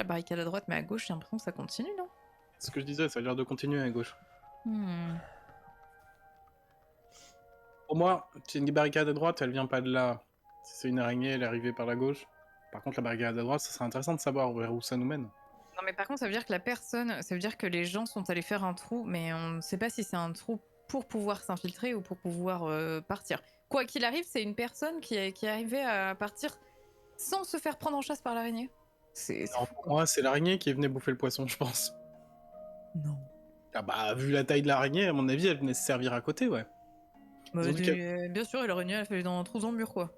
barricade à droite, mais à gauche, j'ai l'impression que ça continue, non? C'est ce que je disais, ça a l'air de continuer à gauche. Pour moi, c'est une barricade à droite, elle vient pas de là. Si c'est une araignée, elle est arrivée par la gauche. Par contre, la barricade à droite, ça serait intéressant de savoir vers où ça nous mène. Non, mais par contre, ça veut dire que la personne, ça veut dire que les gens sont allés faire un trou, mais on ne sait pas si c'est un trou pour pouvoir s'infiltrer ou pour pouvoir partir. Quoi qu'il arrive, c'est une personne qui est arrivée à partir sans se faire prendre en chasse par l'araignée. C'est Alors, fou, pour quoi. moi, c'est l'araignée qui est venue bouffer le poisson, je pense. Non. Ah bah, vu la taille de l'araignée, à mon avis, elle venait se servir à côté, ouais. Bah, Ils ont dit bien sûr, et l'araignée, elle fait dans un trou dans le mur, quoi.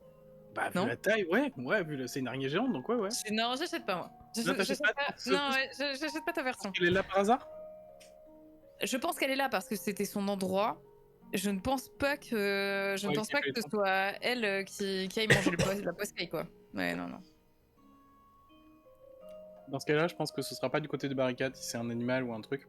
Bah, vu Non la taille, ouais, c'est une araignée géante, donc ouais. Non, j'achète pas, moi. Non, t'achètes pas Non, ouais, j'achète pas ta version. Elle est là par hasard? Je pense qu'elle est là parce que c'était son endroit. Je ne pense pas que Ouais, qui a fait les ce trous. soit elle qui aille manger la poiscaille, quoi. Ouais, non. Dans ce cas-là, je pense que ce sera pas du côté de barricade, si c'est un animal ou un truc.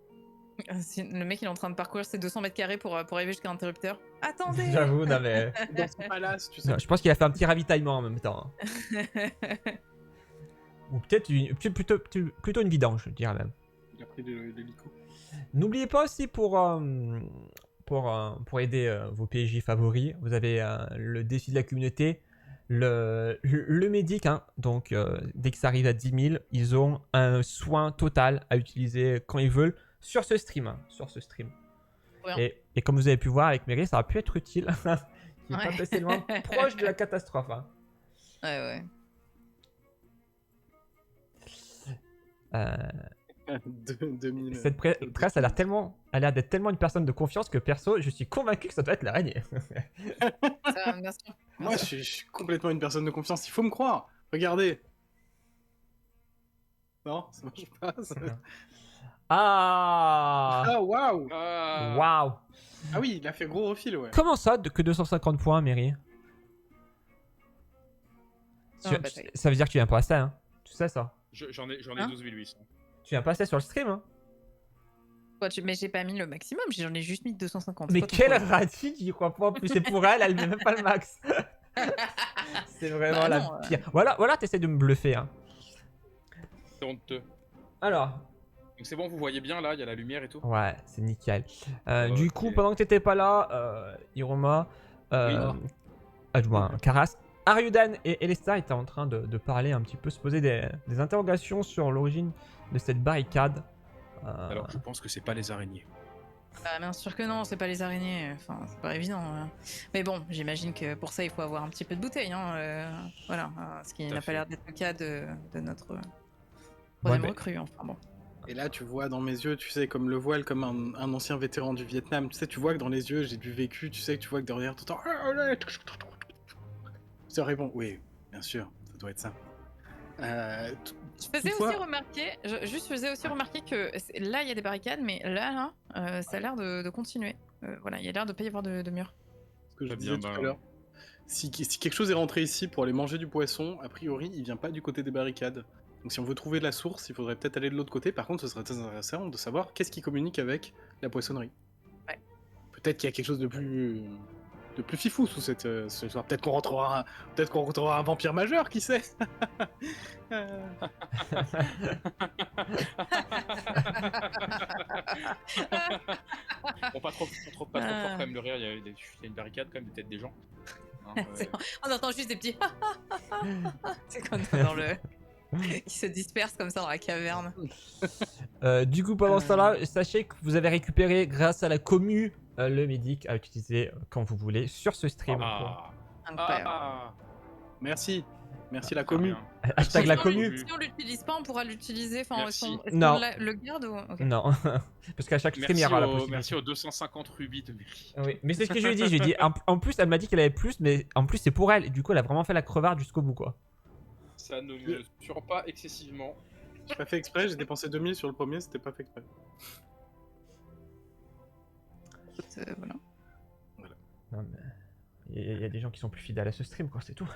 Le mec, il est en train de parcourir ses 200 mètres carrés pour arriver jusqu'à l'interrupteur. Attendez. J'avoue, non mais... Dans son palace, tu sais. Non, je pense qu'il a fait un petit ravitaillement en même temps. Ou peut-être plutôt une vidange, je dirais même. Il a pris l'hélico. N'oubliez pas aussi pour aider vos PJ favoris, vous avez le défi de la communauté, le médic, hein, donc dès que ça arrive à 10 000, ils ont un soin total à utiliser quand ils veulent sur ce stream. Hein, Ouais. et comme vous avez pu voir avec Mary, ça a pu être utile. Il n'est Ouais. pas passé loin, proche de la catastrophe. Hein. Ouais. 2000. Cette presse a l'air d'être tellement une personne de confiance que perso, je suis convaincu que ça doit être l'araignée. Ça, bien sûr. Moi, je suis complètement une personne de confiance, il faut me croire. Regardez. Non, ça marche pas. Ah Ah, waouh! Waouh. Ah oui, il a fait gros refil, ouais. Comment ça, que 250 points, Mary? Ça veut dire que tu viens passer, hein? Tu sais ça? J'en ai Hein 12 800. Tu viens passer sur le stream, hein? Mais j'ai pas mis le maximum, j'en ai juste mis 250. Mais Quoi, ton quelle problème radine, j'y crois pas. En plus, c'est pour elle, elle met même pas le max. C'est vraiment Bah la non, pire. Voilà, t'essaies de me bluffer, hein. C'est honteux. Alors, Donc c'est bon, vous voyez bien là, il y a la lumière et tout. ouais, c'est nickel. Ok. Du coup, pendant que t'étais pas là, Iroma, Karas, Aryudan et Elesta étaient en train de parler un petit peu, se poser des interrogations sur l'origine de cette barricade. Alors je pense que c'est pas les araignées. Bah, bien sûr que non, c'est pas les araignées, enfin, c'est pas évident. Mais bon, j'imagine que pour ça, il faut avoir un petit peu de bouteille, hein. Voilà, ce qui Tout à n'a fait. pas l'air d'être le cas de notre Ouais, troisième mais- recrue, enfin bon. Et là, tu vois dans mes yeux, tu sais, comme le voile, comme un ancien vétéran du Vietnam. Tu sais, tu vois que dans les yeux, j'ai du vécu. Tu sais, que tu vois que derrière, tout le temps. Ça répond. Oui, bien sûr, ça doit être ça. Je faisais aussi remarquer, je faisais aussi remarquer que là, il y a des barricades, mais là, ça a l'air de continuer. Voilà, il y a l'air de pas y avoir de mur. Ce que je Très disais bien, tout à l'heure. Si quelque chose est rentré ici pour aller manger du poisson, a priori, il vient pas du côté des barricades. Donc si on veut trouver la source, il faudrait peut-être aller de l'autre côté. Par contre, ce serait très intéressant de savoir qu'est-ce qui communique avec la poissonnerie. Ouais. Peut-être qu'il y a quelque chose de plus fifou sous cette histoire. Peut-être qu'on rentrera un vampire majeur, qui sait. Bon, pas trop fort quand même le rire, il y a une barricade quand même, des têtes des gens. Hein, On entend juste des petits. C'est comme dans le. qui se dispersent comme ça dans la caverne. Du coup, pendant ce temps-là, sachez que vous avez récupéré, grâce à la commu, le médic à utiliser quand vous voulez sur ce stream. Incroyable. Merci la commu. Hashtag la commu. Si on l'utilise pas, on pourra l'utiliser. Enfin, est-ce Merci. qu'on Non. le garde ou. Ok. Non, parce qu'à chaque stream, il y aura la possibilité. Merci aux 250 rubis de Mary. Oui, mais c'est ce que je lui ai dit. Je lui ai dit, en plus, elle m'a dit qu'elle avait plus, mais en plus, c'est pour elle. Et du coup, elle a vraiment fait la crevarde jusqu'au bout, quoi. Ça ne me surprend pas excessivement. J'ai pas fait exprès, j'ai dépensé 2000 sur le premier, c'était pas fait exprès. Voilà. Non, mais il y a des gens qui sont plus fidèles à ce stream, quoi, c'est tout.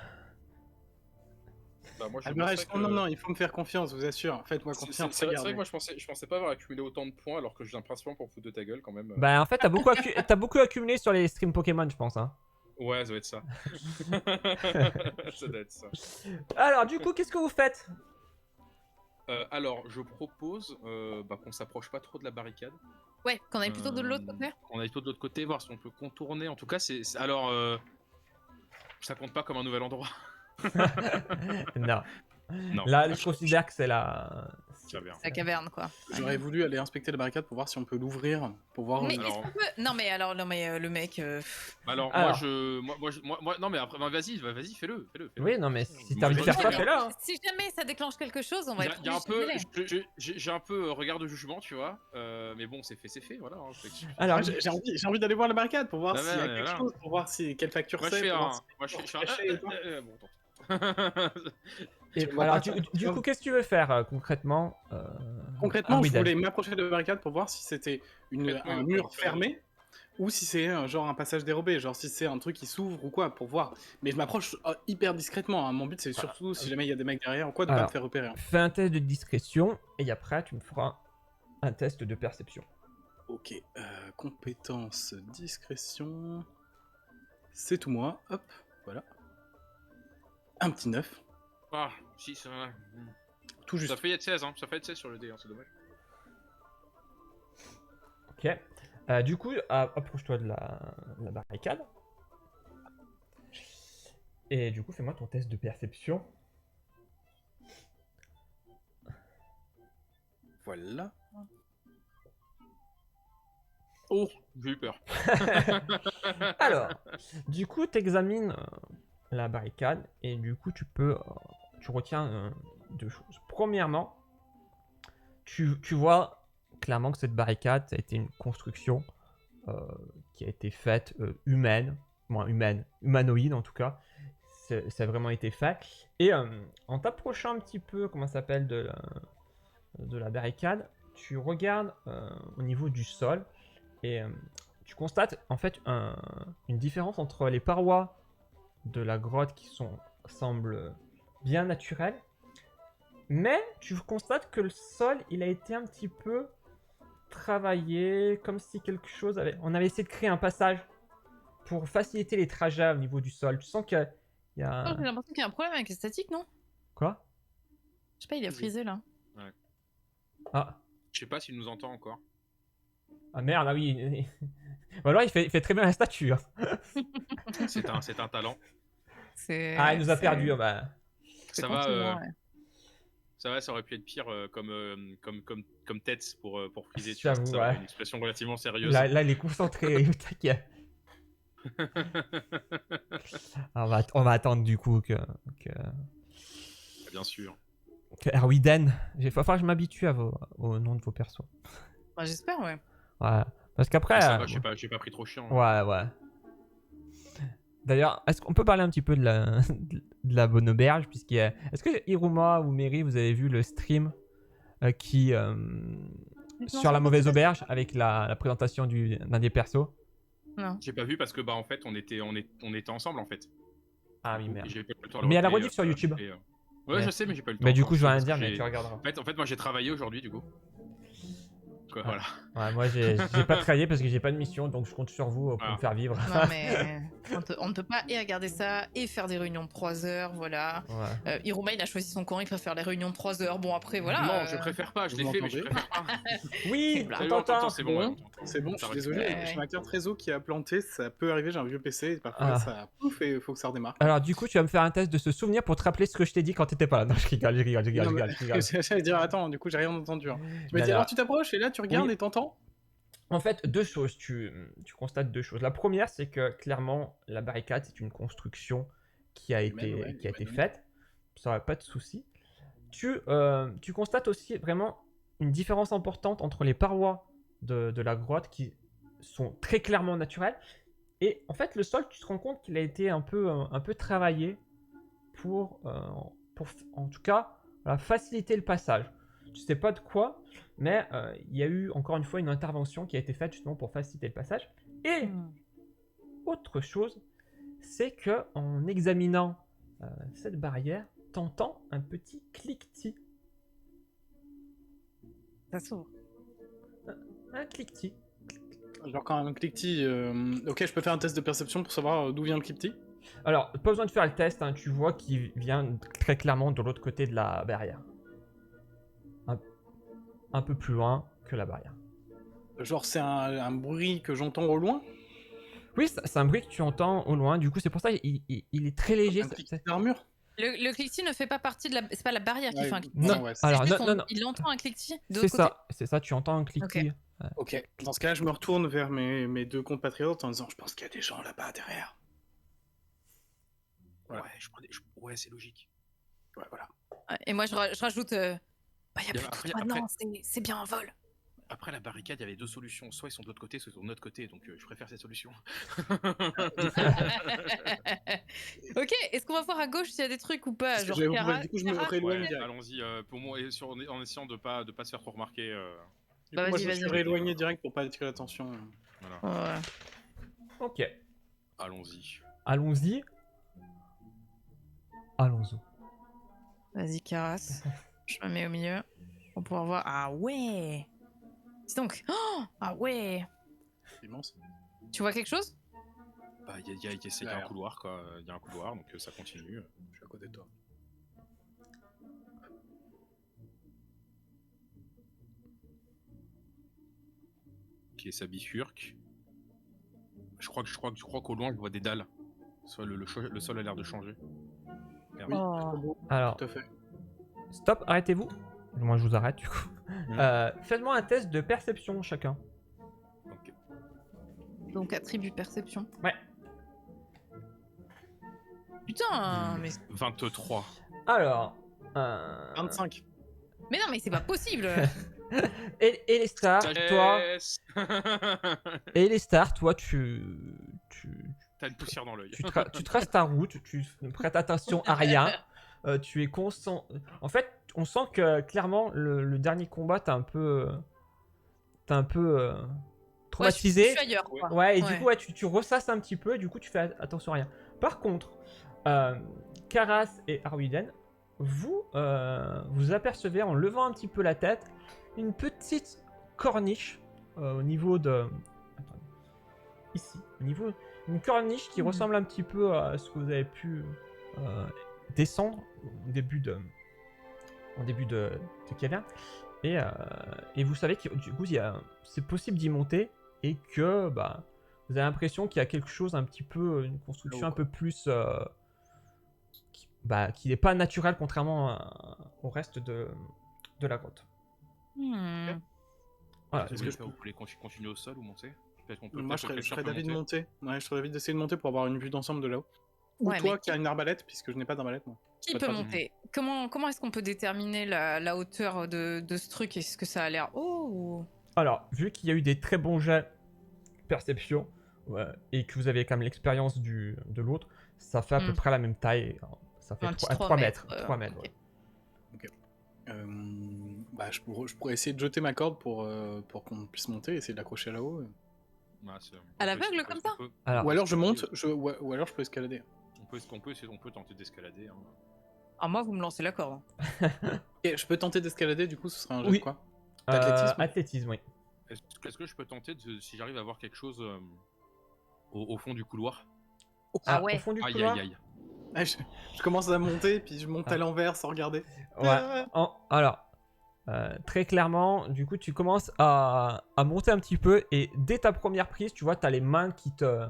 Bah, moi, je Alvarez, pensais que- non, il faut me faire confiance, je vous assure. Faites-moi confiance. C'est vrai que regardez. moi je pensais pas avoir accumulé autant de points alors que je viens principalement pour foutre de ta gueule quand même. Bah, en fait, t'as beaucoup accumulé sur les streams Pokémon, je pense, hein. Ouais, ça doit être ça. Ça doit être ça. Alors, du coup, qu'est-ce que vous faites? Alors, je propose qu'on s'approche pas trop de la barricade. Ouais, qu'on aille plutôt de l'autre côté. On aille plutôt de l'autre côté, voir si on peut contourner. En tout cas, alors, ça compte pas comme un nouvel endroit. Non. Non. Là, je considère que c'est la... Caverne. La caverne, quoi. J'aurais voulu aller inspecter la barricade pour voir si on peut l'ouvrir, pour voir. Mais alors- est-ce qu'on peut... Non, mais alors, le mec... Alors, Alors. non, mais après, vas-y, fais-le. Oui, non, mais si Moi, t'as envie de je- faire ça, mais fais-le. Hein. Si jamais ça déclenche quelque chose, on va être Il y a un obligé peu, d'y aller. j'ai un peu regard de jugement, tu vois. Mais bon, c'est fait, voilà. Hein, Alors, J'ai envie d'aller voir la barricade pour voir Ah s'il y a ouais, quelque voilà. chose, pour voir si quelle facture moi, je c'est. fais pour un. voir si- Moi, je fais caché ou pas. bon, attends. et, vois alors pas, du coup, qu'est-ce que tu veux faire concrètement Concrètement, je Arwiden voulais m'approcher de la barricade pour voir si c'était Concrètement, un il mur faut faire- fermé ou si c'est genre un passage dérobé, genre si c'est un truc qui s'ouvre ou quoi, pour voir. Mais je m'approche hyper discrètement. Hein. Mon but, c'est surtout, si jamais il y a des mecs derrière ou quoi, de pas Alors. me faire repérer. Hein. Fais un test de discrétion et après, tu me feras un test de perception. Ok, compétence, discrétion. C'est tout moi. Hop, voilà. Un petit 9. Ah, si, ça. Tout juste. Ça fait être 16, hein. Ça fait être 16 sur le dé, hein, c'est dommage. Ok. Du coup, approche-toi de la barricade. Et du coup, fais-moi ton test de perception. Voilà. Oh, j'ai eu peur. Alors, du coup, tu examines la barricade et du coup, tu retiens deux choses. Premièrement, tu vois clairement que cette barricade, ça a été une construction qui a été faite humanoïde en tout cas. Ça a vraiment été fait. Et en t'approchant un petit peu, comment ça s'appelle, de la barricade, tu regardes au niveau du sol et tu constates en fait une différence entre les parois de la grotte qui semblent bien naturelles, mais tu constates que le sol il a été un petit peu travaillé, comme si on avait essayé de créer un passage pour faciliter les trajets au niveau du sol. Tu sens qu'il y a... Oh, j'ai l'impression qu'il y a un problème avec les statiques, non? Quoi? Je sais pas, il a frisé là. Ah. Je sais pas s'il nous entend encore. Ah merde, ah oui. Ou alors il fait très bien la statue. Hein. C'est un talent. Ah, il nous a perdu. Bah. Ça va, ça aurait pu être pire comme tête pour friser. Tu vois, J'avoue, ça, ouais. une expression relativement sérieuse. Là, il est concentré. T'inquiète. On va attendre du coup que Bien sûr. Arwiden. Il va falloir que je m'habitue au nom de vos persos. Bah, j'espère, ouais. Ouais. Parce qu'après. Ça va, j'ai pas pris trop chiant. Ouais. D'ailleurs, est-ce qu'on peut parler un petit peu de la bonne auberge Est-ce que Iruma ou Mary, vous avez vu le stream sur la mauvaise auberge avec la présentation d'un des persos? Non. J'ai pas vu parce que en fait on était ensemble en fait. Ah oui, merde. J'ai pas eu le temps de Mais il y a la regarder, rediff sur YouTube. Ouais, Mais- je sais, mais j'ai pas eu le temps. Mais du encore. coup, je vais rien Parce dire, que mais tu regarderas. En fait, moi j'ai travaillé aujourd'hui du coup. Quoi, Ah. voilà. Ouais, moi, j'ai pas travaillé parce que j'ai pas de mission, donc je compte sur vous pour Ah. me faire vivre. Non, mais on ne peut pas et regarder ça et faire des réunions de 3 heures, voilà. Ouais. Iruma, il a choisi son camp, il préfère les réunions de 3 heures. Bon, après, voilà. Non, je préfère pas, je vous l'ai fait, mais je m'entendez préfère pas. Oui, Salut, on Salut, t'entend. c'est bon. ouais, on t'entend. C'est bon, je Ça suis va, désolé, ouais. j'ai ma carte réseau qui a planté, ça peut arriver, j'ai un vieux PC, et parfois Ah. ça pouf et il faut que ça redémarre. Alors, du coup, tu vas me faire un test de se souvenir pour te rappeler ce que je t'ai dit quand t'étais pas là. Non, je rigole. Non, mais- J'allais dire, attends, du coup j'ai rien entendu. Hein. Tu m'as Non, dit, non. alors tu t'approches et là tu regardes Oui. et t'entends. En fait, deux choses. Tu constates deux choses. La première, c'est que clairement, la barricade, c'est une construction qui a été faite. Ça va pas de souci. Tu constates aussi vraiment une différence importante entre les parois de la grotte qui sont très clairement naturelles. Et en fait, le sol, tu te rends compte qu'il a été un peu travaillé pour en tout cas, voilà, faciliter le passage. Tu sais pas de quoi, mais il y a eu encore une fois une intervention qui a été faite justement pour faciliter le passage. Et autre chose, c'est que en examinant cette barrière, t'entends un petit cliquetis. Ça s'ouvre. Un cliquetis. Genre quand un cliquetis, ok, je peux faire un test de perception pour savoir d'où vient le cliquetis. Alors, pas besoin de faire le test, hein, tu vois qu'il vient très clairement de l'autre côté de la barrière. un peu plus loin que la barrière. Genre, c'est un bruit que j'entends au loin. Oui, c'est un bruit que tu entends au loin. Du coup, c'est pour ça il est très léger. Un cliquetis d'armure. Le cliquetis ne fait pas partie de la. C'est pas la barrière qui Ouais, fait un cliquetis. Non, ouais, C'est alors juste non. il entend un cliquetis de C'est l'autre côté. ça, c'est ça. Tu entends un cliquetis. Ok. Dans ce cas-là, je me retourne vers mes deux compatriotes en disant, je pense qu'il y a des gens là-bas derrière. Voilà. Ouais, c'est logique. Ouais, voilà. Et moi, je rajoute. Bah, y a plus Après- de toi. Non, c'est bien un vol. Après la barricade, il y avait deux solutions. Soit ils sont de l'autre côté, soit ils sont de notre côté. Donc je préfère cette solution. Ok, est-ce qu'on va voir à gauche s'il y a des trucs ou pas? Parce que Genre, du coup, je me rééloigne Ouais, direct. allons-y. Pour moi, en essayant de pas se faire trop remarquer. Du Bah, coup, moi, vas-y, je me suis vas-y. rééloigné direct pour pas attirer l'attention. Voilà. Ouais. Ok, Allons-y. allons-y. Allons-y. Vas-y, Caras. Je me mets au milieu pour pouvoir voir. Ah ouais. Dis donc. Oh, ah ouais. C'est immense. Tu vois quelque chose? Bah, il y a un couloir, quoi. Il y a un couloir, donc ça continue. Je suis à côté de toi. Ok, ça bifurque. Je crois qu'au loin, je vois des dalles. Soit le sol a l'air de changer. Merde. Oui, Oh. très beau. Alors, Tout à fait. stop, arrêtez-vous. Moi, je vous arrête du coup. Faites-moi un test de perception chacun. Ok. Donc, attribut perception. Ouais. Putain, mais. 23. Alors. 25. Mais non, mais c'est pas possible. Et les stars, toi. Sagesse. Et les stars, toi, tu T'as une poussière dans l'œil. tu traces ta route, tu ne prêtes attention à rien. Tu es constant. En fait, on sent que clairement le dernier combat t'as un peu traumatisé. Ouais, je suis ailleurs, quoi. Ouais, et du coup, ouais, tu ressasses un petit peu, et du coup, tu fais attention à rien. Par contre, Karas et Arwiden, vous apercevez en levant un petit peu la tête une petite corniche au niveau de. Attendez. Ici, au niveau. Une corniche qui ressemble un petit peu à ce que vous avez pu descendre au début de caverne. Et vous savez que du coup, c'est possible d'y monter et que bah, vous avez l'impression qu'il y a quelque chose un petit peu, une construction un peu plus qui n'est pas naturelle contrairement au reste de la grotte. Voilà. Est-ce que vous voulez continuer au sol ou monter? Moi, je serais d'avis de monter. Ouais, je serais d'avis d'essayer de monter pour avoir une vue d'ensemble de là-haut. Ou Ouais, toi mais qui as une arbalète, puisque je n'ai pas d'arbalète, moi. Qui Pas peut de monter? Comment est-ce qu'on peut déterminer la hauteur de ce truc? Est-ce que ça a l'air haut ou... Alors, vu qu'il y a eu des très bons jets perception et que vous avez quand même l'expérience de l'autre, ça fait à peu près la même taille. Ça fait 3 mètres. 3 mètres. Okay. Ok. Bah, je pourrais essayer de jeter ma corde pour qu'on puisse monter, essayer de l'accrocher là-haut. À l'aveugle comme ça? Alors, ou alors je monte, ou alors je peux escalader. On peut tenter d'escalader. Hein. Ah, moi, vous me lancez la corde. Et je peux tenter d'escalader, du coup, ce sera un jet oui. de quoi? D'athlétisme. Athlétisme, oui. Est-ce que je peux tenter si j'arrive à voir quelque chose au fond du couloir? Ah ouais. Au fond du Aïe couloir. aïe aïe. Ah, je commence à monter, puis je monte à l'envers sans regarder. Ouais. Alors, très clairement, du coup, tu commences à monter un petit peu et dès ta première prise, tu vois, tu as les mains qui te.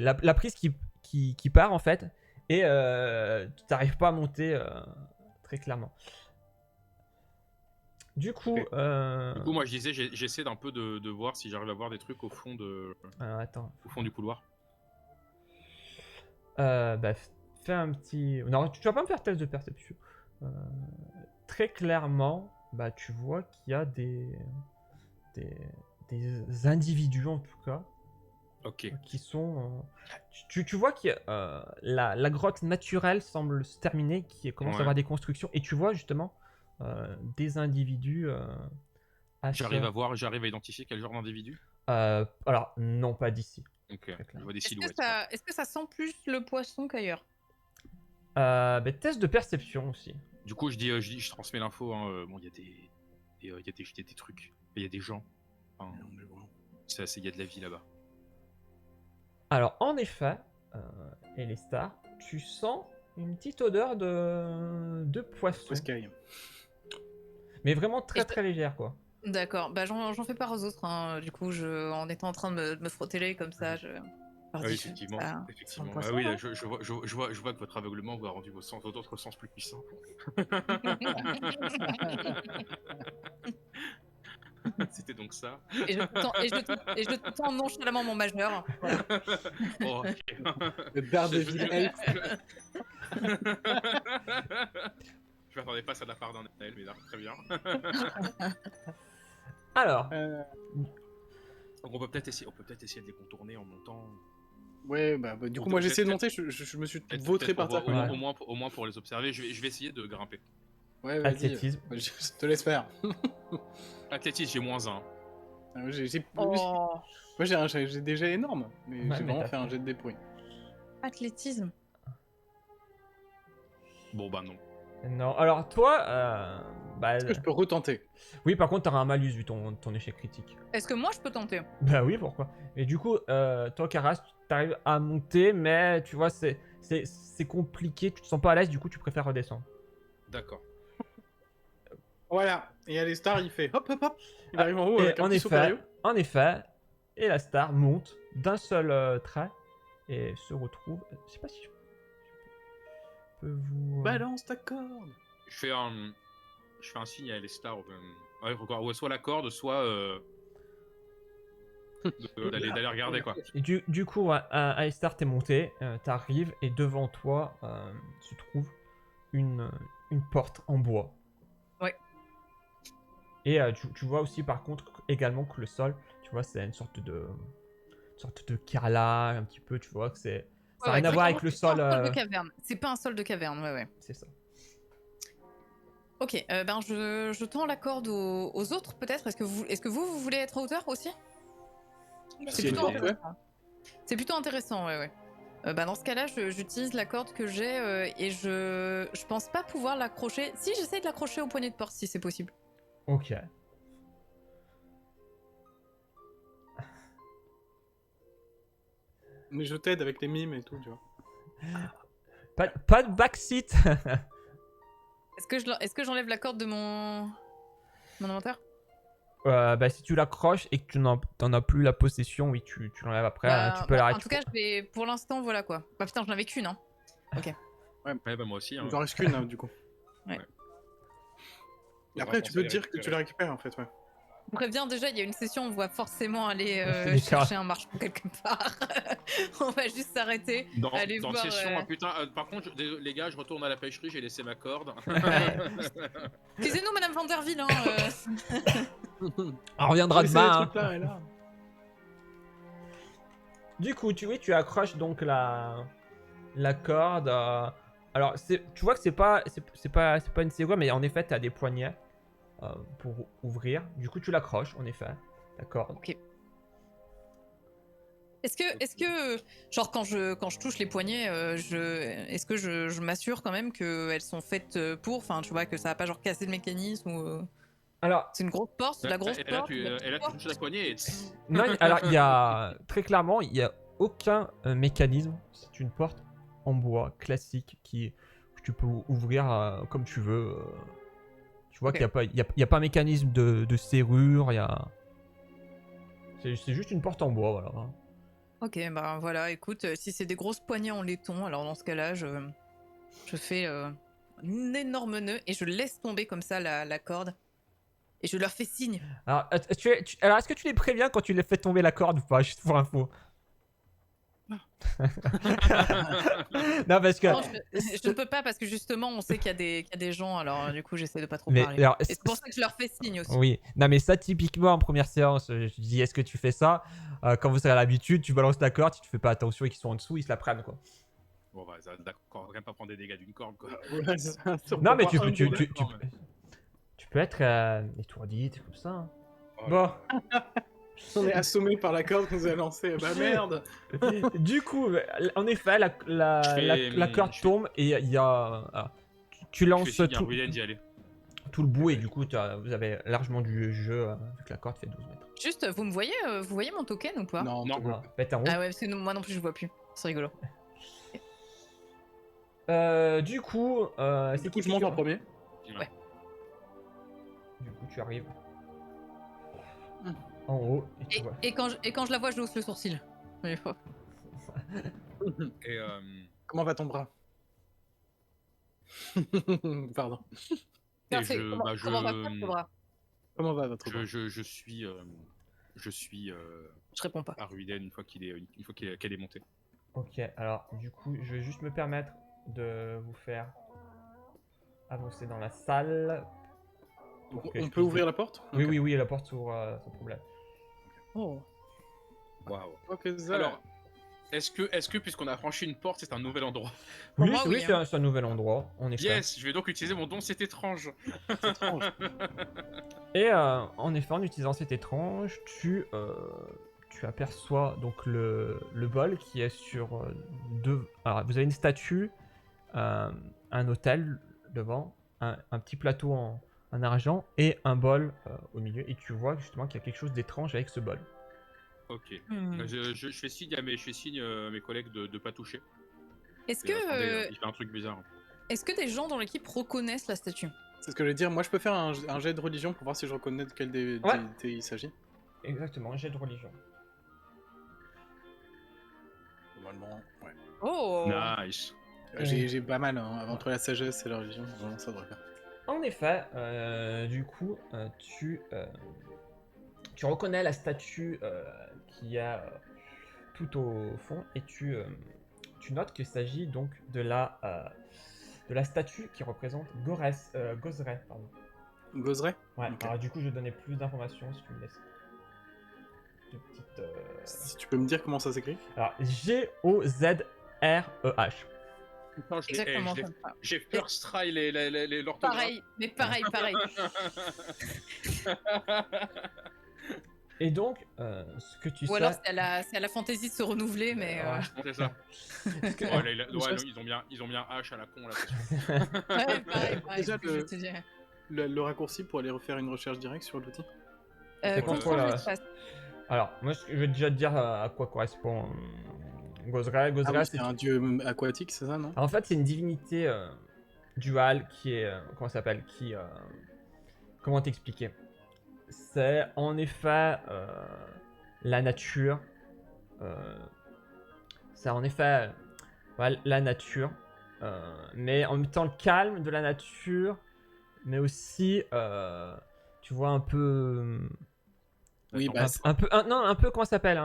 La prise qui part en fait et tu n'arrives pas à monter très clairement. Du coup, okay. Du coup, moi je disais, j'essaie d'un peu de voir si j'arrive à voir des trucs au fond au fond du couloir. Bah, fais un petit. Non, tu vas pas me faire test de perception. Très clairement, bah, tu vois qu'il y a des individus en tout cas. Ok. Qui sont. Tu vois que la grotte naturelle semble se terminer, qui commence à avoir des constructions, et tu vois justement des individus. J'arrive à identifier quel genre d'individu? Alors, non, pas d'ici. Ok, je vois des silhouettes. Est-ce que ça sent plus le poisson qu'ailleurs? Test de perception aussi. Du coup, je transmets l'info. Hein, bon, il y a des trucs, il y a des gens. Enfin, il y a de la vie là-bas. Alors, en effet, et les stars, tu sens une petite odeur de poisson. Mais vraiment Et très je- très légère, quoi. D'accord, bah j'en fais part aux autres, hein. Du coup, en étant en train de me frotter l'œil comme ça, je leur Ah oui, dis effectivement. ça sent le Effectivement. Ah poisson, oui, là. je vois que votre aveuglement vous a rendu vos autres sens plus puissants. C'était donc ça. Et je te tends nonchalamment mon majeur. Voilà. Oh, ok. Le Daredevil Elf. Je m'attendais pas à ça de la part d'un elfe, mais là, très bien. Alors, Donc on peut peut-être essayer de les contourner en montant. Ouais, bah, du coup, Ou moi j'ai essayé de peut-être- monter, je me suis peut-être vautré pour par terre. voir, Ouais. au moins pour les observer. Je vais essayer de grimper. Ouais, vas-y. athlétisme. Je te laisse faire. Athlétisme, j'ai -1. Ah, j'ai Oh, moi, j'ai déjà énorme, mais Ouais, j'ai mais vraiment t'as fait un fait. jet de débrouille. athlétisme. Bon bah non. Non, alors toi, bah, Est-ce que je peux retenter? oui, par contre, t'auras un malus vu ton échec critique. Est-ce que moi je peux tenter? Bah oui, pourquoi? Et du coup, toi, Karas, tu t'arrives à monter, mais tu vois, c'est compliqué, tu te sens pas à l'aise, du coup, tu préfères redescendre. D'accord. Voilà. Et Alistar, il fait hop hop hop. Il Ah, arrive en haut et avec un petit saut périlleux. en effet, et la star monte d'un seul trait et se retrouve. Je sais pas si je peux vous. Balance ta corde. Je fais un signe à Lestar. Ouais, ou soit la corde, soit d'aller regarder quoi. Et du coup, à Star, t'es monté, t'arrives et devant toi se trouve une, une porte en bois. Ouais. Et tu vois aussi par contre également que le sol, tu vois, c'est une sorte de carrelage un petit peu, tu vois que c'est ça n'a rien à voir avec le sol. C'est pas un sol de caverne. C'est pas un sol de caverne, ouais. C'est ça. Ok, ben je tends la corde aux autres peut-être. Est-ce que vous voulez être à hauteur aussi? C'est une porte, ouais. C'est plutôt intéressant, ouais. Bah dans ce cas-là, j'utilise la corde que j'ai et je pense pas pouvoir l'accrocher. Si, j'essaie de l'accrocher au poignet de porte si c'est possible. Ok. Mais je t'aide avec les mimes et tout, tu vois. Pas de backseat. Est-ce que j'enlève la corde de mon inventaire? Bah, si tu l'accroches et que tu n'en as plus la possession, oui, tu l'enlèves après. Bah, Tu peux en l'arrêter. tout cas, pour l'instant, voilà quoi. Bah putain, j'en avais qu'une, hein. Ok. Ouais, bah moi aussi. Hein. Il en reste qu'une, hein, du coup. Ouais. Et après, tu peux te dire que tu la récupères en fait, ouais. On prévient déjà, il y a une session, on va forcément aller D'accord. chercher un marchand quelque part. On va juste s'arrêter, aller Dans voir. session, putain, par contre, les gars, je retourne à la pêcherie, j'ai laissé ma corde. Excusez-nous, Madame Vanderville. Hein, On reviendra Laissez demain. les Hein. trucs là et là. Du coup, tu accroches donc la corde. Alors, tu vois que c'est pas une Segway, mais en effet, tu as des poignets pour ouvrir. Du coup, tu l'accroches, en effet. D'accord. Ok. Est-ce que, genre, quand je touche les poignets, est-ce que je m'assure quand même qu'elles sont faites pour, enfin, tu vois, que ça va pas genre casser le mécanisme ou. Alors, C'est une grosse porte, c'est de la grosse Et là, porte. tu touches la poignée et. non, alors il y a très clairement, il y a aucun mécanisme. C'est une porte en bois classique que tu peux ouvrir comme tu veux. Tu vois Ok. qu'il y a pas un mécanisme de serrure. C'est juste une porte en bois, voilà. Ok, bah voilà, écoute, si c'est des grosses poignées en laiton, alors dans ce cas-là, je fais un énorme nœud et je laisse tomber comme ça la corde. Et je leur fais signe. Alors, alors est-ce que tu les préviens quand tu les fais tomber la corde ou pas, juste pour info? Non, parce que. Non, je ne peux pas parce que justement, on sait qu'il y a des gens, alors du coup, j'essaie de pas trop Mais, parler. alors, Et c'est pour ça que je leur fais signe aussi. Oui, non mais ça typiquement en première séance, je dis est-ce que tu fais ça quand vous serez à l'habitude, tu balances la corde, si tu fais pas attention et qu'ils sont en dessous, ils se la prennent quoi. Bon, bah, d'accord, on va quand même pas prendre des dégâts d'une corde, quoi. Ouais, c'est ça, Non mais tu peux. tu peux être étourdi, c'est comme ça. Hein. Oh Bon, On est assommé par la corde qu'on nous a lancée. Bah merde. du coup, en effet, la corde tombe et il y a, tu Je lances fais signe à tout, Ruyen d'y aller. tout le bout et du coup vous avez largement du jeu vu que la corde fait 12 mètres. Juste, vous voyez mon token ou pas? Non, Non. te vois. Voilà. Faites un rond. Ah ouais, parce que moi non plus, je vois plus. C'est rigolo. Du coup, Du coup, je monte en premier. Ouais. tu arrives Hmm. en haut et tu vois. Et quand je la vois, je hausse le sourcil. Mais bon. Et Comment va ton bras? Pardon. Parfait. je, Comment, bah, comment va faire le bras? Comment va votre bras? je suis, Je réponds pas. Arwiden une fois qu'elle est montée. Ok, alors du coup, je vais juste me permettre de vous faire avancer dans la salle. Donc, que on je peut puisse ouvrir la porte? Oui, Ok. oui, oui, la porte s'ouvre sans problème. Oh. Waouh. Ok, ça. Alors, est-ce que puisqu'on a franchi une porte, c'est un nouvel endroit? Pour Oui, moi, oui, oui, c'est hein. un nouvel endroit, en effet. Yes, je vais donc utiliser mon don, c'est étrange. C'est étrange. Et en effet, en utilisant cet étrange, tu aperçois donc le bol qui est sur deux. Alors, vous avez une statue, un autel devant, un petit plateau en argent et un bol au milieu. Et tu vois justement qu'il y a quelque chose d'étrange avec ce bol. Ok. Hmm. Bah, je fais signe à mes collègues de pas toucher. Est-ce Et attendez, que, il fait un truc bizarre. est-ce que des gens dans l'équipe reconnaissent la statue? C'est ce que je vais dire. Moi, je peux faire un jet de religion pour voir si je reconnais de quelle Ouais. déité il s'agit. Exactement, jet de religion. Normalement, ouais. Oh. Nice. J'ai pas mal, hein. Entre la sagesse et la religion, vraiment, ça devrait faire. En effet, du coup, tu reconnais la statue qui a tout au fond et tu notes qu'il s'agit donc de la statue qui représente Gozray. Pardon. Gozray? Ouais, Ok. alors du coup, je vais donner plus d'informations si tu me laisses. Deux petites. Si tu peux me dire comment ça s'écrit? Alors, Gozreh. Putain, Exactement comme ça. j'ai first try l'orthographe. Pareil, mais pareil, pareil. Et donc, ce que tu Ou sais. alors c'est à la fantaisie de se renouveler, mais. Ouais. C'est ça. que- Oh, là, ils ont mis un H à la con là. Ouais, pareil, pareil. Déjà, je te dirais. Le raccourci pour aller refaire une recherche directe sur l'outil? C'est Contrôle contrôle, espace. Alors, moi, je vais déjà te dire à quoi correspond Gozreh. Ah Gozreh, oui, c'est un dieu aquatique, c'est ça, non? En fait, c'est une divinité duale qui est. Comment ça s'appelle Comment t'expliquer? C'est en effet la nature. C'est en effet ouais, la nature. Mais en même temps, le calme de la nature. Mais aussi, tu vois, un peu. Oui, Attends, bah, Non, un peu, comment ça s'appelle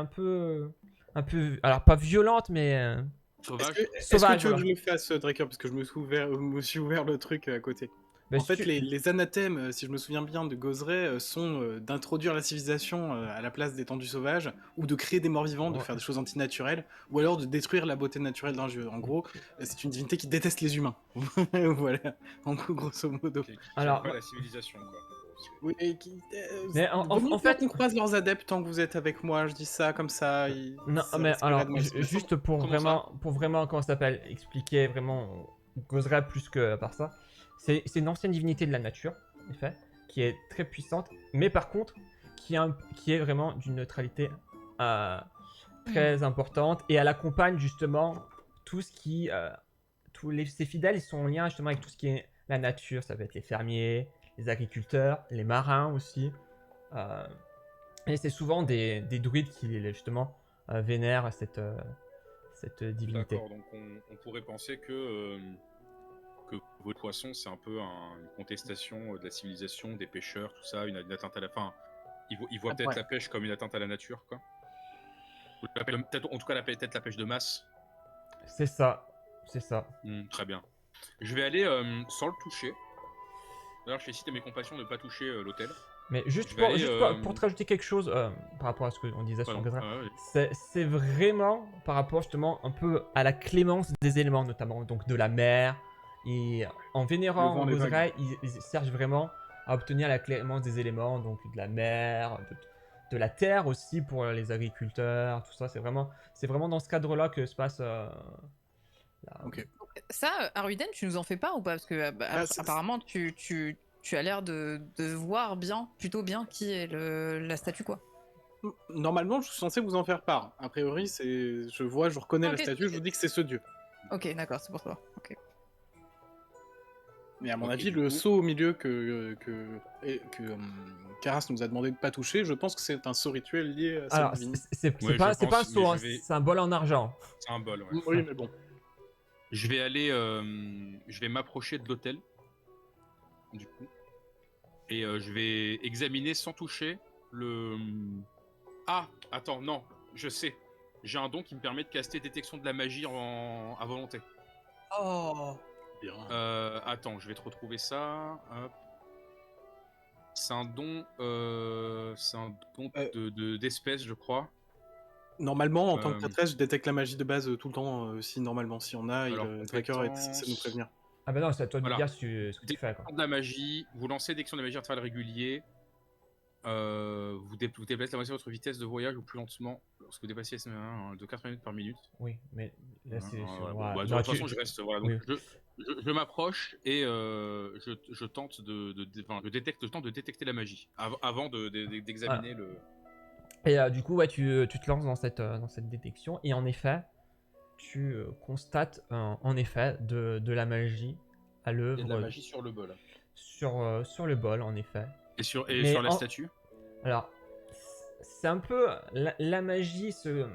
alors pas violente, mais sauvage. est-ce sauvage, que tu veux voilà. que je le fasse, Draker? Parce que je me suis ouvert le truc à côté. Bah, En si fait, tu- les anathèmes, si je me souviens bien, de Gozreh sont d'introduire la civilisation à la place des tendus sauvages, ou de créer des morts vivants, de Ouais. faire des choses antinaturelles, ou alors de détruire la beauté naturelle d'un jeu. En gros, c'est une divinité qui déteste les humains. Voilà, en gros, grosso modo. Qui Alors, aime pas la civilisation quoi. Oui, et qui, Mais vaut mieux en pas fait- qu'on croise leurs adeptes tant que vous êtes avec moi, je dis ça comme ça. non, ça mais risquerait alors, de mal se passer. juste pour Comment vraiment, comment ça s'appelle, expliquer vraiment Gozreh plus que par ça, c'est une ancienne divinité de la nature, en effet, qui est très puissante, mais par contre, qui est vraiment d'une neutralité très importante, et elle accompagne justement tout ce qui. Ses fidèles, ils sont en lien justement avec tout ce qui est la nature, ça peut être les fermiers, les agriculteurs, les marins aussi. Et c'est souvent des druides qui justement vénèrent cette divinité. D'accord, donc on pourrait penser que votre poisson c'est un peu une contestation de la civilisation, des pêcheurs, tout ça, une atteinte à la fin. Ils voient peut-être Ouais. la pêche comme une atteinte à la nature, quoi. Peut-être, en tout cas, peut-être la pêche de masse. C'est ça, c'est ça. Très bien. Je vais aller sans le toucher. D'ailleurs, je fais citer mes compations de ne pas toucher l'hôtel. Mais juste Je vais aller, pour te rajouter quelque chose par rapport à ce qu'on disait sur Gozreh, ouais. c'est vraiment par rapport justement un peu à la clémence des éléments, notamment donc de la mer. Et en Le vénérant vent, les Gozreh, vagues. ils cherchent vraiment à obtenir la clémence des éléments, donc de la mer, de la terre aussi pour les agriculteurs, tout ça. C'est vraiment dans ce cadre-là que se passe. Ok. Ça, Arwiden, tu nous en fais pas ou pas? Parce que apparemment, tu as l'air de voir plutôt bien qui est la statue, quoi. Normalement, je suis censé vous en faire part. A priori, je reconnais Ok, la statue, je vous dis que c'est ce dieu. Ok, d'accord, c'est pour toi. Ok. Mais à mon Ok, avis, du le coup- saut au milieu que Karas nous a demandé de pas toucher, je pense que c'est un saut rituel lié à cette Alors, divinité. Ouais, c'est pas un mais saut, hein, c'est un bol en argent. c'est un bol, ouais. Oui, mais bon. Je vais aller, je vais m'approcher de l'hôtel, du coup, et je vais examiner sans toucher le. Ah, attends, non, je sais. J'ai un don qui me permet de caster détection de la magie à volonté. Oh, bien. Attends, je vais te retrouver ça. Hop. C'est un don Euh, d'espèce, je crois. Normalement, en tant que Euh, prêtresse, je détecte la magie de base tout le temps. Si normalement, si on a, alors, Tracker est censé nous compétence. prévenir. Ah bah non, c'est à toi de me Voilà. dire ce que tu fais, quoi. Détection de la magie. Vous lancez détection de la magie à intervalles réguliers. Vous déplacez la moitié de votre vitesse de voyage ou plus lentement lorsque vous dépassez de 80 minutes par minute. Oui, mais là, c'est... Voilà, bon, voilà. bah, de Non, toute façon, je reste. Voilà, donc Oui. je m'approche et je tente enfin, je tente de détecter la magie avant d'examiner le. Et du coup, ouais, tu te lances dans cette détection, et en effet, tu constates en effet de la magie à Il y a de la l'œuvre magie sur le bol. sur le bol, en effet. Et Mais sur la statue. Alors, c'est un peu... La magie se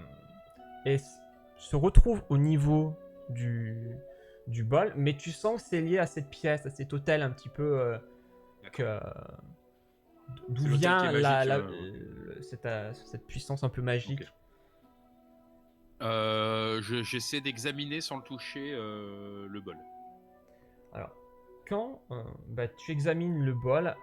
retrouve au niveau du bol, mais tu sens que c'est lié à cette pièce, à cet hôtel un petit peu... D'où C'est l'hôtel qui vient est magique, cette puissance un peu magique. Ok. J'essaie d'examiner sans le toucher le bol. Alors, quand tu examines le bol,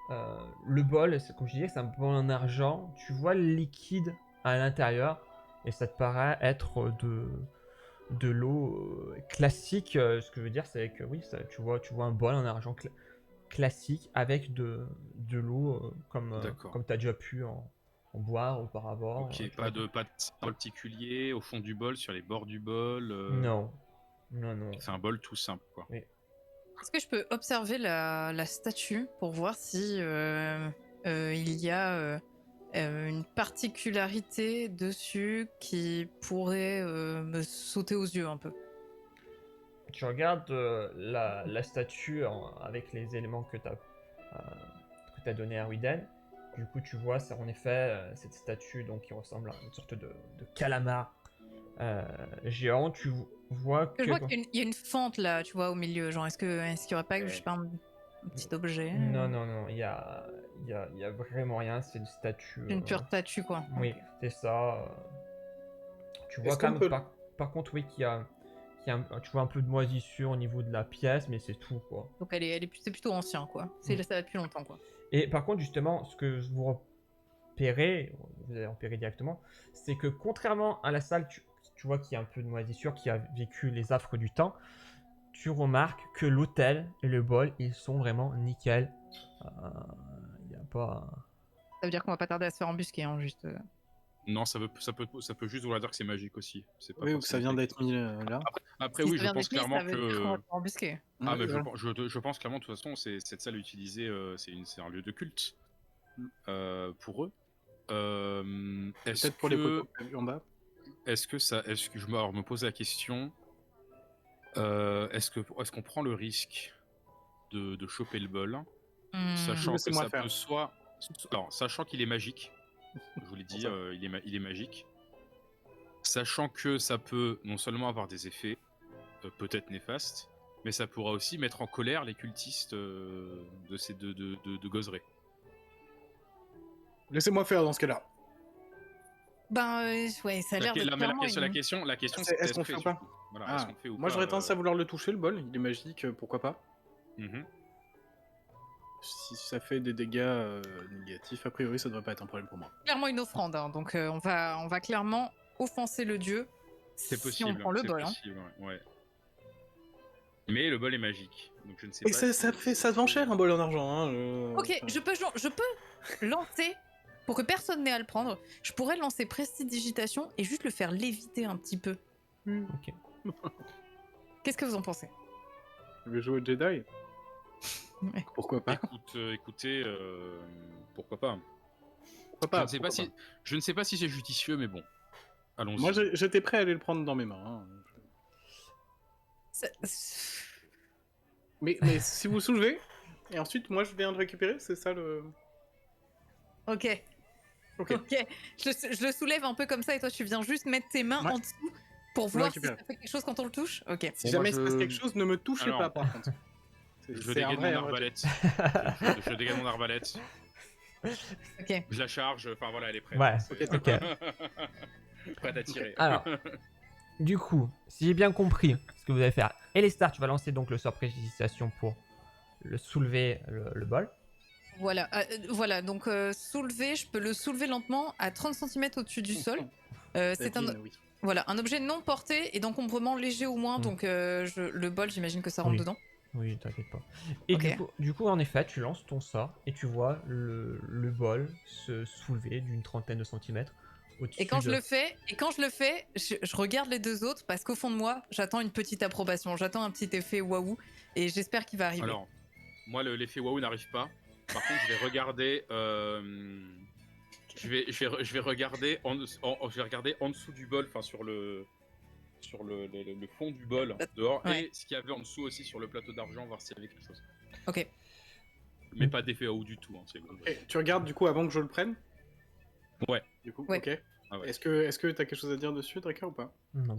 comme je disais, c'est un bol en argent. Tu vois le liquide à l'intérieur et ça te paraît être de l'eau classique. Ce que je veux dire, c'est que oui, tu vois un bol en argent classique avec de l'eau comme tu as déjà pu en boire auparavant. Ok, pas de particulier au fond du bol, sur les bords du bol. Non. C'est un bol tout simple, quoi. Oui. Est-ce que je peux observer la statue pour voir si il y a une particularité dessus qui pourrait me sauter aux yeux un peu? Tu regardes la statue avec les éléments que tu as donné à Widen. Du coup, tu vois, c'est en effet cette statue donc, qui ressemble à une sorte de calamar géant. Tu vois que... Je vois qu'il y a une fente là, tu vois, au milieu. Genre, est-ce qu'il y aurait pas, je sais pas, un petit objet? Non, il y a vraiment rien. C'est une statue. Une pure statue, quoi. Oui, Ok. c'est ça. Tu vois Est-ce quand qu'on même, peut- par contre, oui, tu vois un peu de moisissure au niveau de la pièce, mais c'est tout, quoi. Donc c'est plutôt ancien, quoi. Ça va depuis longtemps, quoi. Et par contre, justement, ce que vous avez repéré directement, c'est que contrairement à la salle, tu vois qu'il y a un peu de moisissure, qui a vécu les affres du temps, tu remarques que l'hôtel et le bol, ils sont vraiment nickel. Il n'y a pas... Ça veut dire qu'on va pas tarder à se faire embusquer, hein, juste. Non, ça peut juste vouloir dire que c'est magique aussi. C'est pas Oui, ou que ça forcément vient quelque d'être mis chose. là. Après, Si oui, ça je vient pense d'être mis, clairement ça veut dire qu'on va que. se faire embusquer. Ah, mais voilà. je pense clairement, de toute façon, cette salle utilisée, c'est un lieu de culte pour eux. Peut-être pour les poteaux que t'as vus en bas. Est-ce que alors, je me pose la question, est-ce qu'on prend le risque de choper le bol, sachant que Laissez-moi ça faire. peut soit, alors, sachant qu'il est magique, je vous l'ai dit, ça. il est magique, sachant que ça peut non seulement avoir des effets peut-être néfastes, mais ça pourra aussi mettre en colère les cultistes de ces de Gozré. Laissez-moi faire dans ce cas-là. Ben, ouais, ça a l'air d'être clairement La question, C'est est-ce qu'on fait ou pas surtout. Voilà, Ah, est-ce qu'on fait ou moi pas, j'aurais tendance à vouloir le toucher, le bol. Il est magique, pourquoi pas. Mhm. Si ça fait des dégâts négatifs, a priori ça devrait pas être un problème pour moi. clairement une offrande, hein, donc on va clairement offenser le dieu C'est si possible. on prend le c'est bol. Hein. possible, ouais. Mais le bol est magique, donc je ne sais Et pas. ça se vend cher un bol en argent. Hein, Ok, enfin, je peux lancer, pour que personne n'ait à le prendre, je pourrais lancer prestidigitation et juste le faire léviter un petit peu. Ok. Qu'est-ce que vous en pensez? Je vais jouer au Jedi. Ouais. Pourquoi pas? Écoutez, pourquoi pas. Pourquoi pas, Je ne sais pas si c'est judicieux, mais bon, allons-y. Moi j'étais prêt à aller le prendre dans mes mains. Hein. Mais si vous soulevez, et ensuite moi je viens de récupérer, c'est ça le... Ok. Ok. Ok. Je le soulève un peu comme ça et toi tu viens juste mettre tes mains Ouais. en dessous pour Je le voir si récupère. ça fait quelque chose quand on le touche. Ok. Si Bon, jamais il moi, se passe je- quelque chose, ne me touchez Alors. pas par contre. Je C'est un dégaine vrai mon truc. arbalète. Je dégaine mon arbalète. Ok. Je la charge. Enfin voilà, elle est prête. Ouais, C'est- ok. Prête à tirer. Alors, du coup, si j'ai bien compris ce que vous allez faire, Elestar, tu vas lancer donc le sort précipitation pour le soulever le bol. Voilà, donc soulever, je peux le soulever lentement à 30 cm au-dessus du sol. C'est un, Sabine, oui. voilà, un objet non porté et d'encombrement léger au moins, donc le bol, j'imagine que ça rentre Oui. dedans. Oui, t'inquiète pas. Et Ok. du coup, en effet, tu lances ton sort et tu vois le bol se soulever d'une trentaine de centimètres au-dessus Et quand je de... le fais, je regarde les deux autres parce qu'au fond de moi, j'attends une petite approbation, j'attends un petit effet waouh et j'espère qu'il va arriver. Alors, moi, l'effet waouh n'arrive pas. Par contre, je vais regarder. Je vais regarder je vais regarder en dessous du bol, enfin sur le fond du bol dehors, Ouais. et ce qu'il y avait en dessous aussi sur le plateau d'argent, voir s'il y avait quelque chose. Ok. Mais pas d'effet waouh du tout. Hein, c'est bon. Et tu regardes du coup avant que je le prenne? Ouais. Du coup, Ouais. ok. Ah ouais. Est-ce que t'as quelque chose à dire dessus, Draker, ou pas? Non.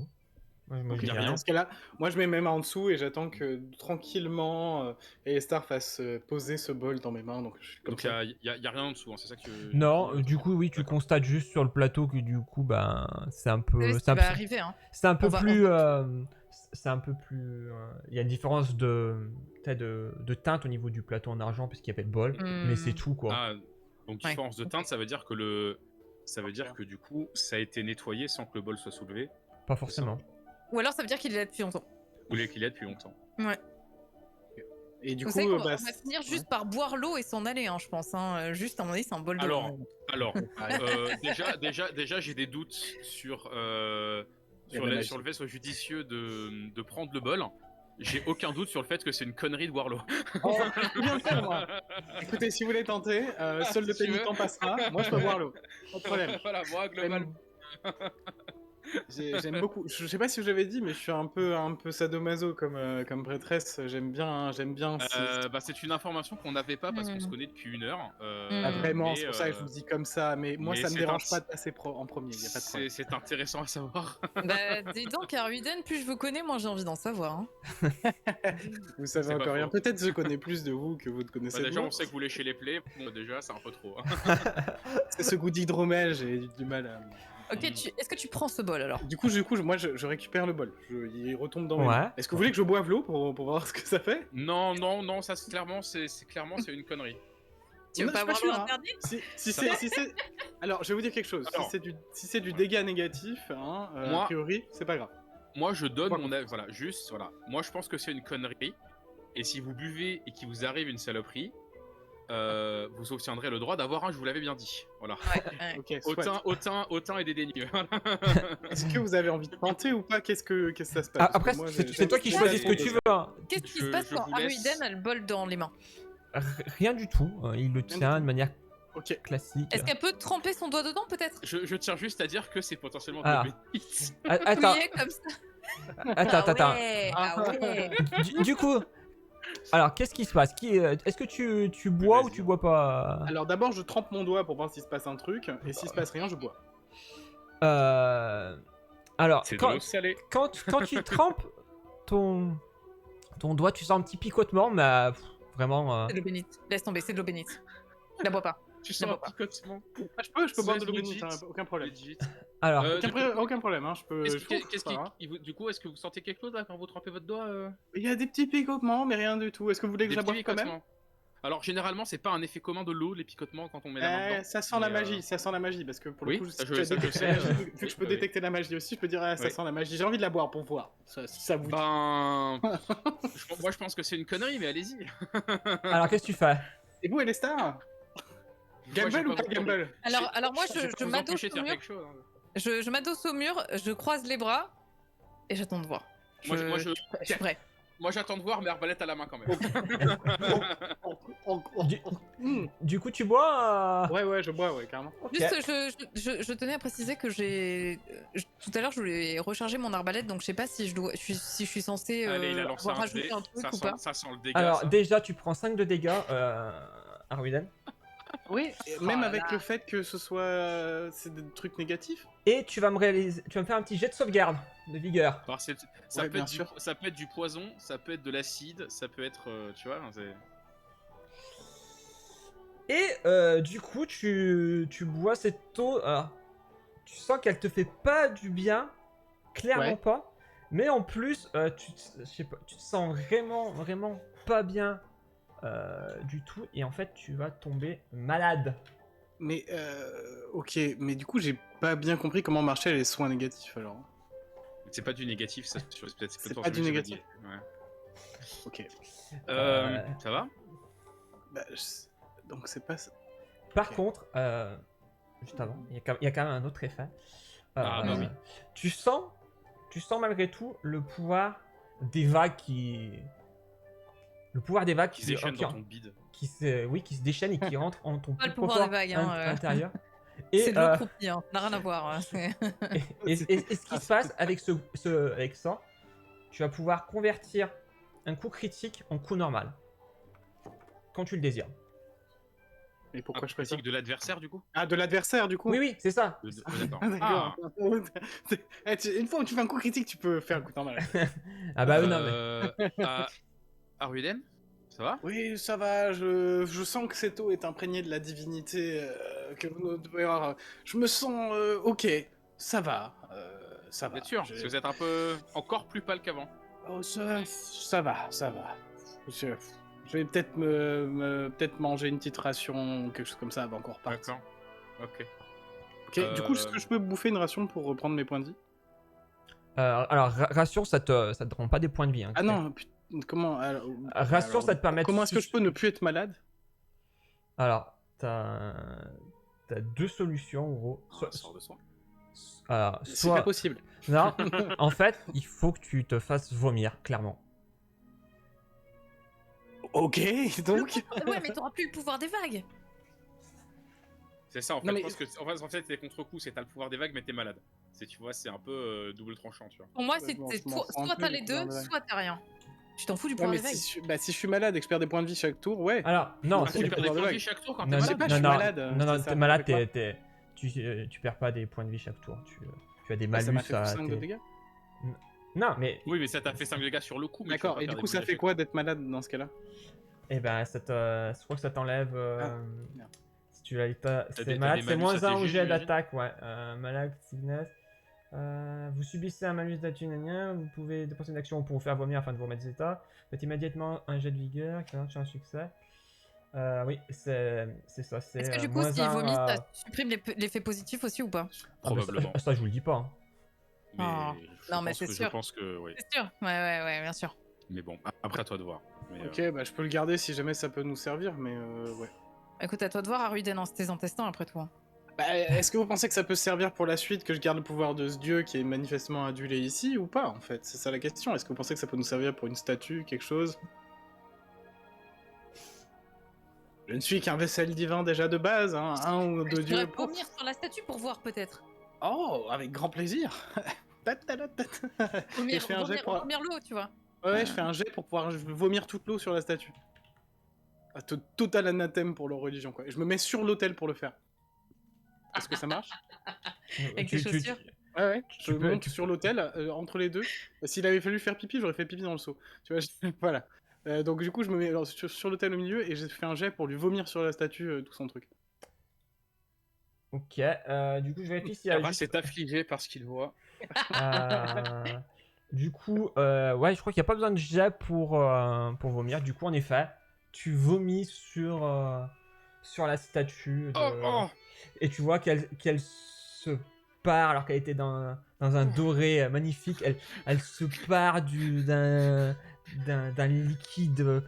Moi, Ok, je dis y a rien. rien. dans ce cas-là, moi je mets mes mains en dessous et j'attends que tranquillement Elestar fasse poser ce bol dans mes mains. Donc, je suis comme Donc ça. il y a rien en dessous, hein, c'est ça que tu Non, dis, du coup, oui, tu D'accord. constates juste sur le plateau que du coup, ben, c'est un Vous peu... savez ce C'est qui va arriver, hein. un peu On va- plus... c'est un peu plus... Il y a une différence de teinte au niveau du plateau en argent parce qu'il y avait le bol, mais c'est tout, quoi. Ah, donc Ouais. différence de teinte, ça veut dire que ça veut dire que du coup, ça a été nettoyé sans que le bol soit soulevé, Pas forcément. Ou alors ça veut dire qu'il est là depuis longtemps. ou qu'il est depuis longtemps. Ouais. Et du Vous coup, savez qu'on bah, on va finir juste par boire l'eau et s'en aller, hein, je pense. Hein. Juste à mon avis, c'est un bol d'eau. Alors, ouais. déjà, j'ai des doutes sur Il y a de la magie. sur le fait soit judicieux de prendre le bol. J'ai aucun doute sur le fait que c'est une connerie de boire l'eau. Oh, je peux bien le faire, moi. Écoutez, si vous voulez tenter, seul le Si tu veux. pénitent passera. Moi, je peux boire l'eau. Pas de problème. Voilà, moi, global. J'aime beaucoup. Je sais pas si je vous avais dit, mais je suis un peu sadomaso comme prêtresse. J'aime bien. Bah, c'est une information qu'on n'avait pas parce qu'on se connaît depuis 1 heure. Ah, vraiment, mais, c'est pour ça que je vous dis comme ça. Mais moi, mais ça me c'est dérange un- pas de passer en premier. Y a pas de problème. C'est intéressant à savoir. Bah, dis donc, Arwiden, plus je vous connais, moins j'ai envie d'en savoir. Hein. Vous savez C'est pas encore rien. faux. Peut-être je connais plus de vous que vous ne connaissez Bah, de déjà, moi. on sait que vous léchez les plaies. Bon, déjà, c'est un peu trop. Hein. C'est ce goût d'hydromel. J'ai du mal à. Ok, est-ce que tu prends ce bol alors? Du coup, moi, je récupère le bol. Il retombe dans mes Ouais. mains. Est-ce que vous voulez que je boive l'eau pour voir ce que ça fait? Non, ça c'est clairement, c'est une connerie. Tu veux Non, pas je suis avoir pas l'eau sûr, hein. interdite? Si c'est... Alors, je vais vous dire quelque chose. Alors. Si c'est du dégât négatif, hein, Moi- a priori, c'est pas grave. Moi, je donne Quoi mon avis. Voilà, juste, voilà. Moi, je pense que c'est une connerie. Et si vous buvez et qu'il vous arrive une saloperie, vous obtiendrez le droit d'avoir un. Je vous l'avais bien dit. Voilà. Ouais. Ok, soit. Autant et dédaigneux. Est-ce que vous avez envie de tenter ou pas? Qu'est-ce que ça se passe? Ah, Parce que après, moi, c'est toi qui j'ai- choisis ce que tu veux. Hein. Qu'est-ce qui Je- se passe je quand vous laisse- Arwiden a le bol dans les mains? Rien du tout. Il le du tient tout. de manière Ok. classique. Est-ce qu'elle peut tremper son doigt dedans peut-être? Je tiens juste à dire que c'est potentiellement Ah. de l'obélisque. Attends, Oui, comme ça. attends. Ouais, ah ouais. Du coup, alors qu'est-ce qui se passe? Est-ce que tu bois ou Vas-y. tu bois pas? Alors d'abord, je trempe mon doigt pour voir s'il se passe un truc. Et s'il se passe rien, je bois. Alors, C'est de l'eau salée. quand tu trempes ton doigt, tu sens un petit picotement, mais vraiment. C'est de l'eau bénite. Laisse tomber, c'est de l'eau bénite. La bois pas. Tu sens sens un un picotement. Ah, je peux boire de l'eau Legit. bénite, hein, aucun problème. Alors, Aucun problème, hein, je peux. je trouve pas, hein. Du coup, est-ce que vous sentez quelque chose là quand vous trempez votre doigt Il y a des petits picotements, mais rien du tout. Est-ce que vous voulez que Des je la petits boive quand même? picotements. Alors généralement, c'est pas un effet commun de l'eau, les picotements quand on met la main dedans. Ça sent la Mais, magie, ça sent la magie, parce que pour oui, le coup, ça, si je- tu as ça, je détecté sais, la magie, vu que oui, je peux oui. détecter la magie aussi, je peux dire ça Oui. sent la magie. J'ai envie de la boire pour voir. Ça vous dit. Ben, moi je pense que c'est une connerie, mais allez-y. alors qu'est-ce que tu fais? Et vous, elle est star? Gamble ou pas gamble? Alors moi, vais je pas vous m'adosse empêcher de au faire mur. quelque chose. Hein. Je m'adosse au mur, je croise les bras et j'attends de voir. Moi, je- Je suis prêt. Moi j'attends de voir, mais arbalète à la main quand même. Du coup, tu bois Ouais, je bois, ouais, carrément. Ok. Juste, je tenais à préciser que tout à l'heure, je voulais recharger mon arbalète, donc je sais pas si je suis censée Allez, il a lancé avoir un rajouté dé. un truc ou pas. Ça sent le dégât. Alors, ça. déjà, tu prends 5 de dégâts, Arwiden. Oui, Oh même là avec là. le fait que ce soit c'est des trucs négatifs. Et tu vas me faire un petit jet de sauvegarde de vigueur. Alors, ça, Ouais, peut bien être sûr. ça peut être du poison, ça peut être de l'acide, ça peut être. Tu vois, c'est. Et du coup, tu bois cette eau. Alors, tu sens qu'elle te fait pas du bien, clairement Ouais. pas. Mais en plus, je sais pas, tu te sens vraiment pas bien du tout. Et en fait, tu vas tomber malade. Mais ok, mais du coup j'ai pas bien compris comment marchaient les soins négatifs alors. C'est pas du négatif, ça. C'est pas du négatif. Ouais. Ok. Ça va? Bah, donc c'est pas ça. Par Ok. contre, juste avant, il y a quand même un autre effet. Ah, bah oui. Tu sens malgré tout le pouvoir des vagues qui. Le pouvoir des vagues Qui se déchaîne dans ton bide. qui se déchaîne et qui rentre en ton Pas plus le pouvoir profond des vagues, hein, intérieur. C'est de l'eau croupie, hein. Ça n'a rien à voir. Hein. Et ce qui se passe avec avec ça, tu vas pouvoir convertir un coup critique en coup normal. Quand tu le désires. Et pourquoi je fais ça? critique de l'adversaire du coup? Ah, de l'adversaire du coup. Oui, c'est ça. D'accord. Ah, d'accord. Une fois où tu fais un coup critique, tu peux faire un coup normal. Ah bah oui, non mais. Arwiden, ça va? Oui, ça va, je sens que cette eau est imprégnée de la divinité que vous devez avoir. Je me sens ok, ça va. Ça Vous va. êtes sûr? Parce que vous êtes un peu encore plus pâle qu'avant. Oh, ça va. Je vais peut-être peut-être manger une petite ration ou quelque chose comme ça avant qu'on reparte. D'accord. Ok. Ok, du coup, est-ce que je peux bouffer une ration pour reprendre mes points de vie? Alors, ration, ça te rend pas des points de vie. Hein, Ah non, comment ration, alors, ça te permet. Comment est-ce que je peux ne plus être malade? Alors, t'as 2 solutions, en gros. Sort de soin. Alors, C'est pas possible. Non, en fait, il faut que tu te fasses vomir, clairement. Ok, donc. Ouais, mais t'auras plus le pouvoir des vagues. C'est ça en fait. Non, mais- Parce que en fait, t'es contre-coup, c'est t'as le pouvoir des vagues, mais t'es malade. Tu vois, c'est un peu double tranchant, tu vois. Pour moi, Ouais, bon, c'est je m'en fous un soit peu, t'as le les pouvoir deux, des vagues. soit t'as rien. Tu t'en fous du Ouais, pouvoir mais des vagues. si je suis malade et que je perds des points de vie chaque tour, ouais. Alors, non, Ah, Tu c'est perds des pouvoir de points de vague. vie chaque tour quand non, t'es je sais malade? pas, je suis malade. Non, Ça t'es m'a malade, fait quoi tu perds pas des points de vie chaque tour. Tu as des Ah, malus ça m'a fait à 5 de dégâts. Non, mais. Oui, mais ça t'a fait 5 dégâts sur le coup. Mais tu vas D'accord, pas et faire du des coup, ça bonus fait chaque quoi d'être malade dans ce cas-là? Eh ben, je crois que ça t'enlève. merde. Si tu l'as pas. T'as C'est des malade, c'est malus moins à 1 tes au jets, jet j'imagine. d'attaque, ouais. Malade, sickness. Vous subissez un malus d'attaque, vous pouvez dépenser une action pour vous faire vomir afin de vous remettre des états. Faites immédiatement un jet de vigueur, qui est un succès. Oui, c'est ça, c'est Est-ce que du coup, moins s'il 1. vomit, ça supprime l'effet positif aussi ou pas? Probablement. Ça, je vous le dis pas. Hein. Mais Ah. je Non, mais pense c'est que sûr. je pense que oui. C'est sûr. Ouais, bien sûr. Mais bon, après à toi de voir. Mais, Ok, bah je peux le garder si jamais ça peut nous servir, mais ouais. Écoute, à toi de voir, Aruden, en tes intestins après tout. Hein. Bah, est-ce que vous pensez que ça peut servir pour la suite, que je garde le pouvoir de ce dieu qui est manifestement adulé ici, ou pas, en fait? C'est ça la question. Est-ce que vous pensez que ça peut nous servir pour une statue, quelque chose? Je ne suis qu'un vaisselle divin déjà de base, hein, un ou deux Je dieux. pourrais vomir sur la statue pour voir peut-être. Oh, avec grand plaisir. Et je fais un jet pour... Vomir l'eau, tu vois. Ouais, je fais un jet pour pouvoir vomir toute l'eau sur la statue. Ah, total anathème pour leur religion, quoi. Et je me mets sur l'autel pour le faire. Est-ce que ça marche? Avec tes chaussures. Ouais, je peux- monte sur l'autel, entre les deux. S'il avait fallu faire pipi, j'aurais fait pipi dans le seau. Tu vois, voilà. Donc du coup, je me mets sur l'autel au milieu et j'ai fait un jet pour lui vomir sur la statue tout son truc. Ok, du coup, je vérifie s'il y a. Kara juste- s'est affligé parce qu'il voit. Du coup, ouais, je crois qu'il n'y a pas besoin de jet pour vomir. Du coup, en effet, tu vomis sur la statue. Et tu vois qu'elle se part, alors qu'elle était dans un doré magnifique. Elle se part d'un liquide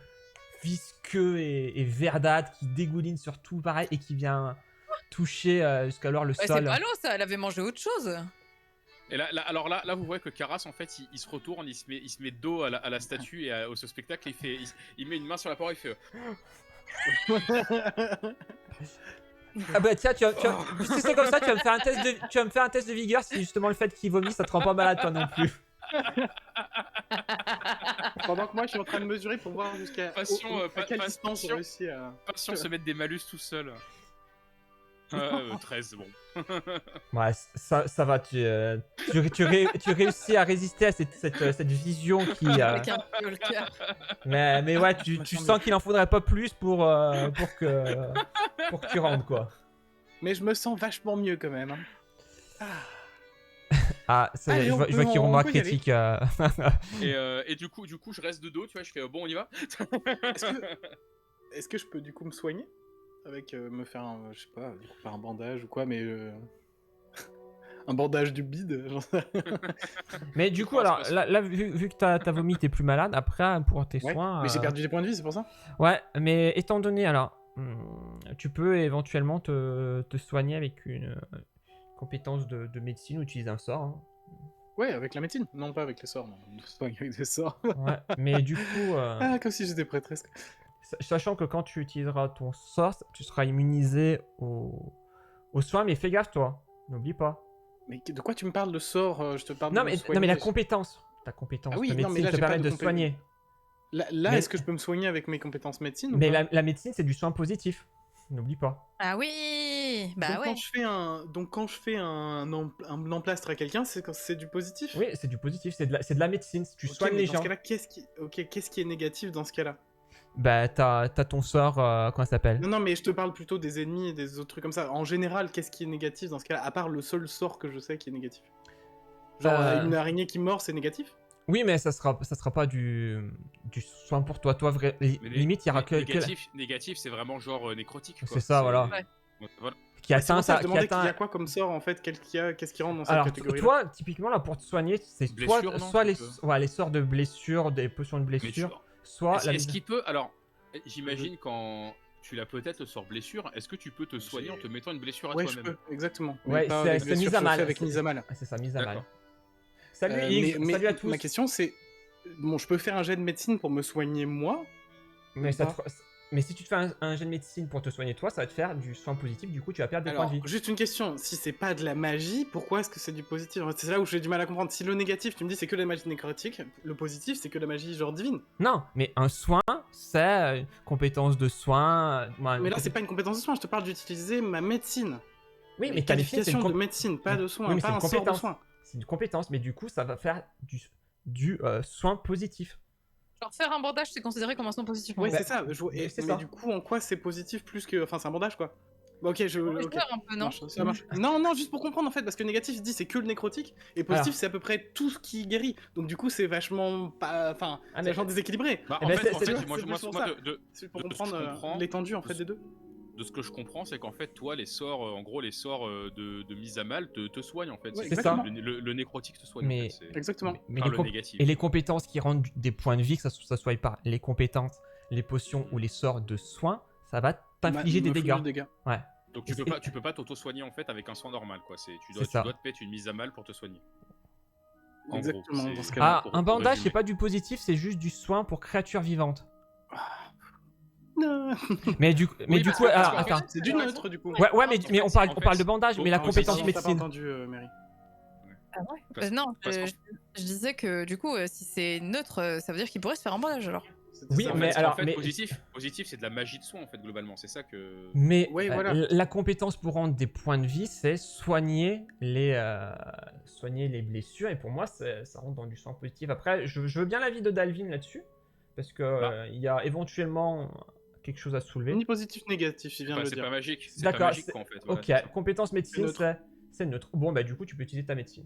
visqueux et verdâtre qui dégouline sur tout, pareil, et qui vient toucher jusqu'alors le Ouais, sol. c'est pas l'eau, ça. Elle avait mangé autre chose. Et alors là, vous voyez que Karas, en fait, il se retourne, il se met de dos à la statue et au spectacle, il met une main sur la parole, il fait. Ah bah tiens, si c'est comme ça, tu vas me faire un test de vigueur si justement le fait qu'il vomit, ça te rend pas malade toi non plus. Pendant que moi, je suis en train de mesurer pour voir jusqu'à à quelle distance j'ai réussi à... Pas si on se met des malus tout seul. 13, bon. Ouais, ça va, tu réussis à résister à cette vision qui... Avec un peu le cœur. Mais ouais, tu sens qu'il en faudrait pas plus pour que tu rentres, quoi. Mais je me sens vachement mieux quand même. Hein. Ah, ça y est, Allez, je vois qu'il on remarque peut y aller. critique. Et du coup, je reste de dos, tu vois, je fais bon, on y va. Est-ce que je peux du coup me soigner avec me faire un, je sais pas, du coup, pas un bandage ou quoi, mais un bandage du bide, j'en sais rien. Mais du coup, alors, là vu que t'as vomi, t'es plus malade. Après, pour tes Ouais, soins... mais j'ai perdu des points de vie, c'est pour ça. Ouais, mais étant donné, alors, tu peux éventuellement te soigner avec une compétence de médecine ou utiliser un sort. Hein. Ouais, avec la médecine, non pas avec les sorts, non. Je soigne avec des sorts. Ouais, mais du coup, Ah, comme si j'étais prêtresse. sachant que quand tu utiliseras ton sort, tu seras immunisé aux soins, mais fais gaffe, toi, n'oublie pas. Mais de quoi tu me parles de sort? Je te parle Non, de me mais soigner. la compétence. Ta compétence Ah oui, de non, mais médecine là, te j'ai pas permet de de soigner. Là, Mais- est-ce que je peux me soigner avec mes compétences médecine ou Mais pas la médecine, c'est du soin positif. N'oublie pas. Ah oui, bah Donc, ouais. quand je fais un emplastre à quelqu'un, c'est du positif? Oui, c'est du positif, c'est de la médecine. Tu Ok, soignes mais les dans gens. ce cas-là, qu'est-ce qui est négatif dans ce cas-là? Bah, t'as ton sort, comment ça s'appelle? Non, non, mais je te parle plutôt des ennemis et des autres trucs comme ça. En général, qu'est-ce qui est négatif dans ce cas-là? À part le seul sort que je sais qui est négatif. Genre, une araignée qui mord, c'est négatif? Oui, mais ça sera pas du soin pour toi. Toi, limite, il y aura que Négatif, c'est vraiment genre nécrotique. quoi. C'est ça, voilà. Ouais. Voilà. qui Ouais, c'est atteint pour ça que je qui demandais qu'il y atteint. a quoi comme sort en fait? Qu'est-ce qui rentre dans cette Alors, catégorie-là? toi, typiquement, là, pour te soigner, c'est Blessure, non, soit tu les, peux. ouais, les sorts de blessure, des potions de Mais blessure, soit la... Est-ce qu'il peut. Alors, j'imagine quand tu l'as peut-être le sort blessure, est-ce que tu peux te soigner en te mettant une blessure à Ouais, je toi-même? peux, exactement. Ouais, Mais pas c'est avec blessure, mise je à le mal. fais avec mise à mal. Ah, c'est ça, mise à mal. D'accord. Salut X, mais salut à tous. ma question c'est, bon, je peux faire un jet de médecine pour me soigner moi? Mais, Pas. mais si tu te fais un jet de médecine pour te soigner toi, ça va te faire du soin positif, du coup tu vas perdre des points Alors, de vie. juste une question, si c'est pas de la magie, pourquoi est-ce que c'est du positif? C'est là où j'ai du mal à comprendre. Si le négatif, tu me dis c'est que la magie nécrotique, le positif, c'est que la magie genre divine. Non, mais un soin, c'est une compétence de soin. Mais là, c'est pas une compétence de soin, je te parle d'utiliser ma médecine. Oui, mais Une ta médecine, c'est qualification une de médecine, pas de soin, Oui, mais pas c'est un une sort de compétence. soin. C'est une compétence, mais du coup, ça va faire du soin positif. Genre faire un bandage, c'est considéré comme un soin positif. Ouais, en fait. c'est ça. c'est Mais ça. du coup, en quoi c'est positif plus que. Enfin, c'est un bandage quoi. Bah, ok, Ouais, ok. un peu, non Ça marche. Non, non, juste pour comprendre en fait, parce que négatif, il dit c'est que le nécrotique, et positif, Alors. c'est à peu près tout ce qui guérit. Donc du coup, c'est vachement pas. Enfin, Ah, c'est mais- vachement déséquilibré. Bah, Eh en ben, fait, c'est- moi, c'est plus pour moi, ça. de C'est pour de ce que comprendre je comprends, l'étendue en fait des deux. ce que je comprends, c'est qu'en fait, toi, les sorts, en gros, les sorts de mise à mal te soignent en fait. Ouais, C'est ça. Le nécrotique te soigne. Mais- en fait, c'est- Exactement. Mais Enfin, les le négatif. et les compétences qui rendent des points de vie, que ça soit par les compétences, les potions ou les sorts de soins, ça va t'infliger des Me foutre dégâts. du dégât. Ouais. Donc Et- tu peux pas t'auto-soigner en fait avec un soin normal quoi. Tu C'est ça. dois te mettre une mise à mal pour te soigner. En Exactement, gros, dans ce c'est- cas-là. Ah, pour- un pour bandage, résumer. c'est pas du positif, c'est juste du soin pour créatures vivantes. Non. Mais du Oui, coup, parce que- alors, parce qu'en attends. C'est du neutre du coup. Ouais, mais, en mais fait, on en parle fait, de bandage, mais la bon, compétence Pardon, t'as pas médecine. entendu, Mary. Ah ouais Parce- Non, parce qu'en- je disais que du coup, si c'est neutre, ça veut dire qu'il pourrait se faire un bandage alors. C'était Oui, ça, en mais fait. alors- en fait, mais- positif, c'est de la magie de soin en fait globalement. C'est ça que. Mais Ouais, voilà. la compétence pour rendre des points de vie, c'est soigner les blessures. Et pour moi, ça rentre dans du soin positif. Après, je veux bien l'avis de Dalvin là-dessus. Parce que Bah. il y a éventuellement quelque chose à soulever. Ni positif, ni négatif, il vient de le C'est dire. pas magique. C'est D'accord, pas magique c'est- quoi en fait. Voilà, Ok, c'est ça. compétence médecine, neutre. c'est neutre. Bon, bah du coup, tu peux utiliser ta médecine.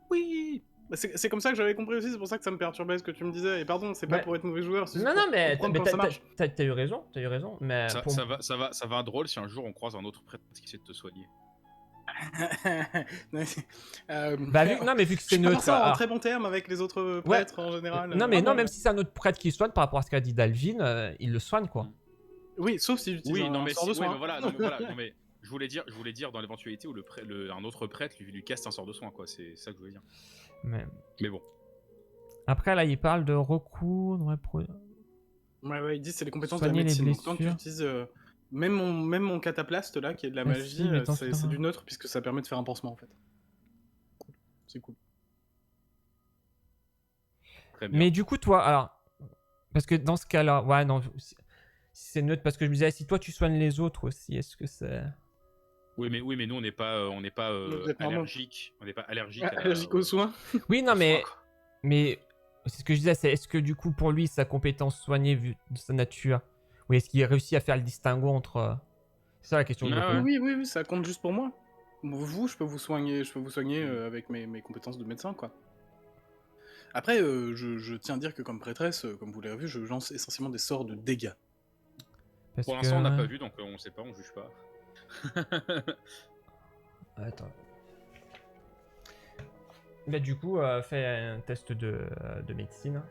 Oui. Bah, c'est comme ça que j'avais compris aussi, c'est pour ça que ça me perturbait ce que tu me disais. Et pardon, c'est pas Ouais. pour être mauvais joueur, c'est juste Non, pour non, mais comprendre mais comment ça marche. t'as eu raison, Mais Ça, pour- ça va être drôle si un jour on croise un autre prêtre qui essaie de te soigner. Bah, non, mais vu que je c'est suis pas neutre. forcément en alors- très bon terme avec les autres prêtres en général. Non, mais Ah, non, bon, même si c'est un autre prêtre qui soigne par rapport à ce qu'a dit Dalvin, il le soigne quoi. Oui, sauf si j'utilise Oui, un non mais sort de oui, soin. mais voilà, non, mais voilà, non, mais Je voulais dire dans l'éventualité où un autre prêtre lui casse un sort de soin, quoi. C'est ça que je voulais dire. Mais bon. Après, là, il parle de recoudre, Ouais, il dit c'est les compétences de la soigner les médecine. Donc quand tu blessures. utilises même mon cataplaste là, qui est de la Ah, magie, si, mais dans ce c'est temps-là. du neutre puisque ça permet de faire un pansement en fait. Cool. C'est cool. Très bien. Mais du coup, toi, alors, parce que dans ce cas-là, ouais, non, si c'est neutre, parce que je me disais, si toi tu soignes les autres aussi, est-ce que c'est. Oui, mais nous on n'est pas Vous êtes normaux. allergique. On n'est pas allergique à Allergique aux soins. Oui, non, aux soins, mais. quoi. Mais c'est ce que je disais, c'est est-ce que du coup, pour lui, sa compétence soignée, vu de sa nature, oui, est-ce qu'il réussit à faire le distinguo entre. C'est ça la question que je me Ah pose. ouais. Oui, ça compte juste pour moi. Vous, je peux vous soigner, avec mes compétences de médecin, quoi. Après, je tiens à dire que comme prêtresse, comme vous l'avez vu, je lance essentiellement des sorts de dégâts. Parce Pour que. l'instant, on n'a pas vu, donc on sait pas, on juge pas. Attends. Bah, du coup, fais un test de médecine.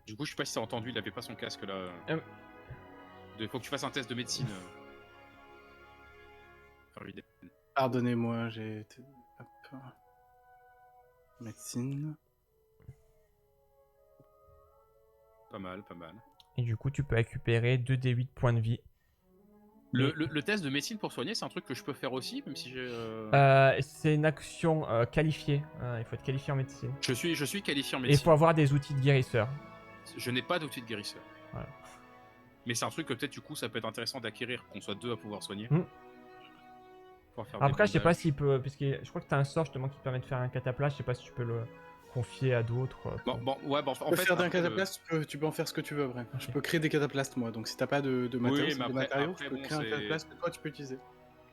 Du coup, je sais pas si t'as entendu, il avait pas son casque là. Faut que tu fasses un test de médecine. Pardonnez-moi, j'ai été... Hop. Médecine. Pas mal. Et du coup, tu peux récupérer 2d8 points de vie. Le test de médecine pour soigner, c'est un truc que je peux faire aussi, même si j'ai. C'est une action qualifiée. Il faut être qualifié en médecine. Je suis qualifié en Et il médecine. faut avoir des outils de guérisseur. Je n'ai pas d'outil de guérisseur. Voilà. Mais c'est un truc que peut-être du coup ça peut être intéressant d'acquérir, qu'on soit deux à pouvoir soigner. Pouvoir faire Après, des je sais pas bandages. s'il peut. Parce que je crois que tu as un sort justement qui te permet de faire un cataplasme. Je sais pas si tu peux le confier à d'autres. En fait, faire d'un après, cataplasme, tu peux en faire ce que tu veux après. Je peux créer des cataplastes moi, donc si t'as pas de Oui, mais matériaux, après, je peux bon, créer un c'est- cataplasme que toi tu peux utiliser.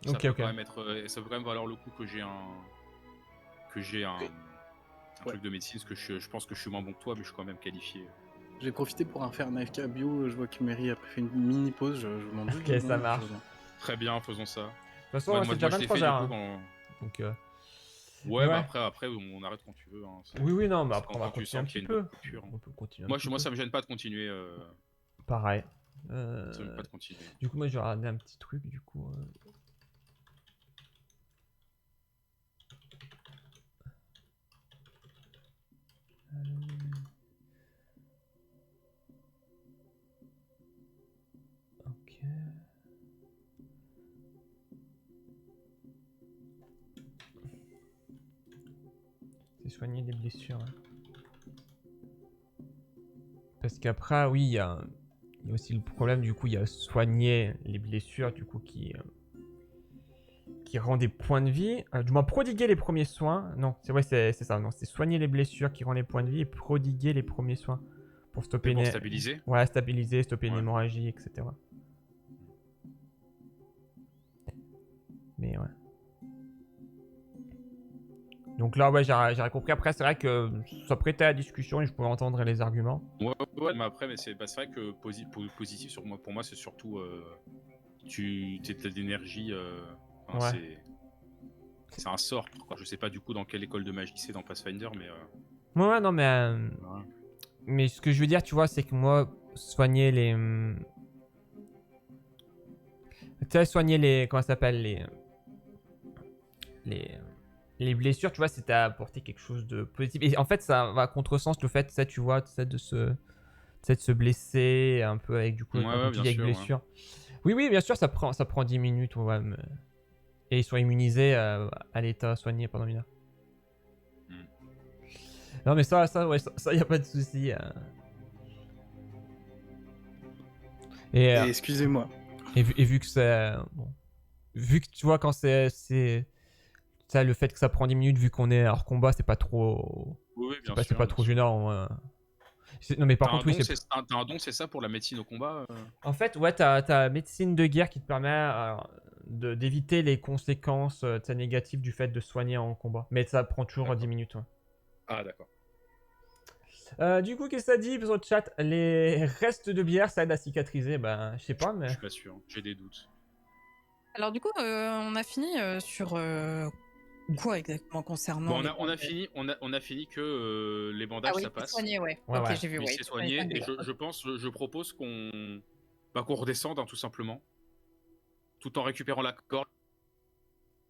ça Ok, peut ok. quand même être, ça peut quand même valoir le coup que j'ai un Oui. truc de médecine, parce que je pense que je suis moins bon que toi, mais je suis quand même qualifié. J'ai profité pour faire un AFK bio, je vois que Mary a fait une mini pause, je vous demande juste Ok, deux ça secondes, marche. je reviens. Très bien, faisons ça. De toute façon, Moi, c'est déjà je l'ai 23 fait, heures. du coup, hein. Donc. Ouais, Ouais. bah après, on arrête quand tu veux. Hein. Oui, non, mais C'est après, on va quand tu continuer un sens qu'il y petit a une peu. bonne coupure. On peut continuer un Moi, petit peu. ça me gêne pas de continuer. Pareil. Ça me gêne pas de continuer. Du coup, moi, je vais regarder un petit truc. Du coup. Ok. C'est soigner les blessures. Hein. Parce qu'après, oui, il y a aussi le problème, du coup, il y a soigner les blessures, du coup, qui rend des points de vie. Du moins, prodiguer les premiers soins. Non, c'est vrai, c'est ça. Non, c'est soigner les blessures qui rend les points de vie et prodiguer les premiers soins pour stopper Pour stabiliser. Ouais, stabiliser, stopper une Ouais. hémorragie, etc. Mais ouais. Donc là, ouais, j'ai compris. Après, c'est vrai que ça prêtait à la discussion et je pouvais entendre les arguments. Ouais, mais après, c'est vrai que positif pour moi, c'est surtout tu as de l'énergie. Ouais. C'est un sort. Quoi. Je sais pas du coup dans quelle école de magie c'est dans Pathfinder, mais. Ouais, non, mais. Ouais. Mais ce que je veux dire, tu vois, c'est que moi, soigner les. Tu sais, soigner les. Comment ça s'appelle les blessures, tu vois, c'est à apporter quelque chose de positif. Et en fait, ça va à contresens le fait, ça, tu vois, de se blesser un peu avec, du coup, Ouais, comme tu bien dis, avec sûr, blessure. Ouais. Oui, bien sûr, ça prend 10 minutes, ouais, mais... Et ils sont immunisés à l'état soigné pendant 1 heure. Non, mais ça, ouais, ça, y a pas de souci. Et excusez-moi. Et vu que c'est... Bon. Vu que, tu vois, quand c'est ça, le fait que ça prend 10 minutes, vu qu'on est hors combat, c'est pas trop... Oui, bien c'est sûr. pas trop gênant. Non, mais par contre, oui, c'est... T'as un don, c'est ça pour la médecine au combat En fait, ouais, t'as médecine de guerre qui te permet d'éviter les conséquences négatives du fait de soigner en combat. Mais ça prend toujours 10 minutes. Ouais. Ah, d'accord. Du coup, qu'est-ce que ça dit sur le chat? Les restes de bière, ça aide à cicatriser? Ben, je sais pas, mais... Je suis pas sûr, j'ai des doutes. Alors du coup, on a fini sur Quoi exactement concernant Bon, les on a fini que les Ah bandages oui, ça c'est passe. soigné, ouais. Ouais, Ok, ouais. j'ai vu, Oui, ouais. c'est soigné et je propose qu'on qu'on redescende hein, tout simplement, tout en récupérant la corde.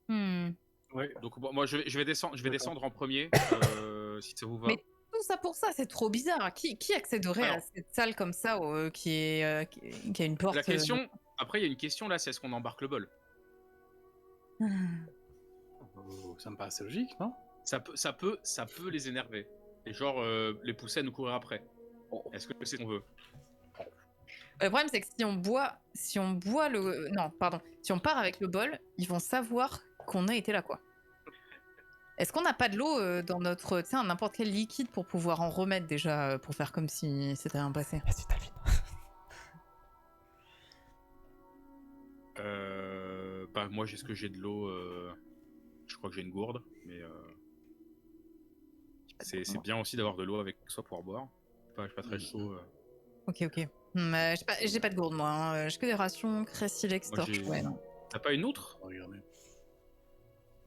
Hmm. Ouais. Donc bon, moi je vais descendre, D'accord. descendre en premier, si ça vous va. Mais tout ça pour ça, c'est trop bizarre. Qui accéderait à Alors. cette salle comme ça qui a une porte La question, après il y a une question là, c'est est-ce qu'on embarque le bol? Oh, ça me paraît assez logique, non? Ça peut les énerver. Et genre les pousser à nous courir après. Est-ce que c'est ce qu'on veut? Le problème, c'est que si on boit le. Non, pardon. Si on part avec le bol, ils vont savoir qu'on a été là, quoi. Est-ce qu'on n'a pas de l'eau dans notre. Tu sais, n'importe quel liquide pour pouvoir en remettre déjà, pour faire comme si c'était un passé? Merci, Talvin. Bah moi est-ce que j'ai de l'eau je crois que j'ai une gourde, mais c'est bien aussi d'avoir de l'eau avec soi pour boire. Je suis pas très chaud. Ok. J'ai pas de gourde, moi. Hein. J'ai que des rations Cressilex Moi, torche. j'ai- Ouais, non. T'as pas une outre? Regardez.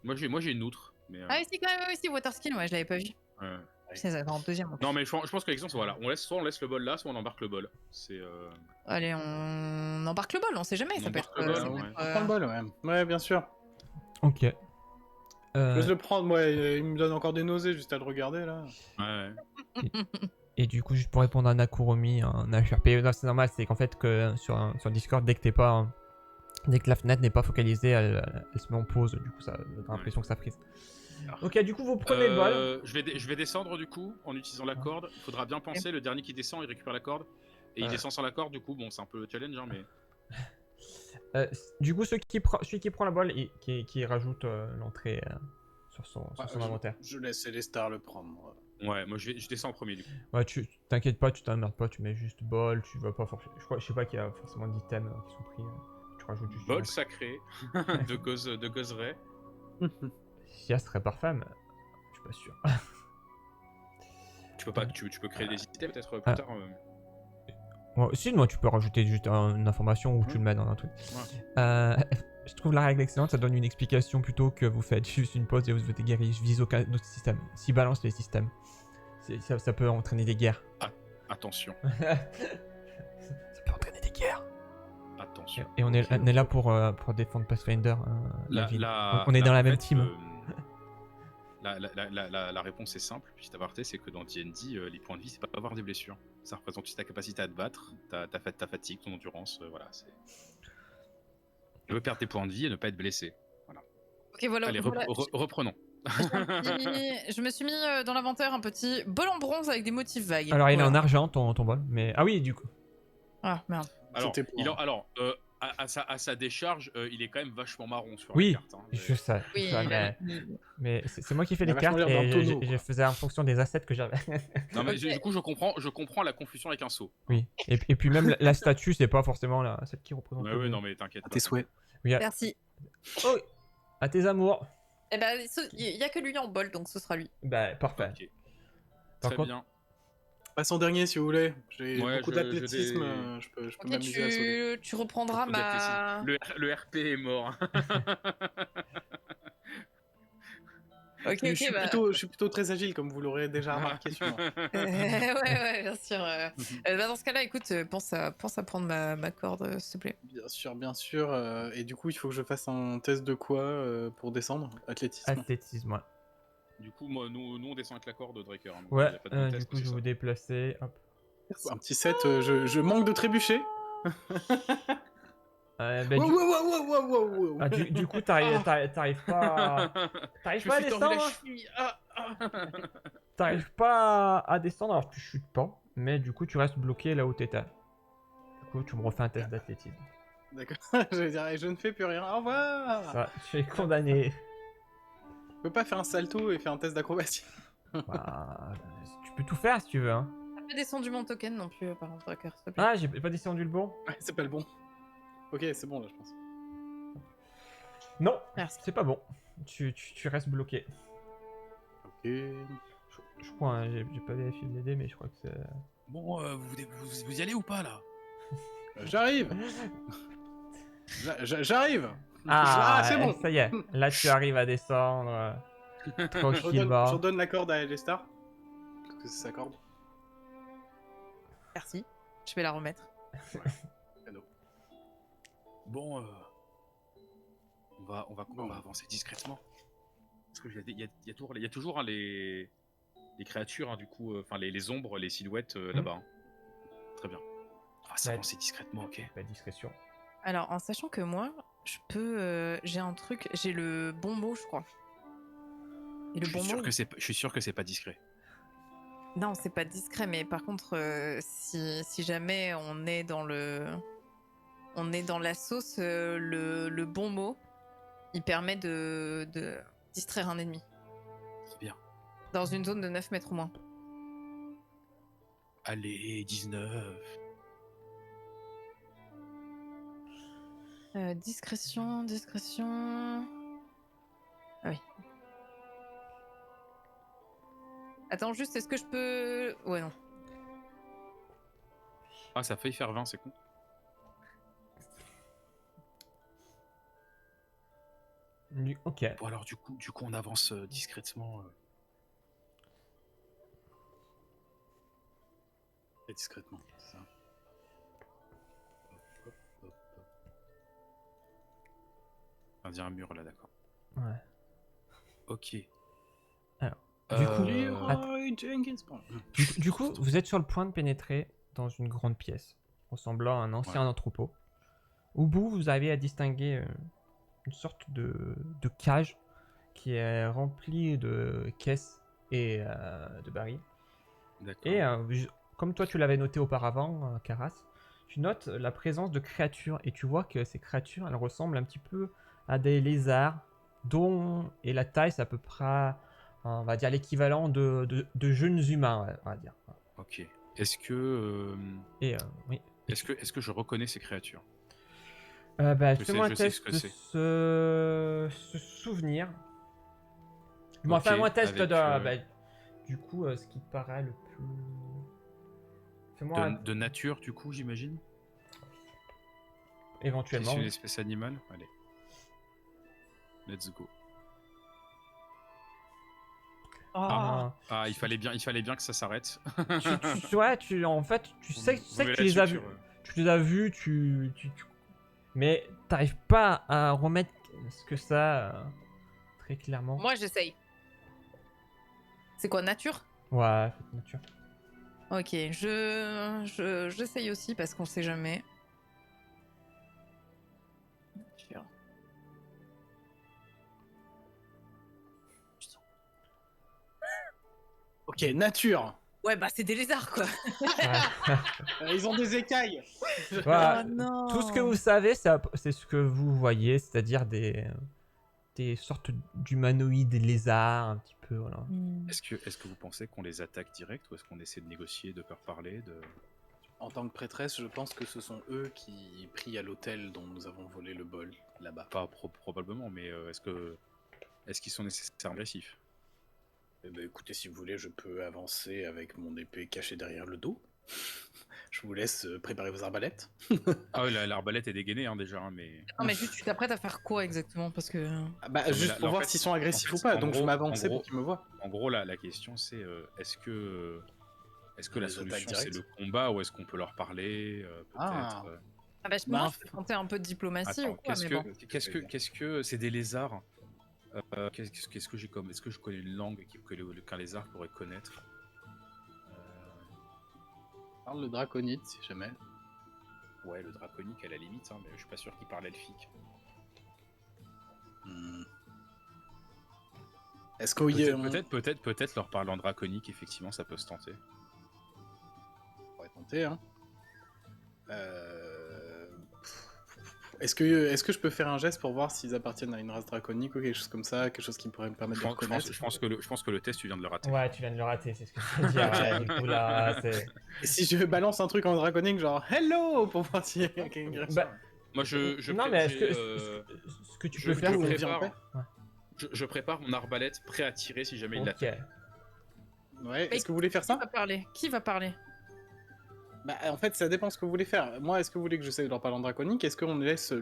Moi j'ai une outre, mais Ah oui, si, quand même, oui, si, Waterskin, ouais, je l'avais pas vu. ouais. C'est ça, en deuxième. En plus. Non mais je pense que l'exemple voilà, soit on laisse le bol là, soit on embarque le bol. C'est Allez, on embarque le bol, on sait jamais. On Ça peut embarque être. le bol, Ça peut ouais. être, On prend le bol, ouais. Ouais, bien sûr. Ok. Je laisse le prendre, moi, il me donne encore des nausées juste à le regarder, là. ouais. Et du coup, juste pour répondre à Nakuromi, un HRP, non, c'est normal, c'est qu'en fait, que sur Discord, dès que la fenêtre n'est pas focalisée, elle se met en pause, du coup, ça donne l'impression que ça frise. Ok, du coup, vous prenez le bol. Je vais descendre du coup en utilisant la corde. Il faudra bien penser, le dernier qui descend, il récupère la corde. Et il descend sans la corde, du coup, bon, c'est un peu challenge, hein, mais. Du coup, celui qui prend la balle, qui rajoute l'entrée sur son inventaire. Je laisse Elestar le prendre. Ouais, moi je descends en premier du coup. Ouais, tu t'inquiètes pas, tu t'emmerdes pas, tu mets juste bol, tu vas pas forcément. Je sais pas qu'il y a forcément d'items qui sont pris. Tu rajoutes juste. Bol sacré de Gozeret. Ça serait parfait, mais je suis pas sûr. Tu peux créer des items peut-être plus tard. Ouais, sinon, tu peux rajouter juste une information ou tu le mets dans un truc. Ouais. Je trouve la règle excellente, ça donne une explication plutôt que vous faites juste une pause et vous êtes guéri. Je vise aucun autre système. S'il balance les systèmes, ça peut entraîner des guerres. Attention. Ça peut entraîner des guerres. Attention. Et on est là pour défendre Pathfinder. La ville. On est dans la même team. La réponse est simple, petit aparté, c'est que dans D&D, les points de vie, c'est pas avoir des blessures. Ça représente aussi ta capacité à te battre, ta fatigue, ton endurance, voilà. Tu veux perdre tes points de vie et ne pas être blessé. Voilà. Ok, voilà. Allez, reprenons. Je me suis mis dans l'inventaire un petit bol en bronze avec des motifs vagues. Alors, il est Voilà. en argent, ton bol. Mais... Ah oui, du coup. Ah, merde. Alors, à sa décharge, il est quand même vachement marron sur Oui, la carte. Hein, je sais. Oui, mais c'est moi qui fais Il a les cartes vachement l'air d'un et tonneau, je quoi. faisais en fonction des assets que j'avais. Non, mais Ok. du coup, je comprends la confusion avec un seau. Oui. Et puis même la statue, c'est pas forcément celle qui représente. Ouais, non, mais t'inquiète. À tes souhaits. Oui, Merci. Oh, à tes amours. Eh ben, il y a que lui en bol, donc ce sera lui. Bah, parfait. Ok. Par Très contre- bien. Passe en dernier si vous voulez. J'ai Ouais, beaucoup je d'athlétisme, dé- je peux Ok, m'amuser à sauter. tu reprendras Beaucoup ma. d'athlétisme. Le RP est mort. Ok, Je suis bah. je suis plutôt très agile, comme vous l'aurez déjà remarqué sur moi. ouais, bien sûr. Bah, dans ce cas-là, écoute, pense à prendre ma corde, s'il te plaît. Bien sûr. Et du coup, il faut que je fasse un test de quoi pour descendre? Athlétisme. Athlétisme, ouais. Du coup, moi, nous on descend avec la corde, Draker. Hein, donc Ouais, y a pas de bon du test, coup, c'est je vais ça. vous déplacer. Hop. Un petit 7, je manque de trébucher. Bah, Wow. du coup, t'arrives pas Je me à suis tordu la descendre. cheville. T'arrives pas à descendre, alors tu chutes pas, mais du coup, tu restes bloqué là où t'étais. Du coup, tu me refais un test d'athlétisme. D'accord. J'allais dire, je ne fais plus rien. Au revoir. Ça, tu es condamné. Je peux pas faire un salto et faire un test d'acrobatie. Bah, tu peux tout faire si tu veux, hein. T'as pas descendu mon token non plus, par contre, Draker, s'il te plaît. Ah, j'ai pas descendu le bon. Ouais, c'est pas le bon. Ok, c'est bon là, je pense. Non, Merci. c'est pas bon. Tu restes bloqué. Ok. Je crois, hein, j'ai pas vérifié le DD, mais je crois que c'est. Bon, vous y allez ou pas là? J'arrive. J'arrive. Ah, c'est bon. ça y est. Là, tu arrives à descendre Je tranquillement. redonne la corde à Alistar. Parce que c'est sa corde. Merci. Je vais la remettre. Cadeau. Bon, on va avancer discrètement. Parce qu'il y a toujours hein, les créatures, hein, du coup, enfin les ombres, les silhouettes là-bas. Hein. Très bien. On va s'avancer discrètement, ok. La discrétion. Alors, en sachant que moi, je peux. J'ai un truc. J'ai le bon mot, je crois. Et le Je suis sûr que c'est pas discret. Non, c'est pas discret, mais par contre, si jamais on est dans la sauce, le bon mot, il permet de distraire un ennemi. C'est bien. Dans une zone de 9 mètres ou moins. Allez, 19. Discrétion. Ah oui. Attends, juste, est-ce que je peux... Ouais, non. Ah, ça a failli faire 20, c'est con. Ok. Bon, alors, du coup on avance discrètement. Très discrètement, c'est ça. On va dire un mur, là, d'accord. Ouais. Ok. Alors, du coup, Leroy Jenkins. Du coup, vous êtes sur le point de pénétrer dans une grande pièce, ressemblant à un ancien entrepôt. Au bout, vous arrivez à distinguer une sorte de cage qui est remplie de caisses et de barils. D'accord. Et comme toi tu l'avais noté auparavant, Karas, tu notes la présence de créatures et tu vois que ces créatures, elles ressemblent un petit peu à des lézards, et la taille c'est à peu près, on va dire, l'équivalent de jeunes humains, on va dire. Ok. Est-ce que Et oui. est-ce que je reconnais ces créatures? Fais-moi un je sais ce test que de c'est. se souvenir. Bon, Ok, fais-moi un test avec, du coup, ce qui te paraît le plus... Fais-moi de nature, du coup, j'imagine. éventuellement. C'est une espèce animale. Allez. Let's go. Ah. Ah, il fallait bien que ça s'arrête. En fait, tu sais Vous que tu les as vus. Tu les as vus, mais t'arrives pas à remettre ce que ça très clairement. Moi, j'essaye. C'est quoi, nature? Ouais, faites nature. Ok, j'essaye aussi parce qu'on sait jamais. Nature. Ok, nature. Ouais, bah c'est des lézards, quoi. Ils ont des écailles. Voilà. Oh non. Tout ce que vous savez, c'est ce que vous voyez, c'est-à-dire des sortes d'humanoïdes lézards, un petit peu, voilà. Est-ce que vous pensez qu'on les attaque direct ou est-ce qu'on essaie de négocier, de parler de... En tant que prêtresse, je pense que ce sont eux qui prient à l'hôtel dont nous avons volé le bol là-bas. Pas probablement, mais est-ce qu'ils sont nécessairement agressifs? Eh ben, écoutez, si vous voulez, je peux avancer avec mon épée cachée derrière le dos. Je vous laisse préparer vos arbalètes. Ah oui, l'arbalète est dégainée hein, déjà, hein, mais... Non, mais juste, tu t'apprêtes à faire quoi exactement? Parce que... Ah bah, mais juste là, pour en voir fait, s'ils sont agressifs en ou fait, pas, en donc je gros- m'avançais en gros- pour qu'ils me voient. En gros, la question c'est est-ce que On la les attaque solution c'est direct. le combat ou est-ce qu'on peut leur parler Ah. peut-être Ah bah, Bah, moi, je peux tenter un peu de diplomatie Attends, ou quoi, mais bon. qu'est-ce que c'est des lézards qu'est-ce que j'ai comme est-ce que je connais une langue qu'un lézard pourrait connaître Parle le draconite, si jamais. Ouais, le draconique à la limite, hein, mais je suis pas sûr qu'il parle elfique. Est-ce qu'il y a... Peut-être leur parler en draconique, effectivement, ça peut se tenter. On pourrait tenter, hein. Est-ce que je peux faire un geste pour voir s'ils appartiennent à une race draconique ou quelque chose comme ça, quelque chose qui pourrait me permettre de reconnaître? Je pense que le test, tu viens de le rater. Ouais, tu viens de le rater, c'est ce que je veux dire. Ouais, du coup, là, c'est... Et si je balance un truc en draconique, genre hello, pour voir s'il y a une agression. Bah, Moi, je non, mais ce que tu peux faire, je c'est... prépare- je prépare mon arbalète prêt à tirer si jamais il Ok. l'attaque. Ouais, est-ce que vous voulez faire ça? Qui va parler? Bah, en fait, ça dépend ce que vous voulez faire. Moi, est-ce que vous voulez que j'essaie de leur parler en draconique? Est-ce qu'on laisse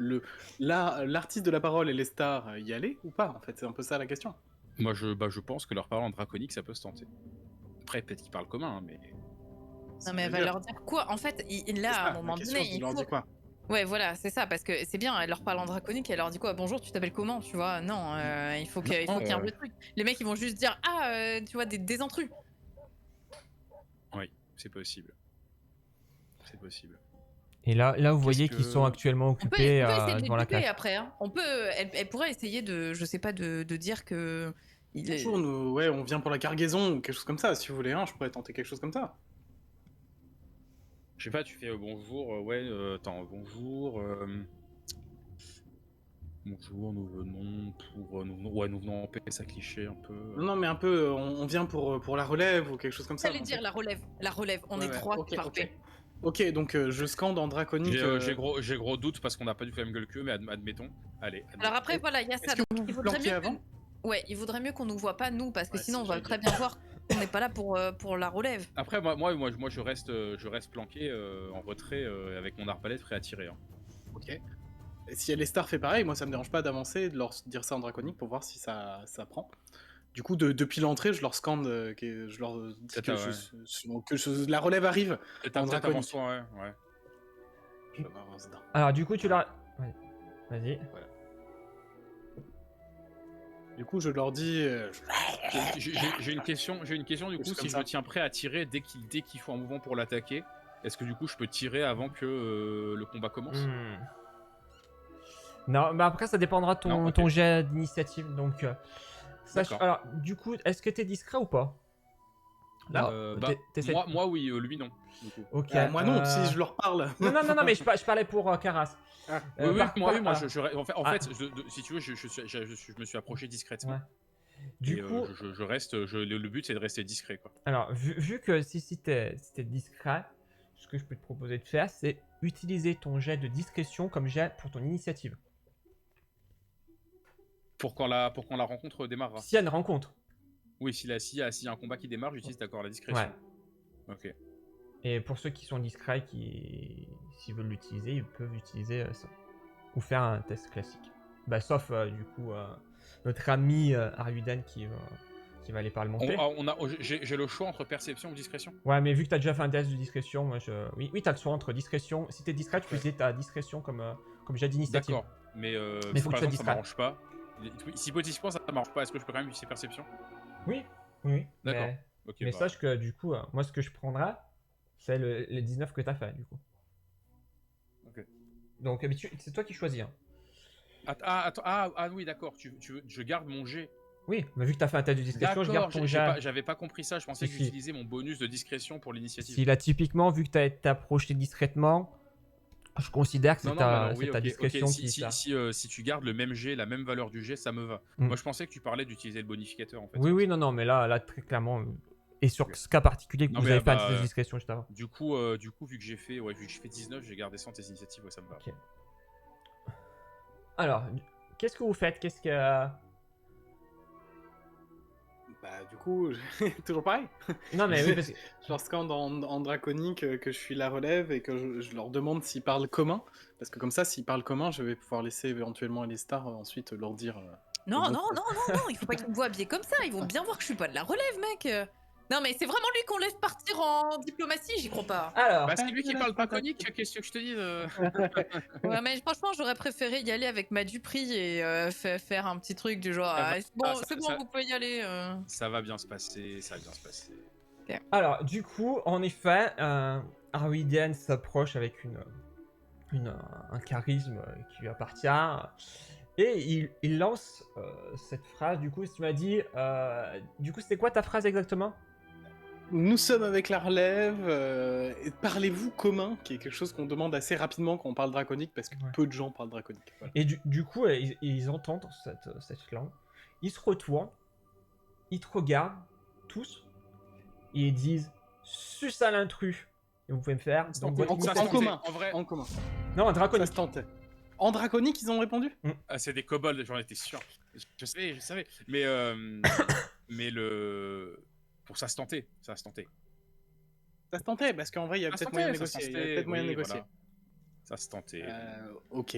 l'artiste de la parole et les stars y aller ou pas? En fait, c'est un peu ça la question. Moi, je pense que leur parler en draconique, ça peut se tenter. Après, peut-être qu'ils parlent commun, hein, mais. Non, mais elle va leur dire quoi? En fait, là, à un moment donné, il il leur faut. dit quoi? Ouais, voilà, c'est ça, parce que c'est bien, elle leur parle en draconique, elle leur dit quoi? Bonjour, tu t'appelles comment? Tu vois? Non, il faut qu'il y ait un vrai truc. Les mecs, ils vont juste dire, ah, tu vois, des intrus. Oui, c'est possible. C'est possible. Et là vous Qu'est-ce voyez que- qu'ils sont actuellement On peut occupés essayer de les devant la buter cage. après, hein. Elle pourrait essayer de, je sais pas, de dire que. Bonjour, nous, ouais, on vient pour la cargaison ou quelque chose comme ça. Si vous voulez, hein, je pourrais tenter quelque chose comme ça. Je sais pas, tu fais bonjour, attends, bonjour. Bonjour, nous venons pour. Nous venons en paix, ça cliché un peu. Non, mais un peu, on vient pour la relève ou quelque chose comme ça. J'allais dire la relève, on est trois, ok, parfait. Ok, donc je scande en draconique. J'ai gros doute parce qu'on n'a pas du tout la même gueule qu'eux, mais admettons. Allez. Alors après, voilà, il y a ça. Est-ce que Donc, vous il vous vaudrait planquez mieux avant? Ouais, il vaudrait mieux qu'on nous voit pas nous, parce que Ouais, sinon on c'est va génial. très bien voir qu'on n'est pas là pour la relève. Après, moi, je reste planqué en retrait avec mon arbalète prêt à tirer. Hein. Ok. Et si les stars fait pareil, moi ça me dérange pas d'avancer, de leur dire ça en draconique pour voir si ça prend. Du coup, depuis l'entrée, je leur scande, je leur dis que la relève arrive en draconique. Avance-toi, ouais. Je m'avance dedans. Alors du coup tu leur... Ouais. Vas-y. Voilà. Du coup, je leur dis. J'ai une question du coup. Si je me tiens prêt à tirer dès qu'il faut un mouvement pour l'attaquer, est-ce que du coup je peux tirer avant que le combat commence? Non, mais après ça dépendra de ton jet d'initiative. Donc, alors, du coup, est-ce que t'es discret ou pas? Là, moi oui, lui non. Du coup. Ok. Moi non, si je leur parle. Non, mais je parlais pour Karas. Oui, moi, en fait, si tu veux, je me suis approché discrètement. Ouais. Du coup, je reste. Le but c'est de rester discret, quoi. Alors, vu que si t'es discret, ce que je peux te proposer de faire, c'est utiliser ton jet de discrétion comme jet pour ton initiative. Pour quand la rencontre démarrera. S'il y a une rencontre. Oui, s'il y a un combat qui démarre, j'utilise d'accord la discrétion. Ouais. Ok. Et pour ceux qui sont discrets, s'ils veulent l'utiliser, ils peuvent utiliser ça. Ou faire un test classique. Bah, sauf du coup notre ami Aruden qui va aller parlementer. J'ai le choix entre perception ou discrétion. Ouais, mais vu que t'as déjà fait un test de discrétion, moi oui, t'as le choix entre discrétion. Si t'es discret, tu peux utiliser ta discrétion comme jet d'initiative. D'accord, mais faut que par tu sois exemple, ça discret. m'arrange pas. Si hypothétiquement ça marche pas, est-ce que je peux quand même utiliser perception? Oui. D'accord. Mais, Ok, mais sache que du coup, moi ce que je prendrai, c'est les 19 que t'as fait du coup. Ok. Donc c'est toi qui choisis. Hein. Oui, d'accord. Je garde mon jet. Oui, mais vu que t'as fait un test de discrétion, je garde ton jet. J'avais pas compris ça. Je pensais que j'utilisais mon bonus de discrétion pour l'initiative. Si là, typiquement, vu que t'as été approché discrètement, je considère que c'est ta discrétion qui si tu gardes le même jet, la même valeur du jet, ça me va. Moi, je pensais que tu parlais d'utiliser le bonificateur en fait. Oui, non, mais là très clairement. Et sur ce cas particulier que vous avez fait un test de discrétion juste avant. Du coup, vu que j'ai fait 19, j'ai gardé 100 tes initiatives, ça me va. Okay. Alors, qu'est-ce que vous faites? Qu'est-ce que... Bah, du coup, toujours pareil. Non, mais oui, parce que... Je leur scande en draconique que je suis la relève et que je leur demande s'ils parlent commun. Parce que comme ça, s'ils parlent commun, je vais pouvoir laisser éventuellement les stars ensuite leur dire. Non, il faut pas qu'ils me voient habillé comme ça. Ils vont bien voir que je suis pas de la relève, mec. Non, mais c'est vraiment lui qu'on laisse partir en diplomatie, j'y crois pas. Alors, c'est lui qui parle pas conique, qu'est-ce que je te dis Ouais, mais franchement, j'aurais préféré y aller avec ma Dupri et faire un petit truc du genre. C'est bon, vous pouvez y aller. Ça va bien se passer, Okay. Alors, du coup, en effet, Arwiden s'approche avec un charisme qui lui appartient. Et il lance cette phrase. Du coup, tu m'as dit. Du coup, c'était quoi ta phrase exactement? Nous sommes avec la relève. Parlez-vous commun, qui est quelque chose qu'on demande assez rapidement quand on parle draconique, parce que peu de gens parlent draconique. Voilà. Et du coup, ils entendent cette langue. Ils se retournent. Ils te regardent tous. Et ils disent suce à l'intrus. Et vous pouvez me faire. Donc, en commun. En commun. Non, en draconique. Ça se tentait. En draconique, ils ont répondu. Ah, c'est des kobolds, j'en étais sûr. Je savais. Mais pour ça se tenter. Ça se tentait, parce qu'en vrai, il y a Ça se peut-être moyen de tentait, ça se négocier. Il y a tentait, peut-être moyen de oui, négocier. voilà. Ça se tentait. Ok.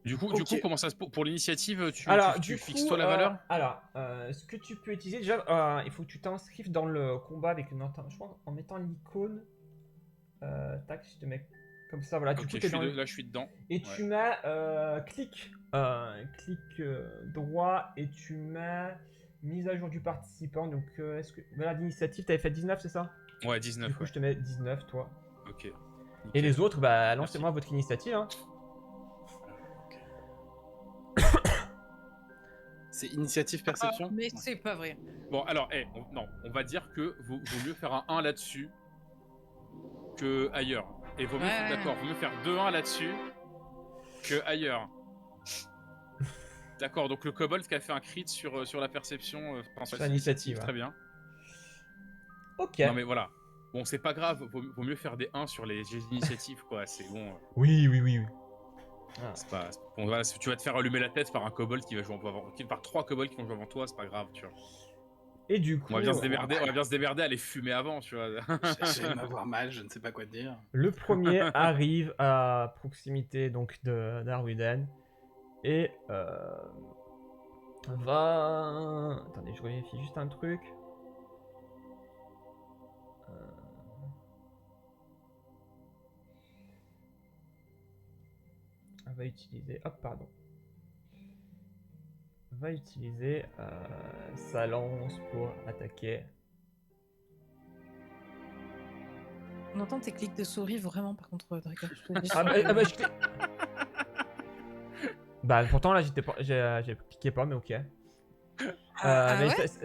Du coup, Ok. comment ça se pour l'initiative, tu fixes coup, toi la valeur? ce que tu peux utiliser déjà, il faut que tu t'inscrives dans le combat avec une je crois, en mettant l'icône. Tac, je te mets comme ça, voilà. Du Ok, coup, t'es dans là je suis dedans. et Ouais. tu mets clic droit et tu mets mise à jour du participant. Donc, est-ce que voilà, l'initiative, t'avais fait 19, c'est ça? Ouais, 19. Du coup, Ouais. je te mets 19, toi. Ok. Et Nickel. les autres, bah, lancez-moi votre initiative. Hein. C'est initiative perception. Mais Ouais. c'est pas vrai. Bon, alors, non, on va dire que vaut mieux faire un 1 là-dessus que ailleurs. Et vaut mieux, Ouais. d'accord, vaut mieux faire 2-1 là-dessus que ailleurs. D'accord, donc le kobold qui a fait un crit sur la perception, sur l'initiative, Ouais. très bien. Ok. Non mais voilà. Bon, c'est pas grave, vaut mieux faire des 1 sur les initiatives, quoi, c'est bon. Oui. Ah. C'est pas... Bon, voilà, si tu vas te faire allumer la tête par un kobold qui va jouer par 3 kobolds qui vont jouer avant toi, c'est pas grave, tu vois. Et du coup, On va bien se démerder à les fumer avant, tu vois. Je vais m'avoir mal, je ne sais pas quoi te dire. le premier arrive à proximité donc de d'Arwiden et va. Attendez, je vérifie juste un truc. Va utiliser. Hop, pardon. Va utiliser sa lance pour attaquer. On entend tes clics de souris vraiment, par contre, Draco. Bah, pourtant là, j'étais pas, j'ai cliqué pas, mais ok. Ouais.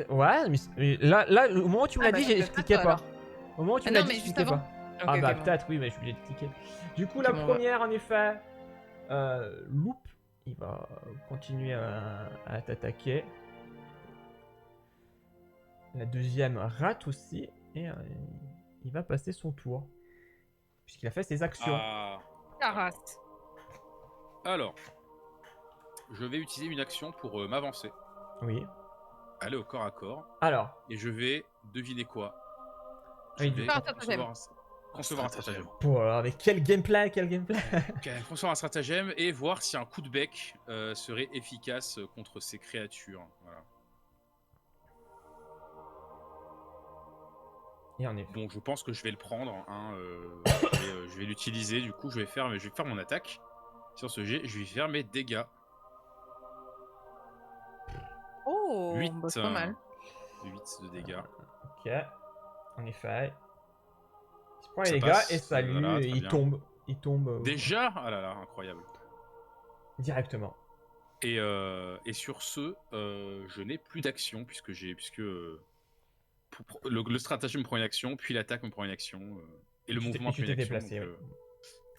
Ouais, mais là, au moment où tu me l'as dit, je cliquais pas. Au moment où tu me l'as dit, je cliquais pas. Okay, bah, bon. peut-être, oui, mais je suis obligé de cliquer. Du coup, Okay, la première, en effet, Loop, il va continuer à t'attaquer. La deuxième rate aussi, et il va passer son tour. Puisqu'il a fait ses actions. Caraste. Alors, je vais utiliser une action pour m'avancer. Oui. Aller au corps à corps. Alors. Et je vais deviner quoi. Je Oui, vais concevoir un stratagème. Mais quel gameplay, Concevoir un stratagème et voir si un coup de bec serait efficace contre ces créatures. Voilà. Et en effet. Bon, je pense que je vais le prendre. Hein, je vais l'utiliser. Du coup, je vais faire mon attaque. Sur ce jet, je vais faire mes dégâts. Oh, 8, bah, c'est pas mal. 8 de dégâts. Ok. En effet. Il se prend les Ça dégâts passe, et ça lui, voilà, il bien. tombe. Il tombe. Déjà? Ah là là, incroyable. Directement. Et sur ce, je n'ai plus d'action puisque le stratagème me prend une action, puis l'attaque me prend une action, et le mouvement me prend une action. Déplacé, donc,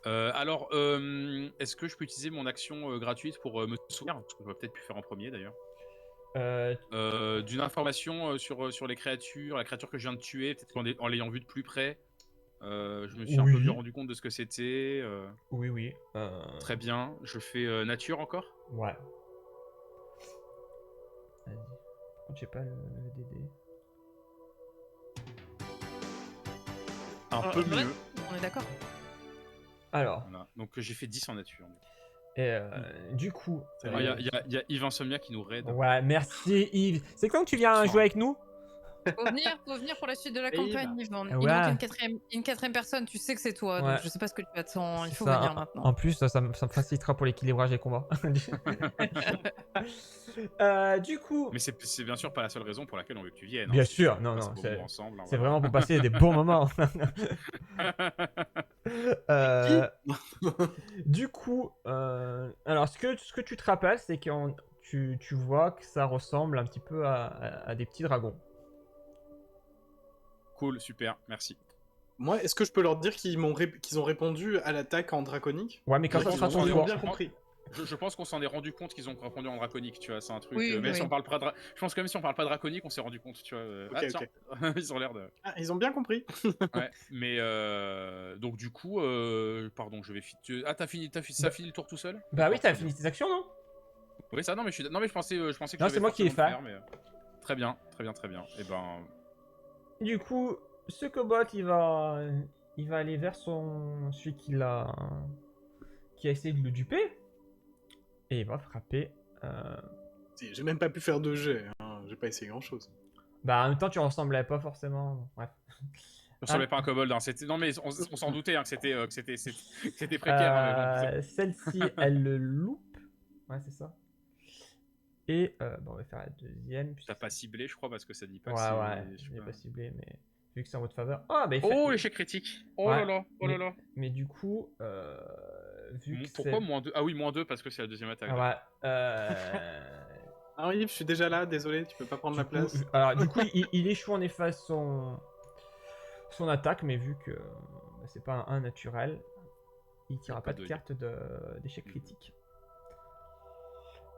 alors, est-ce que je peux utiliser mon action gratuite pour me souvenir, ce que j'aurais peut-être pu faire en premier d'ailleurs, d'une information sur les créatures, la créature que je viens de tuer, peut-être en l'ayant vue de plus près. Je me suis un peu mieux rendu compte de ce que c'était. Oui. Très bien. Je fais nature encore. Ouais. Vas-y. Par contre, j'ai pas le DD. Un peu mieux. On est d'accord. Alors. Voilà. Donc j'ai fait 10 en nature. Et du coup. Il y a Yves Insomnia qui nous raide. Ouais, merci Yves. C'est quand tu viens jouer avec nous? Faut venir pour la suite de la campagne, Yves. Il Ouais. manque une quatrième personne, tu sais que c'est toi, donc je sais pas ce que tu attends, il faut ça, venir maintenant. En plus, ça me facilitera pour l'équilibrage des combats. Du coup... Mais c'est bien sûr pas la seule raison pour laquelle on veut que tu viennes. Bien hein, sûr, non, c'est vraiment pour passer des bons moments. Du coup, alors ce que tu te rappelles, c'est que tu vois que ça ressemble un petit peu à des petits dragons. Cool, super, merci. Moi, est-ce que je peux leur dire qu'ils ont répondu à l'attaque en draconique? Ouais, mais quand ça sera ton tour. Bien compris. Je pense qu'on s'en est rendu compte qu'ils ont répondu en draconique, tu vois, c'est un truc. Oui, Si on parle pas je pense que même si on parle pas draconique, on s'est rendu compte, tu vois. Ok. Ils ont l'air de. Ah, ils ont bien compris. Ouais, mais donc du coup, pardon, je vais. T'as fini le tour tout seul? Bah oui, t'as fini tes actions, non? Oui, ça, non, mais je pensais que. Non, c'est moi qui ai fait. Très bien. Et ben. Du coup, ce kobold, il va aller vers celui qui a essayé de le duper. Et il va frapper. J'ai même pas pu faire de jet, hein. J'ai pas essayé grand chose. Bah, en même temps, tu ressemblais pas forcément. Bref. Je ressemblais pas à un kobold. Hein. Non, mais on s'en doutait hein, que c'était précaire. Hein, mais Celle-ci, elle le loupe. Ouais, c'est ça. Et bon, on va faire la deuxième. T'as pas ciblé, je crois, parce que ça dit pas Ouais, que c'est. ouais, je sais je l'ai pas. pas ciblé, mais vu que c'est en votre faveur. Oh, bah, il fait. Oh, l'échec critique. Oh Ouais, là là. Oh là là. Mais du coup, vu que Pourquoi c'est. moins 2? Ah oui, moins 2 parce que c'est la deuxième attaque. Ouais. Ah oui, je suis déjà là, désolé, tu peux pas prendre la place. Alors, du coup, il échoue en effet son attaque, mais vu que bah, c'est pas un naturel, il tirera pas de carte d'échec critique.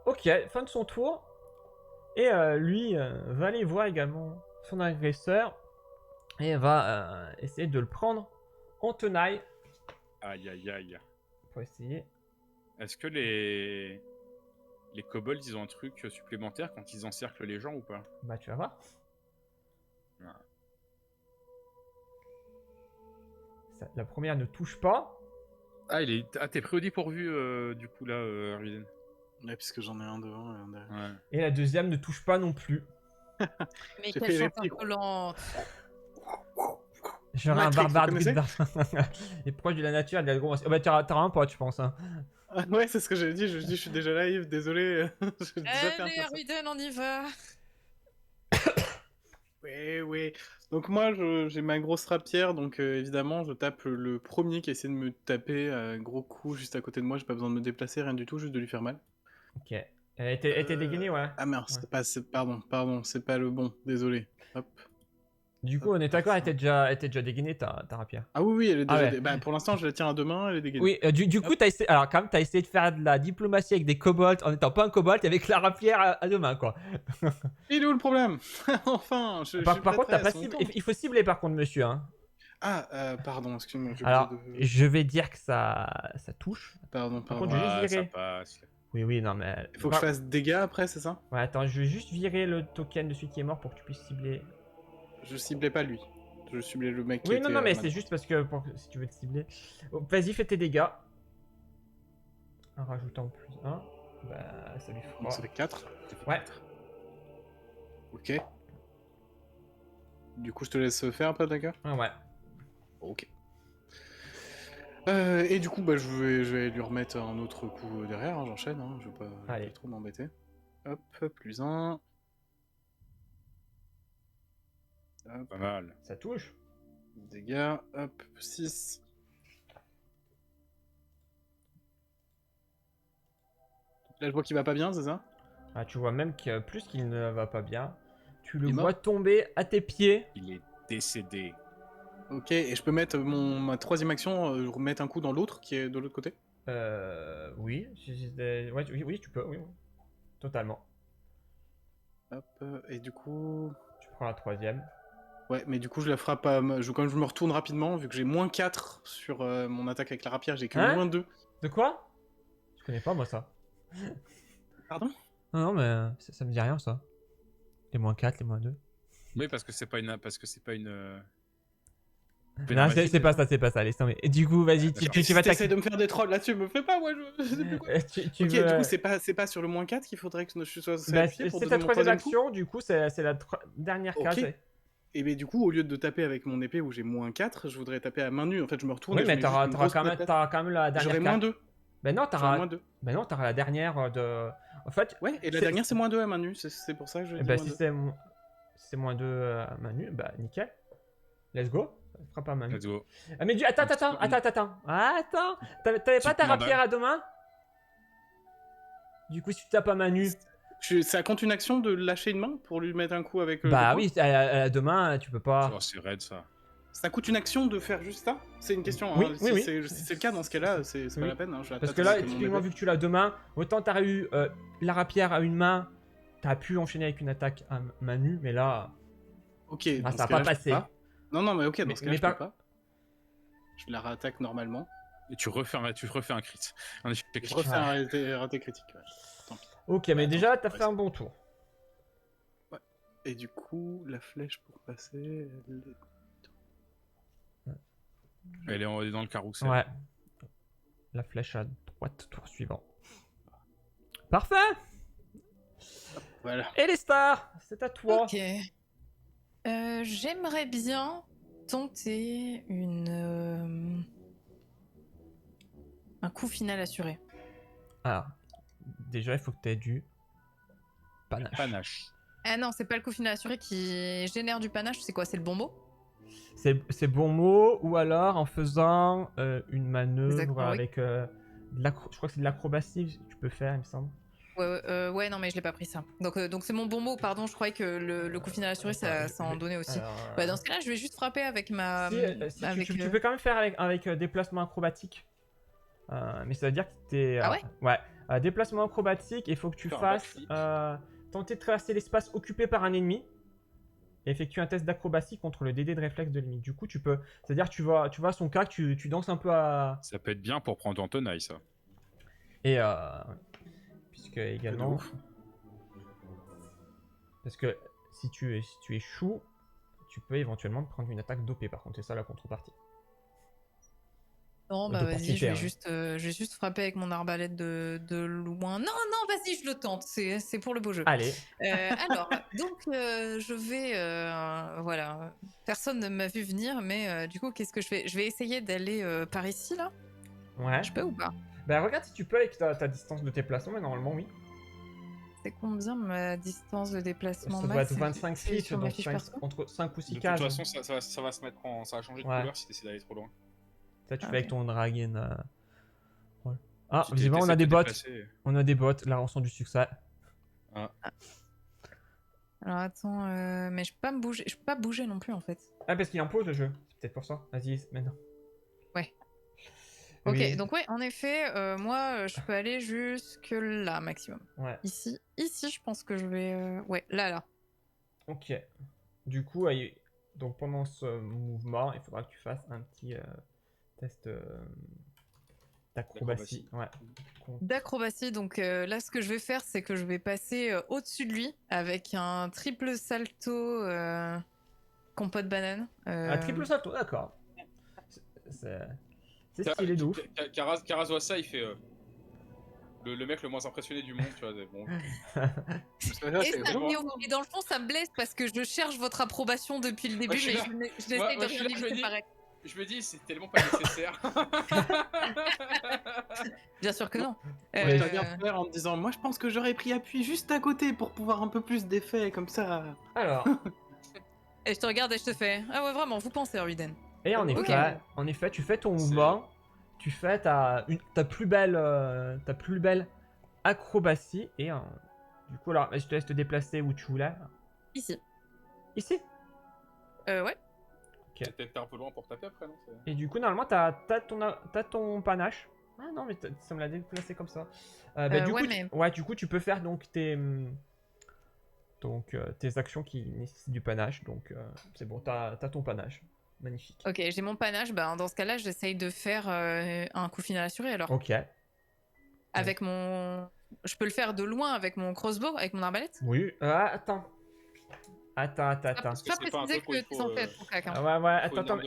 Ok, fin de son tour. Et lui va aller voir également son agresseur et va essayer de le prendre en tenaille Aïe aïe aïe. pour essayer. Est-ce que les kobolds ils ont un truc supplémentaire quand ils encerclent les gens ou pas? Bah, tu vas voir. Ouais. La première ne touche pas. Ah, t'es pris au dépourvu du coup là, Riden. Ouais, puisque j'en ai un devant et un derrière. Ouais. Et la deuxième ne touche pas non plus. Mais J'ai quelle fait les chance petits- insolente. J'aurais un Matrix, barbare vous druide connaissez barbare. Il est proche de la nature, il a le gros. Oh, bah, t'auras un pote, je pense. Hein. Ah, ouais, c'est ce que j'avais dit, je dis je suis déjà live, désolé. J'ai déjà fait un Allez, perso. Arwiden, on y va. Oui. Donc moi, j'ai ma grosse rapière, donc évidemment, je tape le premier qui essaie de me taper un gros coup juste à côté de moi. J'ai pas besoin de me déplacer, rien du tout, juste de lui faire mal. Ok. Elle était dégainée, ouais. Ah merde, Ouais. pardon, c'est pas le bon, désolé. Hop. Du coup, Hop, on est d'accord, elle ça. était déjà dégainée ta rapière. Ah oui, elle est Ah déjà. ouais. Bah, pour l'instant, je la tiens à deux mains, elle est dégainée. Oui, du coup, Hop. t'as essayé. Alors, quand même, t'as essayé de faire de la diplomatie avec des kobolds en étant pas un kobold et avec la rapière à deux mains, quoi. Il est où le problème? Enfin, je Par suis contre, t'as pas prêtresse, on ciblé. tente. Il faut cibler, par contre, monsieur. Hein. Ah, pardon, excuse-moi, j'ai oublié Alors, de. je vais dire que ça touche. Pardon. Par contre, je vais juste Ouais, ça virer. passe. Oui, non, mais. Il faut que je fasse dégâts après, c'est ça? Ouais, attends, je vais juste virer le token de celui qui est mort pour que tu puisses cibler. Je ciblais pas lui. Je ciblais le mec qui Oui, était. non, mais à c'est ma juste parce que si tu veux te cibler. Oh, vas-y, fais tes dégâts. En rajoutant plus 1. Bah, ça lui droite. fera. Donc ça fait 4. Ouais. Ok. Du coup, je te laisse faire un peu, d'accord? Ah ouais. Ok. Et du coup, bah, je vais lui remettre un autre coup derrière, hein, j'enchaîne, hein, je vais Allez. pas trop m'embêter. Hop, plus 1. Hop, Pas mal. Ça touche. dégâts, hop, 6. Là, je vois qu'il va pas bien, c'est ça? Ah, tu vois même que plus qu'il ne va pas bien, tu le Il est vois mort tomber à tes pieds. Il est décédé. Ok, et je peux mettre ma troisième action, remettre un coup dans l'autre qui est de l'autre côté? Oui. Ouais, oui, tu peux, oui. Totalement. Hop, et du coup... Tu prends la troisième. Ouais, mais du coup, je la frappe comme je me retourne rapidement, vu que j'ai moins 4 sur mon attaque avec la rapière, j'ai que Hein? moins 2. De quoi? Je connais pas, moi, ça. Pardon? Non, mais ça me dit rien, ça. Les moins 4, les moins 2. Oui, parce que c'est pas une. Non, magie, c'est pas ça, laisse tomber. Et du coup, vas-y, tu vas Si attaquer. t'essaies de me faire des trolls là-dessus, me fais pas, moi je sais plus quoi. Tu Ok, veux... du coup, c'est pas sur le moins 4 qu'il faudrait que je sois Bah, appuyé pour c'est donner ta mon troisième troisième coup? action, du coup, c'est la dernière Ok. case. Et bien du coup, au lieu de taper avec mon épée où j'ai moins 4, je voudrais taper à main nue. En fait, je me retourne Oui, et je mais mets juste une grosse t'auras patate. quand même la dernière J'aurais case. moins 2. Ben non, J'aurais moins 2. Ben non, t'auras la dernière de. En fait. Ouais, et la dernière, c'est moins 2 à main nue. C'est pour ça que je dis Bah, moins si 2. c'est moins 2 à Manu, bah nickel. Let's go. Ça fera pas Manu. Let's go. Ah, mais attends. T'avais pas ta Petite rapière à deux mains? Du coup, si tu tapes à Manu. Ça compte une action de lâcher une main pour lui mettre un coup avec Bah le poing? oui, à deux mains, tu peux pas. Oh, c'est raide ça. Ça coûte une action de faire juste ça? C'est une question. Oui, hein. oui. Si c'est le cas, dans ce cas-là, c'est Oui. pas la peine. Hein. Je la Parce tâte que là, avec mon typiquement, épée. vu que tu l'as à deux mains, autant t'aurais eu la rapière à une main, t'as pu enchaîner avec une attaque à Manu, mais là. Ok, dans ça ce a cas-là, pas je peux passé. Non, mais ok, dans Mais- ce cas-là, mais je pas- peux pas. Je la réattaque normalement. Et tu refais un crit. Un échec Je critique. refais Ouais. un raté critique. Ouais. Tant pis. Ok, mais Bah, déjà, attends, t'as fait un bon tour. Et du coup, la flèche pour passer, elle est Elle est dans le carrousel. Ouais. La flèche à droite, tour suivant. Parfait. Voilà. Et les stars, c'est à toi. Ok. J'aimerais bien tenter un coup final assuré. Alors, déjà, il faut que tu aies du panache. Panache. Ah non, c'est pas le coup final assuré qui génère du panache, c'est quoi? C'est le bon mot? C'est bon mot, ou alors en faisant une manœuvre Exactement, oui. avec je crois que c'est de l'acrobatie que tu peux faire, il me semble. Ouais, non, mais je l'ai pas pris ça. Donc c'est mon bon mot, pardon, je croyais que le coup final assuré, ça en donnait aussi. Alors, Bah, dans ce cas-là, je vais juste frapper avec ma. si, avec, tu peux quand même faire avec déplacement acrobatique. Mais ça veut dire que t'es. Ah ouais Ouais. Déplacement acrobatique, il faut que tu Faire un fasses backflip. tenter de traverser l'espace occupé par un ennemi et effectuer un test d'acrobatie contre le DD de réflexe de l'ennemi. Du coup, tu peux. C'est-à-dire, tu vois son cas, tu danses un peu à. Ça peut être bien pour prendre en tenaille, ça. Et puisque également. ouf. Parce que si tu échoues, tu peux éventuellement te prendre une attaque dopée. Par contre, c'est ça la contrepartie. Non, bah vas-y, je D'opportunité, vais juste frapper avec mon arbalète de loin. Non, vas-y, je le tente, c'est pour le beau jeu. Allez. Alors, donc je vais, voilà, personne ne m'a vu venir, mais du coup, qu'est-ce que je fais? Je vais essayer d'aller par ici, là. Ouais. Je peux ou pas? Bah regarde si tu peux avec ta distance de déplacement, mais normalement oui. C'est combien ma distance de déplacement Ça doit max? être 25 C'est feet, sur ma donc fiche 5 perso. entre 5 ou 6 De toute cases. façon, ça va se mettre en. Ça va changer de Ouais. couleur si t'essaies d'aller trop loin. Ça, tu Ah, fais avec ok. ton dragon. Ouais. Ah, Si visiblement, on t'essaies a de des te bots. déplacer. On a des bots. Là, on sent du succès. Alors attends, mais je peux pas me bouger, je peux pas bouger non plus en fait. Ah, parce qu'il impose le jeu. C'est peut-être pour ça. Vas-y, maintenant. Ouais. Ok, Oui. donc ouais, en effet, moi, je peux aller jusque là maximum. Ouais. Ici, je pense que je vais, ouais, là. Ok. Du coup, donc pendant ce mouvement, il faudra que tu fasses un petit test d'acrobatie. Ouais. D'acrobatie, donc là, ce que je vais faire, c'est que je vais passer au-dessus de lui avec un triple salto compote banane. Un triple salto, d'accord. C'est stylé de ouf. Karaz voit ça, il fait. Le mec le moins impressionné du monde, tu vois. Bon. Et dans le fond, ça me blesse parce que je cherche votre approbation depuis le début, Ouais, je suis mais là. je n'essaie Moi, de je suis rien là, je me laisser dis- paraître. Je me dis, c'est tellement pas nécessaire. Bien sûr que non. Moi, je te regarde faire en me disant, moi je pense que j'aurais pris appui juste à côté pour pouvoir un peu plus d'effet comme ça. Alors, Et je te regarde et je te fais. Ah ouais, vraiment, vous pensez, Ruiden. et en Ok. effet, tu fais ton mouvement. Tu fais ta plus belle acrobatie. Et du coup, alors, je te laisse te déplacer où tu voulais. Ici. Ici. Ouais. C'est peut-être un peu loin pour taper après, non? Et du coup, normalement, t'as ton panache. Ah non, mais ça me l'a déplacé comme ça. Du coup, tu peux faire donc tes actions qui nécessitent du panache. Donc, c'est bon, t'as ton panache. Magnifique. Ok, j'ai mon panache. Bah, dans ce cas-là, j'essaye de faire un coup final assuré alors. Ok. Avec mon. Je peux le faire de loin avec mon crossbow, avec mon arbalète? Oui. Attends. Attends. Je peux pas préciser que t'es censé être au cac. Hein. Ouais, attends.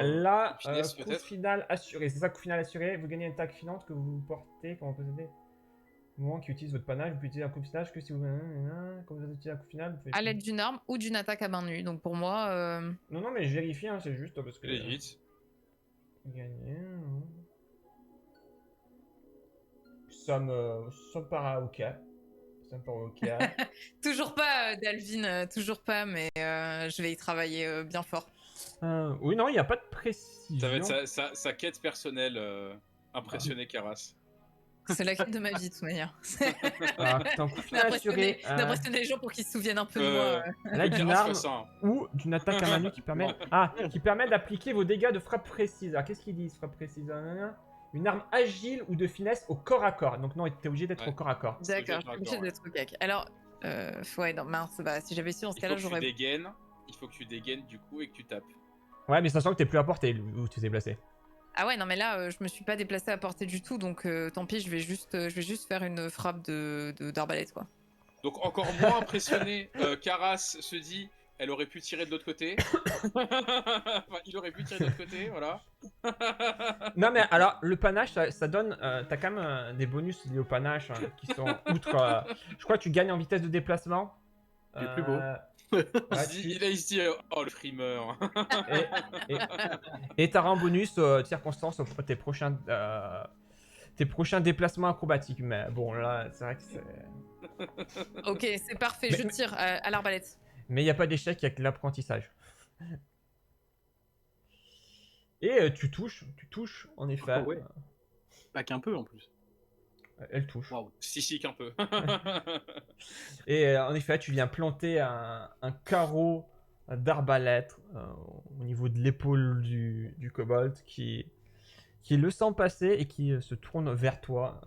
Là, finesse, coup peut-être. final assuré. C'est ça, coup final assuré. Vous gagnez une attaque filante que vous portez quand vous possédez. Au moment qui utilise votre panache, vous pouvez utiliser un coup final que si vous. Quand vous utilisez un coup final, vous pouvez. À l'aide d'une arme ou d'une attaque à main nue. Donc pour moi. Non, mais je vérifie, hein, c'est juste parce que. Vite. Gagner. Ça me paraît ok. Toujours pas, Dalvin, toujours pas, mais je vais y travailler bien fort. Oui, non, il n'y a pas de précision. Ça va être sa quête personnelle, impressionner Karas. C'est la quête de ma vie, de toute manière. Attends, coup final assuré. D'impressionner les gens pour qu'ils se souviennent un peu de moi. Là, d'une arme ou d'une attaque à main nue qui permet d'appliquer vos dégâts de frappe précise. Alors, qu'est-ce qu'ils disent, frappe précise? Une arme agile ou de finesse au corps à corps. Donc non, t'es obligé d'être au corps à corps. D'accord, je suis obligé d'être au cac. Alors, ouais, non, mince, bah, si j'avais su dans ce cas-là, j'aurais... Il faut que tu dégaines du coup et que tu tapes. Ouais, mais sachant que t'es plus à portée où tu t'es placé. Ah ouais, non, mais là, je me suis pas déplacé à portée du tout, donc tant pis, je vais juste faire une frappe d'arbalète, quoi. Donc encore moins impressionné, Karas se dit, elle aurait pu tirer de l'autre côté. Enfin, il aurait pu tirer de l'autre côté, voilà. Non, mais alors, le panache, ça donne. T'as quand même des bonus liés au panache qui sont outre. Je crois que tu gagnes en vitesse de déplacement. Il est plus beau. Ouais, Il se dit, oh le frimeur. et, et t'auras en bonus circonstance tes prochains déplacements acrobatiques. Mais bon, là, c'est vrai que c'est. Ok, c'est parfait, Mais- je tire à l'arbalète. Mais il n'y a pas d'échec avec l'apprentissage. Et tu touches, en effet. Oh, ouais. Pas qu'un peu en plus. Elle touche. Waouh. Si, qu'un peu. Et en effet, tu viens planter un carreau d'arbalète au niveau de l'épaule du kobold qui le sent passer et qui se tourne vers toi,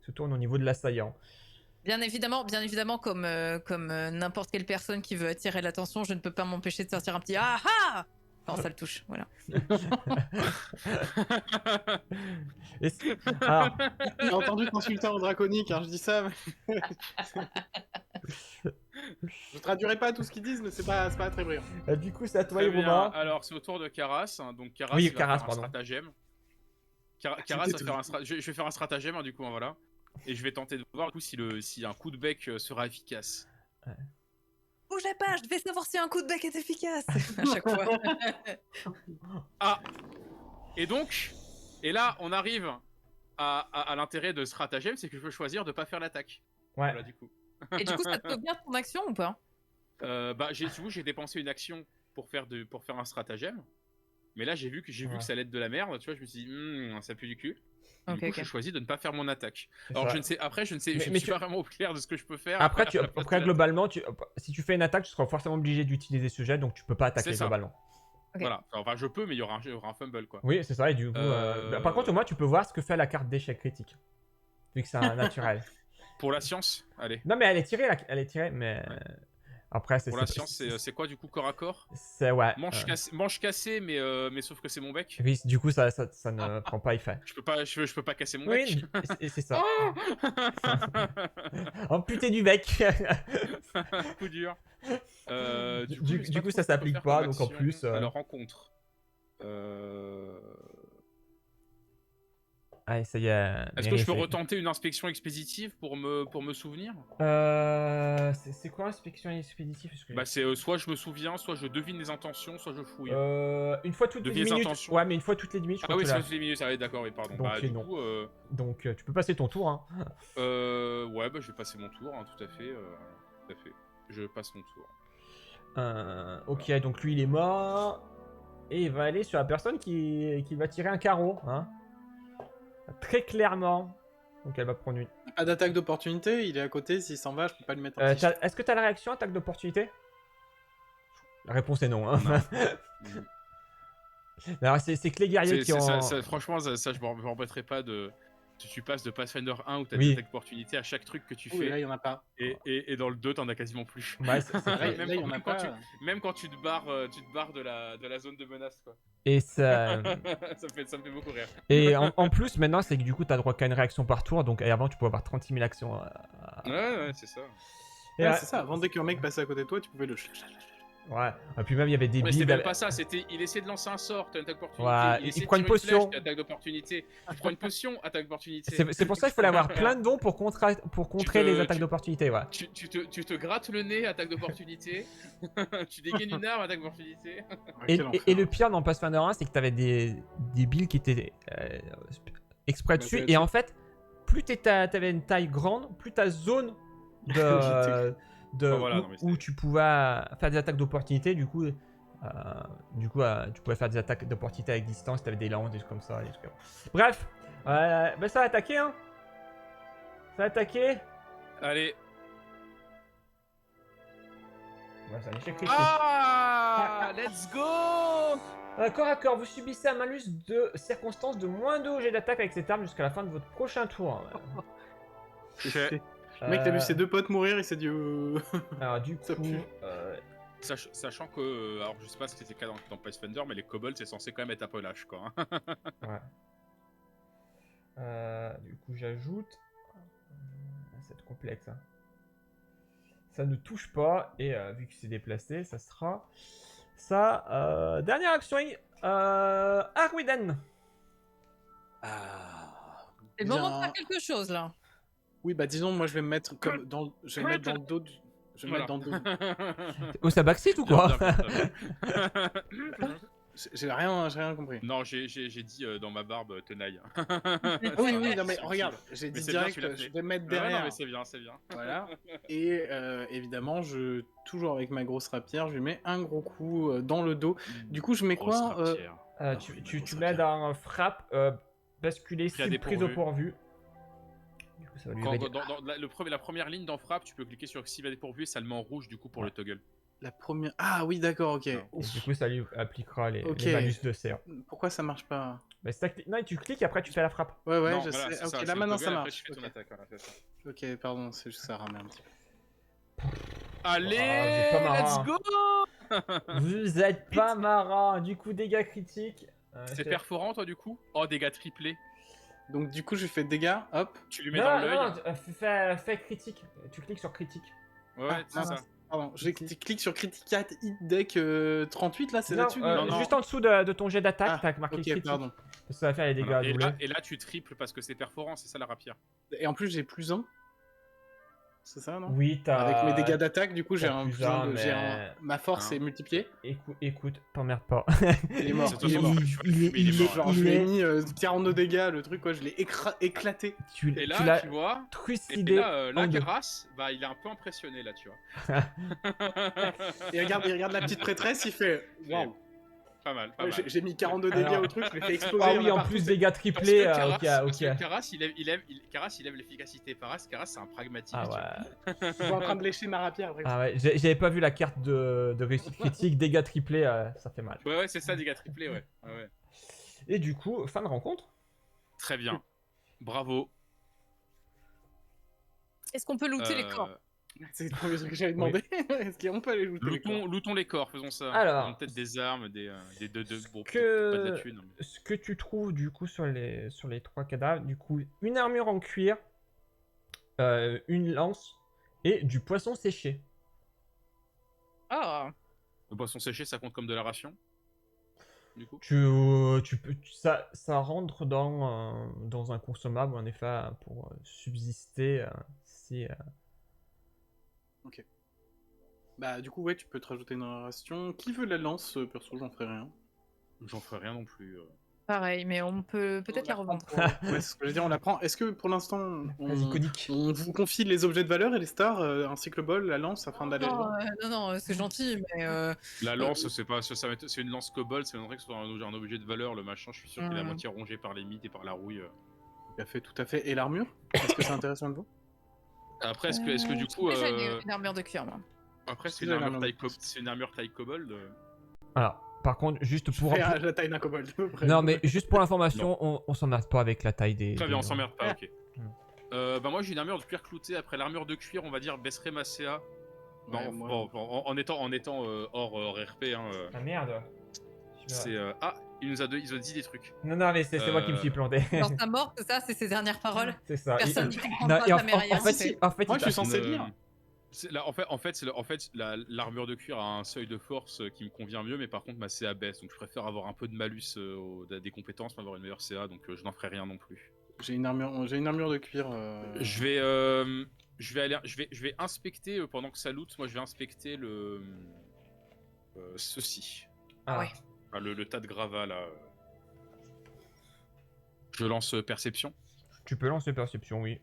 se tourne au niveau de l'assaillant. Bien évidemment, comme n'importe quelle personne qui veut attirer l'attention, je ne peux pas m'empêcher de sortir un petit ah ah quand ça le touche. Voilà. Alors, J'ai entendu t'insulter en draconique, hein, je dis ça. Mais... je traduirai pas tout ce qu'ils disent, mais c'est pas très brillant. du coup, c'est à toi, Très bien. Iruma. Alors, c'est au tour de Karas. Donc, Karas, Oui, il va Karas, faire un pardon. stratagème. Karas va faire un stratagème. Je vais faire un stratagème, du coup, hein, voilà. Et je vais tenter de voir du coup, si un coup de bec sera efficace. Bougez pas, je devais savoir si un coup de bec est efficace à chaque fois. Ah. Et donc, et là, on arrive à l'intérêt de stratagème, c'est que je peux choisir de pas faire l'attaque. Ouais. Voilà, du coup. Et du coup, ça te sauvegarde ton action ou pas? J'ai dépensé une action pour faire un stratagème. Mais là, j'ai vu que ça allait être de la merde. Tu vois, je me suis dit, ça pue du cul. Du coup, je choisis de ne pas faire mon attaque. Alors, je ne sais pas vraiment au clair de ce que je peux faire. Après, globalement, si tu fais une attaque, tu seras forcément obligé d'utiliser ce jet, donc tu peux pas attaquer globalement. Okay. Voilà, enfin, je peux, mais il y aura un fumble, quoi. Oui, c'est ça, et du coup... par contre, au moins, tu peux voir ce que fait la carte d'échec critique. Vu que c'est un naturel. Pour la science, allez. Non, mais elle est tirée, mais... Ouais. Après, c'est... Pour la science, c'est quoi, du coup, corps à corps? C'est, ouais. Manche cassée, mais sauf que c'est mon bec. Oui, du coup, ça ne prend pas effet. Je peux pas casser mon Oui, bec. c'est ça. Amputé du bec. Coup dur. Du coup, ça s'applique pas, donc en plus... Alors, rencontre. Allez, ça y est. Est-ce que je peux retenter une inspection expéditive pour me souvenir? C'est quoi inspection expéditive? C'est soit je me souviens, soit je devine les intentions, soit je fouille. Une fois toutes les 10 minutes. Intentions. Ouais, mais une fois toutes les 10 minutes. Ah oui, c'est toutes les minutes, ah oui, d'accord, oui, pardon. Donc, du non. coup, donc tu peux passer ton tour. Hein. Ouais, je vais passer mon tour, hein, tout à fait. Je passe mon tour. Ok, donc lui il est mort. Et il va aller sur la personne qui va tirer un carreau. Hein. Très clairement. Donc elle va prendre une. Pas d'attaque d'opportunité, il est à côté, s'il s'en va, je peux pas le mettre en fiche. Est-ce que t'as la réaction attaque d'opportunité? La réponse est non. Hein. Alors c'est que les guerriers qui ont... franchement, ça je m'embêterai pas de... Tu passes de Pathfinder 1 où t'as oui. des attaques d'opportunité à chaque truc que tu fais. Là, il y en a pas. Et dans le 2, t'en as quasiment plus. Ouais, c'est même quand tu te barres de la zone de menace, quoi. Et ça... ça me fait beaucoup rire. Et en plus, maintenant, c'est que du coup, t'as droit qu'à une réaction par tour. Donc avant, tu pouvais avoir 36 000 actions. Ouais, c'est ça. Ouais, c'est ça. Avant, dès qu'un mec passait à côté de toi, tu pouvais le... Ouais, et puis même il y avait des mais builds. c'était même pas ça, il essayait de lancer un sort, t'as une attaque d'opportunité. Ouais, il prend une potion. Attaque d'opportunité. Tu prends une potion, attaque d'opportunité. C'est pour ça qu'il fallait avoir plein de dons pour contrer les attaques d'opportunité, ouais. Tu te grattes le nez, attaque d'opportunité. Tu dégaines une arme, attaque d'opportunité. Et le pire dans Pathfinder 1, c'est que t'avais des builds qui étaient exprès dessus. Et en fait, plus t'avais une taille grande, plus ta zone où tu pouvais faire des attaques d'opportunité, du coup, tu pouvais faire des attaques d'opportunité avec distance, tu avais des lances, des trucs comme ça. Bref, ça va attaquer, hein. Ça va attaquer. Allez. Ouais, c'est un échec critique. Ah, let's go. Corps à corps, vous subissez un malus de circonstance de -2 au jet d'attaque avec cette arme jusqu'à la fin de votre prochain tour. Le mec, t'as vu ses deux potes mourir, il s'est dit. Alors, du coup. Sachant que. Alors, je sais pas si c'était le cas dans Pathfinder, mais les kobolds, c'est censé quand même être un peu lâche, quoi. Ouais. Du coup, j'ajoute. C'est complexe. Hein. Ça ne touche pas. Et vu que c'est déplacé, ça sera ça. Dernière action. Arwiden. Ah, C'est le moment de bien. faire quelque chose là. Oui, bah disons, moi je vais me mettre comme je vais me mettre dans le dos. Je vais me Voilà. mettre dans le dos. Oh, ça backseat ou Bien, quoi? bien, bien, bien. J'ai rien compris. Non, j'ai dit dans ma barbe tenaille. Ah oui, oui, non mais regarde, j'ai Mais dit c'est bien, direct, tu l'as je fait. vais mettre Ouais, non, derrière. mais c'est bien, c'est bien. Voilà. Et évidemment, toujours avec ma grosse rapière, je lui mets un gros coup dans le dos. Du coup, je mets Grosse quoi rapière. Tu, oui, ma tu, grosse tu mets rapière. dans frappe, basculer, Pris à cible prise au dépourvu. pourvu. Du coup, ça va lui Quand, réduire. dans la première ligne dans frappe, tu peux cliquer sur cible à dépourvu et ça le met en rouge du coup pour Ouais. le toggle. La première. Ah oui, d'accord, ok. Non. Et Ouf. du coup, ça lui appliquera les Ok. malus de CA. Pourquoi ça marche pas? Bah, non, tu cliques et après tu fais la frappe. Ouais, Non, je voilà, sais. c'est Ok, ça. là c'est le maintenant toggle, ça après, marche. tu fais ton Ok. attaque, voilà, c'est ça. Ok, pardon, c'est juste ça ramène un petit peu. Allez, vous êtes pas let's marrant. go. Vous êtes pas marrant. Du coup, dégâts critiques. C'est perforant toi du coup? Oh, dégâts triplés. Donc du coup, je fais dégâts, hop. Tu lui mets Non, dans non, l'œil. non, fais critique. Tu cliques sur critique. Ouais, Ah, c'est ça. Pardon, je clique sur Criticat Hit Deck 38 là, c'est Non, là-dessus Non, non. juste en dessous de ton jet d'attaque, Ah, t'as marqué ok, critique. pardon. Parce que ça va faire les dégâts Voilà. doublés. Et là, tu triples parce que c'est perforant, c'est ça la rapière. Et en plus, j'ai plus 1. C'est ça, non? Oui, t'as. Avec mes dégâts d'attaque, du coup, j'ai t'as un plus plus 1 un, de. mais- Ma force Hein. est multipliée. Écoute, t'emmerdes pas. Il est mort, De toute il est façon, mort. il est mort. Genre, je lui ai mis 42 dégâts, le truc, quoi, je l'ai éclaté. Tu Et tu là, l'as tu vois. Et trucidé là, en deux. Caras, bah, il est un peu impressionné là, tu vois. Et il regarde la petite prêtresse, il fait waouh. Pas mal, pas Ouais, mal. J'ai mis 42 dégâts Alors- au truc, je l'ai fait exploser. Ah il y oui, a en partout, plus c'est- dégâts Parce triplés. que Caras, Ok. Caras, il aime l'efficacité. Caras, c'est un pragmatique. Ah tu vois. ouais. Je suis en train de lécher ma rapière après. Ah ouais, j'avais pas vu la carte de réussite critique, dégâts triplés, ça fait mal. Ouais, c'est ça, dégâts triplés, ouais. Ouais. Et du coup, fin de rencontre. Très bien. Bravo. Est-ce qu'on peut looter les corps? C'est le premier truc que j'avais demandé. Est-ce qu'on peut aller looter les corps? Lootons les corps, faisons ça. Alors, Ils ont peut-être des armes, bon, que- peut-être pas de la thune. Mais... Ce que tu trouves du coup sur les 3 cadavres, du coup, une armure en cuir, une lance et du poisson séché. Ah, Le poisson séché, ça compte comme de la ration. Du coup. Ça rentre dans un consommable en effet pour subsister si. Ok. Bah, du coup, ouais, tu peux te rajouter une ration. Qui veut la lance? Perso, j'en ferai rien. J'en ferai rien non plus. pareil, mais on peut peut-être la revendre. Ouais, c'est ce que je veux dire, on la prend. Est-ce que pour l'instant, Vas-y, conique. on vous confie les objets de valeur et les stars, ainsi que le bol, la lance, afin d'aller. Non, c'est gentil, mais La lance, c'est pas, c'est une lance kobold, c'est vrai que ce soit un objet de valeur, le machin. Je suis sûr qu'il est à moitié rongé par les mythes et par la rouille. Tout à fait. Et l'armure? Est-ce que c'est intéressant de vous? Après, est-ce que du coup, déjà une armure de cuir, moi. après c'est Déjà, une armure taille kobold. Alors, par contre, juste Je pour. fais la taille d'un kobold. à peu près. Non, mais juste pour l'information, on s'emmerde pas avec la taille des. Très bien, on des- s'emmerde pas, ok. Mm. Bah moi j'ai une armure de cuir clouté. Après l'armure de cuir, on va dire baisserait ma CA. Ouais, moi- En étant hors RP. Hein, Ah merde. c'est ils ont dit des trucs. Non, mais c'est moi qui me suis planté. Dans sa mort, c'est ça, c'est ses dernières paroles. C'est ça. Personne n'y comprend Non, pas, et ça m'est rien. en fait, Moi, je suis il- censé lire. L'armure de cuir a un seuil de force qui me convient mieux, mais par contre ma CA baisse, donc je préfère avoir un peu de malus des compétences, mais avoir une meilleure CA, donc je n'en ferai rien non plus. J'ai une armure de cuir. Je vais inspecter pendant que ça loot. Moi, je vais inspecter ceci. Ah. Ouais. Enfin, le tas de gravats là. Je lance perception. Tu peux lancer perception, oui.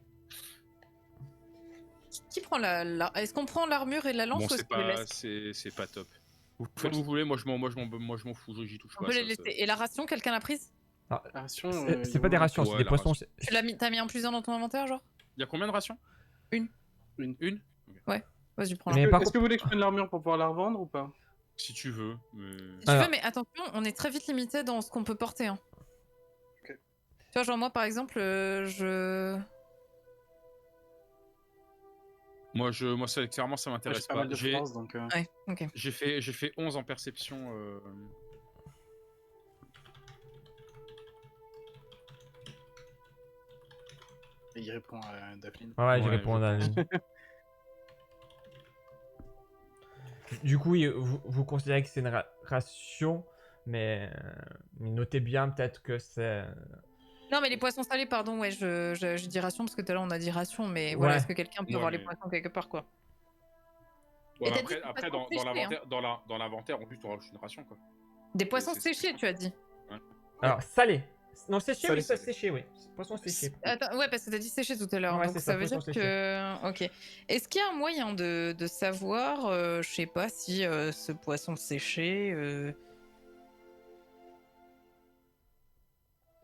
Qui prend Est-ce qu'on prend l'armure et la lance Bon, ou est-ce qu'on les laisse c'est pas top. Vous faites ce que vous voulez. Moi, je m'en fous. J'y touche On pas. peut les ça, laisser. Et la ration, quelqu'un l'a prise? La ration, C'est pas des rations, c'est ouais, des la poissons. ration. T'as mis un plus un dans ton inventaire, genre? Il y a combien de rations? Une. Vas-y, prends Mais la. par Est-ce contre, que vous voulez que je prenne l'armure pour pouvoir la revendre ou pas? Si tu veux. Mais... Si tu Alors- veux, mais attention, on est très vite limité dans ce qu'on peut porter. Hein. Ok. Tu vois, genre moi, par exemple, Moi, clairement, ça Moi, m'intéresse j'ai pas pas. mal de force, donc. Ouais, ok. J'ai fait 11 en perception. Et il répond à Daphne. ouais, je Ouais, réponds à. Du coup, vous considérez que c'est une ration, mais notez bien peut-être que c'est... Non, mais les poissons salés, pardon, ouais, je dis ration parce que tout à l'heure on a dit ration, mais Ouais. voilà, est-ce que quelqu'un peut Ouais, voir les mais- poissons quelque part, quoi? Ouais, Et mais t'as dit après, des poissons dans séchés, hein. l'inventaire, dans l'inventaire, en plus, tu auras une ration, quoi. Des poissons c'est- séchés, tu as dit. Alors, salé. Non, séché, Salé, oui, ça salé. séché, oui. Poisson séché. Attends, ouais, parce que t'as dit séché tout à l'heure, Ouais, donc c'est ça ça, veut dire poisson séché. que... Ok. Est-ce qu'il y a un moyen de savoir, je sais pas, si ce poisson séché,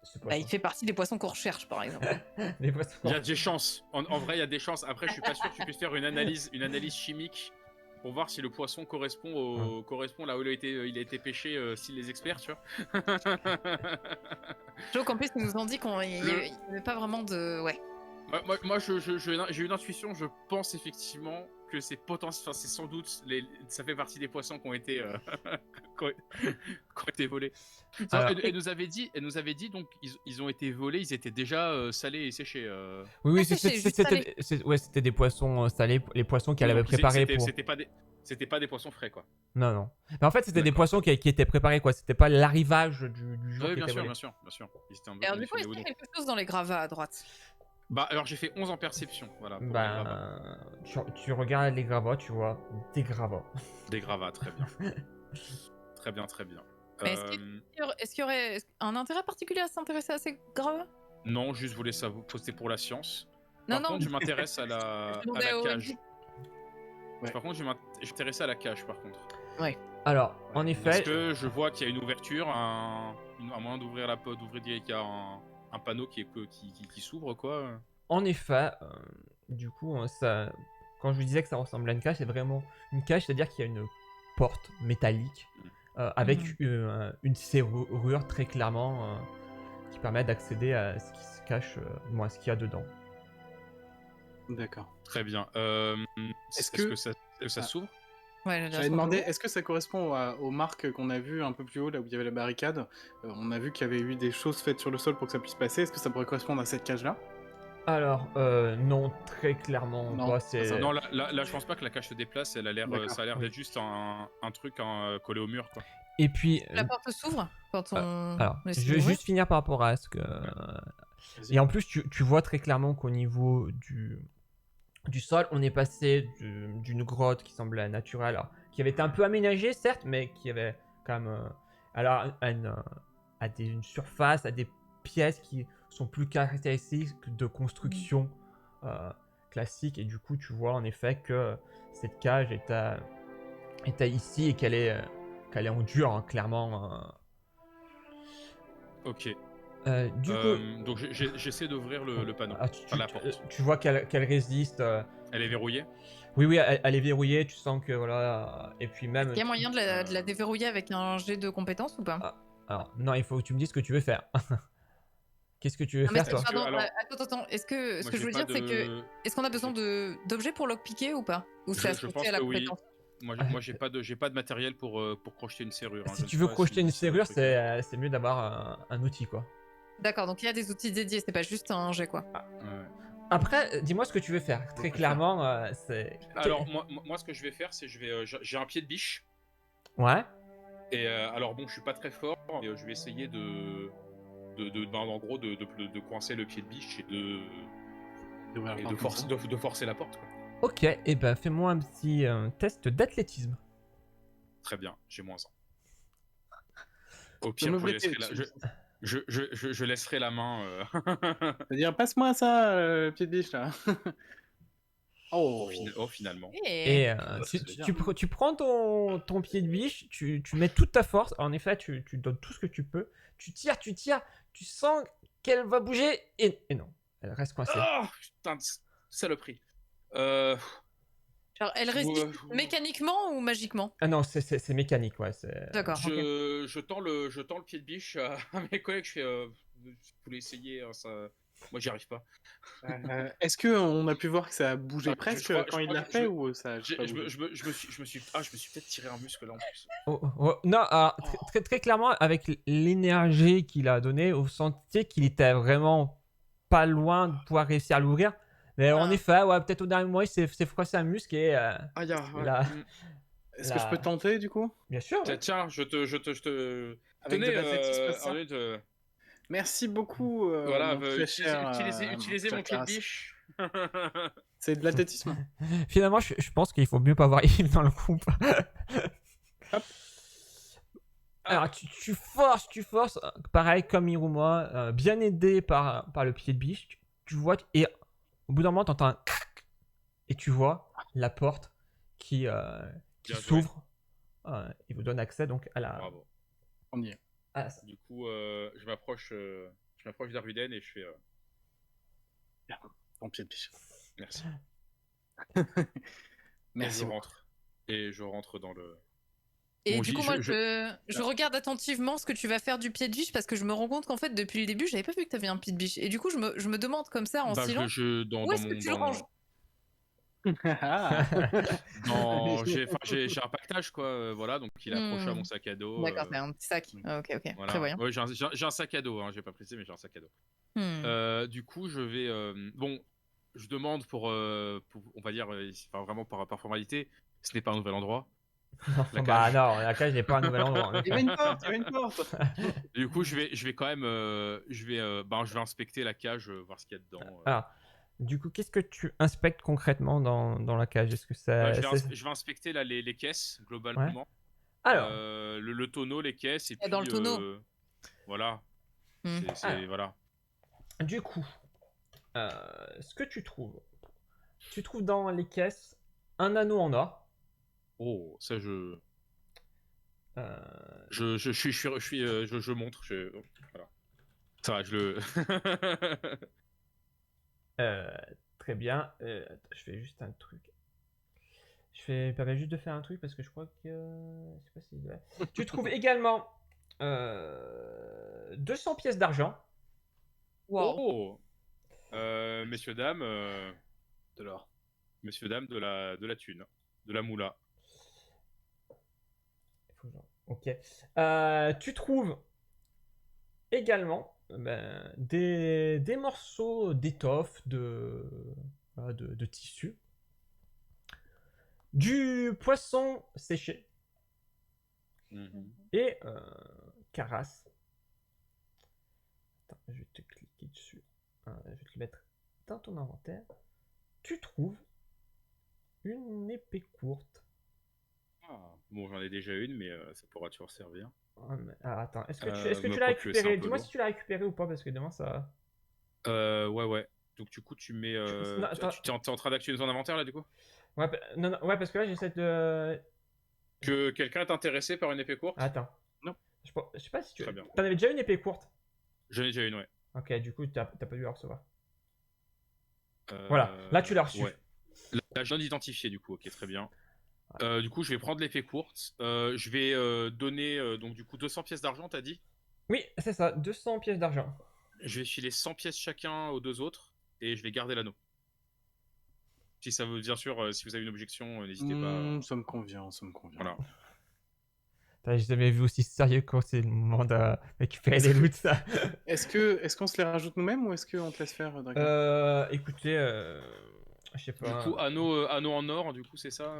Ce bah, poisson. il fait partie des poissons qu'on recherche, par exemple? Des poissons. Il y a des chances. En vrai, il y a des chances. Après, je suis pas sûr que tu puisses faire une analyse chimique pour voir si le poisson correspond là où il a été pêché, si les experts, tu vois. Je qu'en plus, ils nous ont dit qu'il n'y avait pas vraiment de... Ouais. Moi, j'ai une intuition. Je pense effectivement que c'est potentiel. Enfin, c'est sans doute. Ça fait partie des poissons qui ont été, qui ont été volés. Alors- Elle nous avait dit donc ils ont été volés. Ils étaient déjà salés et séchés. Oui, Ah, séché, juste salé. c'était des poissons salés, les poissons qu'elle avait Donc, préparés pour... C'était pas des poissons frais, quoi. Non, non. Mais en fait, c'était des D'accord. poissons qui étaient préparés, quoi. C'était pas l'arrivage du jour Oui, qui bien était sûr, volé. bien sûr, bien sûr. Ils étaient un peu Alors, du coup, conditionnés, est-ce qu'il y a donc. quelque chose dans les gravats à droite? Bah, alors j'ai fait 11 en perception, voilà. Pour les gravats. Tu regardes les gravats, tu vois des gravats. Des gravats, très bien. Très bien, très bien. Mais est-ce qu'il y aurait un intérêt particulier à s'intéresser à ces gravats? Non, juste voulais savoir, poster pour la science. Non, Par non. contre, je m'intéresse à la demandais au cage. MJ. Ouais. Par contre, je m'intéresse à la cage, par contre. Alors, en Ouais, effet... Parce que je vois qu'il y a une ouverture, un moyen d'ouvrir la porte, qu'il y a un panneau qui s'ouvre, quoi. En effet, du coup, quand je vous disais que ça ressemble à une cage, c'est vraiment une cage, c'est-à-dire qu'il y a une porte métallique avec une serrure très clairement qui permet d'accéder à ce qui se cache, à ce qu'il y a dedans. D'accord. Très bien. Est-ce que- que ça s'ouvre? Ouais, J'avais demandé, est-ce que ça correspond aux marques qu'on a vues un peu plus haut, là où il y avait la barricade? On a vu qu'il y avait eu des choses faites sur le sol pour que ça puisse passer. Est-ce que ça pourrait correspondre à cette cage-là? Alors, non, très clairement Non, pas. c'est pas ça. Non, là, je pense pas que la cage se déplace. Ça a l'air D'accord. d'être juste un truc collé au mur, quoi. Et puis, La porte s'ouvre quand on... alors, on essaie je vais d'ouvrir. juste finir par rapport à ce que... Vas-y. Et en plus, tu vois très clairement qu'au niveau du sol, on est passé d'une grotte qui semblait naturelle, alors, qui avait été un peu aménagée, certes, mais qui avait quand même une surface, à des pièces qui sont plus caractéristiques de construction classique. Et du coup, tu vois en effet que cette cage était ici et qu'elle est en dur, hein, clairement. Ok. Du coup, Donc j'essaie d'ouvrir le panneau. La porte. tu vois qu'elle résiste. Elle est verrouillée? Oui, elle est verrouillée. Tu sens que voilà. Et puis même. Il y a moyen de la déverrouiller avec un jet de compétences ou pas? Alors, non, il faut que tu me dises ce que tu veux faire. Qu'est-ce que tu veux Ah, mais faire, toi? pardon, alors- attends. Ce que Moi, je j'ai veux pas dire, c'est que... Est-ce qu'on a besoin d'objets pour lockpicker ou pas? Ou c'est Je associé pense à la que oui. compétence? Moi, j'ai pas de matériel pour crocheter une serrure. hein. Si Je tu ne veux sais pas crocheter une si le serrure, truc- c'est mieux d'avoir un outil, quoi. D'accord, donc il y a des outils dédiés, c'est pas juste un jet, quoi. Ouais. Après, dis-moi ce que tu veux faire. Très clairement, c'est. Alors moi, ce que je vais faire, c'est j'ai un pied de biche. Ouais. Et alors bon, je suis pas très fort, mais je vais essayer en gros de coincer le pied de biche et de forcer la porte, quoi. Ok, et ben fais-moi un petit test d'athlétisme. Très bien, j'ai moins 1. Au Je pire, me je laisserai la main. C'est-à-dire, passe-moi ça, pied de biche, là. Oh, Finalement. Et ça se fait tu prends ton pied de biche, tu mets toute ta force. En effet, tu donnes tout ce que tu peux. Tu tires, tu sens qu'elle va bouger et non, elle reste coincée. Oh putain de saloperie. Genre, elle résiste mécaniquement ou magiquement? Ah non, c'est mécanique, ouais. D'accord, ok. Je tends le pied de biche à mes collègues. Je fais, vous voulez essayer, hein, ça... Moi, j'y arrive pas. Est-ce qu'on a pu voir que ça a bougé Ah, presque je quand il crois l'a que fait ou ça a Je pas bougé me suis peut-être tiré un muscle là en plus. Non, alors, très clairement, avec l'énergie qu'il a donnée, vous sentiez qu'il était vraiment pas loin de pouvoir réussir à l'ouvrir. Mais en effet, ouais, peut-être au dernier moment, il s'est froissé un muscle et Ah, là... Est-ce que je peux tenter du coup? Bien sûr. Tiens, tiens, je te... Avec de Tenez, l'athlétisme, c'est ça? Arnaud, Merci beaucoup, voilà, mon très cher, utilisez cher mon pied de Caras. biche. C'est de l'athlétisme. Finalement, je pense qu'il faut mieux pas avoir Yves dans le groupe. Hop. Alors, tu forces, pareil comme Iruma, bien aidé par le pied de biche. Tu vois, et au bout d'un moment, tu entends un crac, et tu vois la porte qui Bien joué. s'ouvre. Il vous donne accès donc à la. Bravo. On y est. Du coup, je m'approche d'Arviden et je fais Ton pied de biche. merci. Merci Et je beaucoup. rentre. Et je rentre dans le... Et Bon, du coup, moi, je regarde attentivement ce que tu vas faire du pied de biche parce que je me rends compte qu'en fait, depuis le début, j'avais pas vu que t'avais un pied de biche. Et du coup, je me demande comme ça en Bah, silence, où est-ce que tu le ranges? J'ai un pactage, quoi, voilà, donc il est accroché à mon sac à dos. D'accord, t'as un petit sac. Ah, ok, ok. Voilà. Prévoyant. Ouais, j'ai un sac à dos, hein, j'ai pas précisé, mais j'ai un sac à dos. Du coup, je vais... bon, je demande pour on va dire, enfin, vraiment par formalité, ce n'est pas un nouvel endroit. La Bah cage. non, la cage n'est pas un nouvel endroit. Il y avait une porte, il y avait une porte. Du coup, je vais quand même... je vais inspecter la cage, voir ce qu'il y a dedans. Alors, du coup, qu'est-ce que tu inspectes concrètement dans la cage? Est-ce que ça... je vais inspecter là, les caisses, globalement. Ouais. Alors, le tonneau, les caisses, et puis... dans le tonneau. Voilà. Voilà. du coup, ce que tu trouves dans les caisses un anneau en or. Oh, ça je montre. Voilà. Ça va, je le... Très bien. Je fais juste un truc. Permets juste de faire un truc parce que je crois que... je sais pas si... Tu trouves également 200 pièces d'argent. Wow. Oh, messieurs, dames, De l'or. messieurs, dames, de la thune, de la moula. Ok. Tu trouves également des morceaux d'étoffe, de tissu, du poisson séché et Caras. Attends, je vais te cliquer dessus. Je vais te le mettre dans ton inventaire. Tu trouves une épée courte. Ah, bon, j'en ai déjà une, mais ça pourra toujours servir. Attends, est-ce que tu l'as récupéré? Dis-moi si tu l'as récupéré ou pas, parce que demain ça... Ouais. Donc du coup, tu mets... t'es en train d'actualiser ton inventaire, là, du coup? Ouais, non, ouais, parce que là, j'essaie de... Que quelqu'un est intéressé par une épée courte? Attends. Non. Je sais pas si tu... Très bien. T'en avais déjà une épée courte? J'en ai déjà une, ouais. Ok, du coup, t'as pas dû la recevoir. Voilà, là, tu l'as reçu. Ouais. Là, je viens d'identifier, du coup, ok, très bien. Du coup, je vais prendre l'épée courte. Je vais donner, donc du coup, 200 pièces d'argent, t'as dit? Oui, c'est ça, 200 pièces d'argent. Je vais filer 100 pièces chacun aux deux autres, et je vais garder l'anneau. Si ça veut, bien sûr, si vous avez une objection, n'hésitez pas. Ça me convient, ça me convient. Voilà. J'ai jamais vu aussi sérieux quand c'est le moment de récupérer des loots, ça. Est-ce qu'on se les rajoute nous-mêmes ou est-ce qu'on te laisse faire, Dragon? Écoutez, je sais pas. Du coup, anneau en or, du coup, c'est ça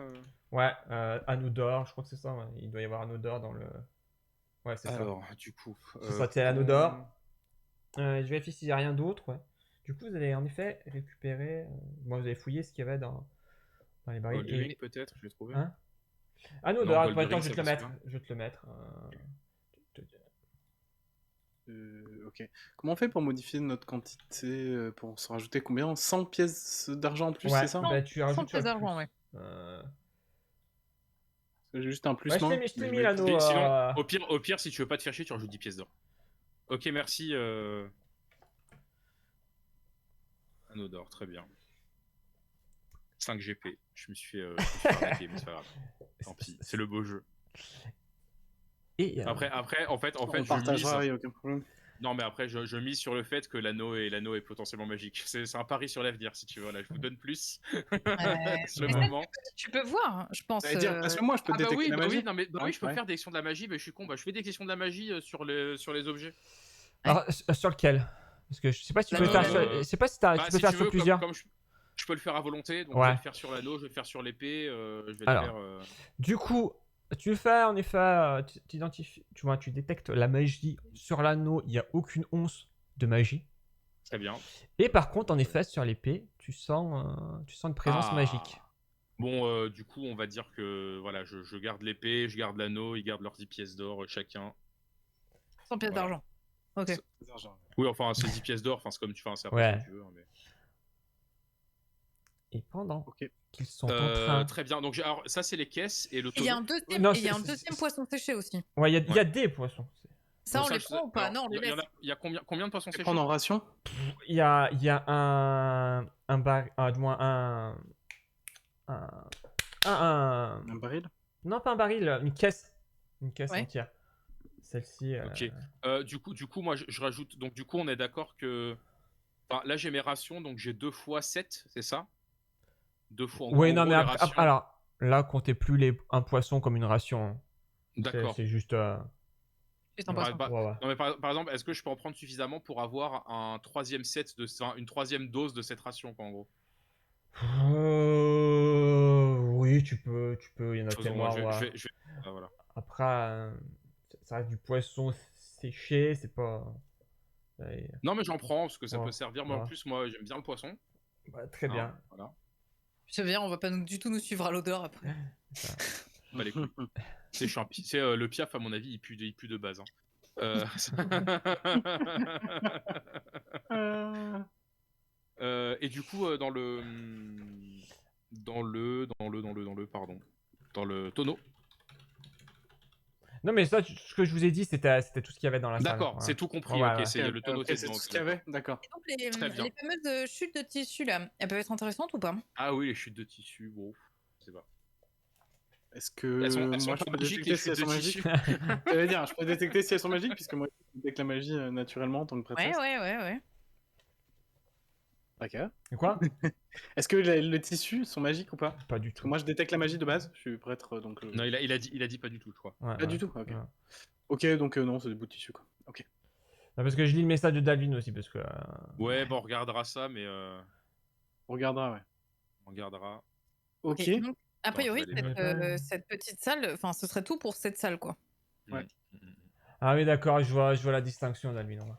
Ouais, anneau d'or, je crois que c'est ça. Ouais. Il doit y avoir anneau d'or dans le... Ouais, c'est ça. Alors, du coup... C'est ça, c'est anneau d'or. Je vérifie s'il n'y a rien d'autre, ouais. Du coup, vous allez en effet récupérer... Bon, vous allez fouiller ce qu'il y avait dans les barils. Goldring, peut-être, je l'ai trouvé. Hein? Anneau Non, d'or, Goldring, attends, je vais te le ça passe mettre. pas. Je vais te le mettre. Ok. Comment on fait pour modifier notre quantité, pour se rajouter combien? 100 pièces d'argent en plus, Ouais, c'est ça? bah, tu rajoutes 100 pièces d'argent, ouais. J'ai juste un plus, Ouais, non? je t'ai mis l'anneau. Et sinon, au pire, si tu veux pas te faire chier, tu rajoutes 10 pièces d'or. Ok, merci. Anneau d'or, très bien. 5 GP. Je me suis fait arnaquer, mais c'est pas grave. Tant pis, c'est le beau jeu. Et Après, en fait, On je partagera, mise... il n'y a aucun problème. Non, mais après, je mise sur le fait que l'anneau est potentiellement magique. C'est un pari sur l'avenir, si tu veux. Là, je vous donne plus. Sur le moment. Tu peux voir, je pense. Parce que moi, je peux Ah bah détecter oui, la bah magie. oui, non, mais bah oui, je peux Ouais. faire des actions de la magie, mais je suis con. Bah, je fais des actions de la magie sur les objets. Alors, sur lequel? Parce que je sais pas si tu peux L'anneau, faire sur... Je sais pas si tu peux faire sur plusieurs. Je peux le faire à volonté, donc je Ouais. vais le faire sur l'anneau, je vais le faire sur l'épée, je vais Alors. le faire. Du coup, tu fais en effet, tu identifies, tu vois, tu détectes la magie sur l'anneau, il n'y a aucune once de magie. Très bien. Et par contre, en effet, sur l'épée, tu sens une présence magique. Bon, du coup, on va dire que voilà, je garde l'épée, je garde l'anneau, ils gardent leurs 10 pièces d'or chacun. 100 pièces Voilà. d'argent. Ok. C'est- Oui, enfin, c'est 10 pièces d'or, enfin, c'est comme tu fais, c'est après Ouais. ce que tu veux. Hein, mais... Et pendant Ok. qu'ils sont en train... Très bien, donc alors ça, c'est les caisses et le Et il y a tonneau. un deuxième, Non, et il y a un c'est- deuxième poisson séché aussi. Ouais, il y a des poissons. Ça, Bon, on les je sais- prend ou pas? alors, Non, on les laisse. Il y a combien de poissons séchés? Prendre en ration. Il y a un bar... du moins un... Un baril. Non, pas un baril, une caisse. Une caisse Ouais. entière. Celle-ci... Ok. Du coup, moi, je rajoute. Donc, du coup, on est d'accord que. Enfin, là, j'ai mes rations, donc j'ai 2 fois 7, c'est ça? 2 fois. Oui, en non, gros, mais les après, rations- alors, là, comptez plus un poisson comme une ration. Hein. D'accord. C'est juste... Juste un Par- poisson. par- ouais, ouais. Non, mais par exemple, est-ce que je peux en prendre suffisamment pour avoir un troisième set une troisième dose de cette ration, quoi, en gros? Oui, tu peux, il y en a Faisons, tellement. Ouais. Ah, voilà. Après, ça reste du poisson séché, c'est pas. Ouais, Non, mais j'en prends parce que ça Ouais, peut servir. Moi, en ouais. plus, moi, j'aime bien le poisson. très Hein, bien. voilà. Je viens, on va pas du tout nous suivre à l'odeur après. Bah, les couilles. Tu sais, je suis le piaf, à mon avis, il pue de base. Hein. Et du coup, dans le tonneau. Non, mais ça, ce que je vous ai dit, c'était tout ce qu'il y avait dans la salle. D'accord, Ouais. c'est tout compris. Ouais, Ok, ouais. c'est le tonneau. Ok, c'est tout ce qu'il y avait. D'accord. Et donc, Très bien. les fameuses chutes de tissu là, elles peuvent être intéressantes ou pas? Ah oui, les chutes de tissu. Bon, je sais pas. Est-ce que Elles sont moi pas je peux magiques, détecter les si elles chutes sont de magiques? tissu. J'allais dire, je peux détecter si elles sont magiques puisque moi je détecte la magie naturellement en tant que Ouais, prêtresse. ouais. Ok. Et quoi? Est-ce que le tissu sont magiques ou pas? Pas du Parce que tout. moi je détecte la magie de base, je suis prêtre donc. Non, il a dit pas du tout, je crois. Ouais, Pas du tout. Ok. ouais. Ok, donc non, c'est des bouts de tissu quoi. Ok. Non, parce que je lis le message de Dalvin aussi, parce que. Ouais, bon, on regardera ça, mais On regardera, ouais. on regardera. Ok. Et donc, a Attends, je priori, vais aller cette petite salle, enfin, ce serait tout pour cette salle quoi. Ouais. Ah oui, d'accord, je vois la distinction, Dalvin. Ouais.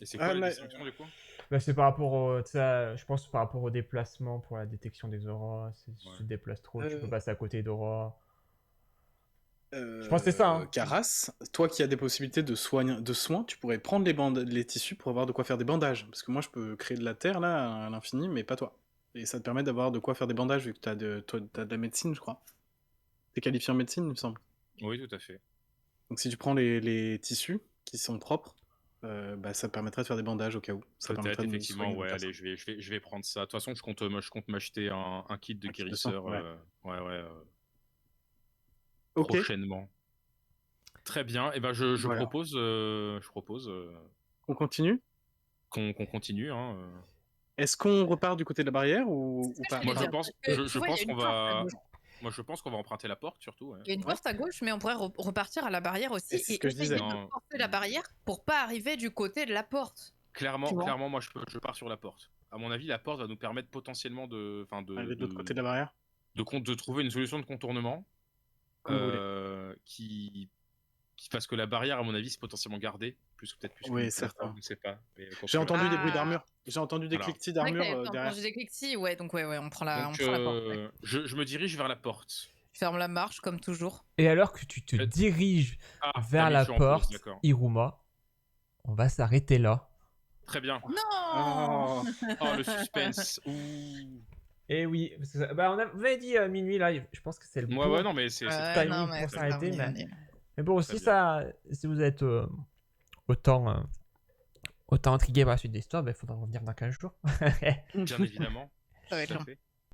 Et c'est quoi Ah, la mais- distinction du coup? Bah, c'est par rapport au, tu sais, je pense par rapport au déplacement pour la détection des auras. Si tu te déplaces trop, tu peux passer à côté d'aura. Je pense que c'est ça, hein. Caras, toi qui as des possibilités de soins, tu pourrais prendre les tissus pour avoir de quoi faire des bandages. Parce que moi, je peux créer de la terre là à l'infini, mais pas toi. Et ça te permet d'avoir de quoi faire des bandages vu que t'as de la médecine, je crois. T'es qualifié en médecine, il me semble. Oui, tout à fait. Donc si tu prends les tissus qui sont propres, bah, ça te permettrait de faire des bandages au cas où. Ça Peut-être, permettrait de effectivement, soigner une ouais, personne. allez, je vais prendre ça. De toute façon, je compte m'acheter un kit de Un kit de soin, guérisseur ouais. Ok. prochainement. Très bien, et ben je Voilà. propose, On continue. qu'on continue. Hein. Est-ce qu'on repart du côté de la barrière ou C'est ce que pas? j'allais Moi, je dire, pense, parce que, je tu vois, il y a pense une qu'on porte à va. gauche. Moi, je pense qu'on va emprunter la porte, surtout. Ouais. Il y a une porte à gauche, mais on pourrait repartir à la barrière aussi Et c'est ce et que je essayer disais. de Non. forcer la barrière pour pas arriver du côté de la porte. Tu vois. Clairement, moi, je pars sur la porte. À mon avis, la porte va nous permettre potentiellement Arriver de l'autre côté de la barrière? de trouver une solution de contournement Comme vous voulez. parce que la barrière, à mon avis, c'est potentiellement gardée. Peut-être plus Oui, qu'une certain. plateforme, je ne sais pas. Mais J'ai entendu des bruits Ah. d'armure. J'ai entendu des Voilà. cliquetis C'est vrai que d'armure t'avais derrière. entendu des cliquetis, ouais, donc ouais, on prend la Donc, porte. Ouais. je me dirige vers la porte. Je ferme la marche comme toujours. Et alors que tu te Faites- diriges Ah, vers t'as mis la le jeu en pause, porte, d'accord. Iruma, on va s'arrêter là. Très bien. Non. Oh. Oh, le suspense. Ouh. Et oui, parce que bah, on avait dit minuit là, je pense que c'est le bon Ouais, non, mais c'est très timing non, pour mais s'arrêter. ça, Mais... mais bon, aussi, bien. ça, si vous êtes autant intrigué par la suite de l'histoire, il faudra revenir dans 15 jours. bien évidemment. Ça va être Tout à long. fait.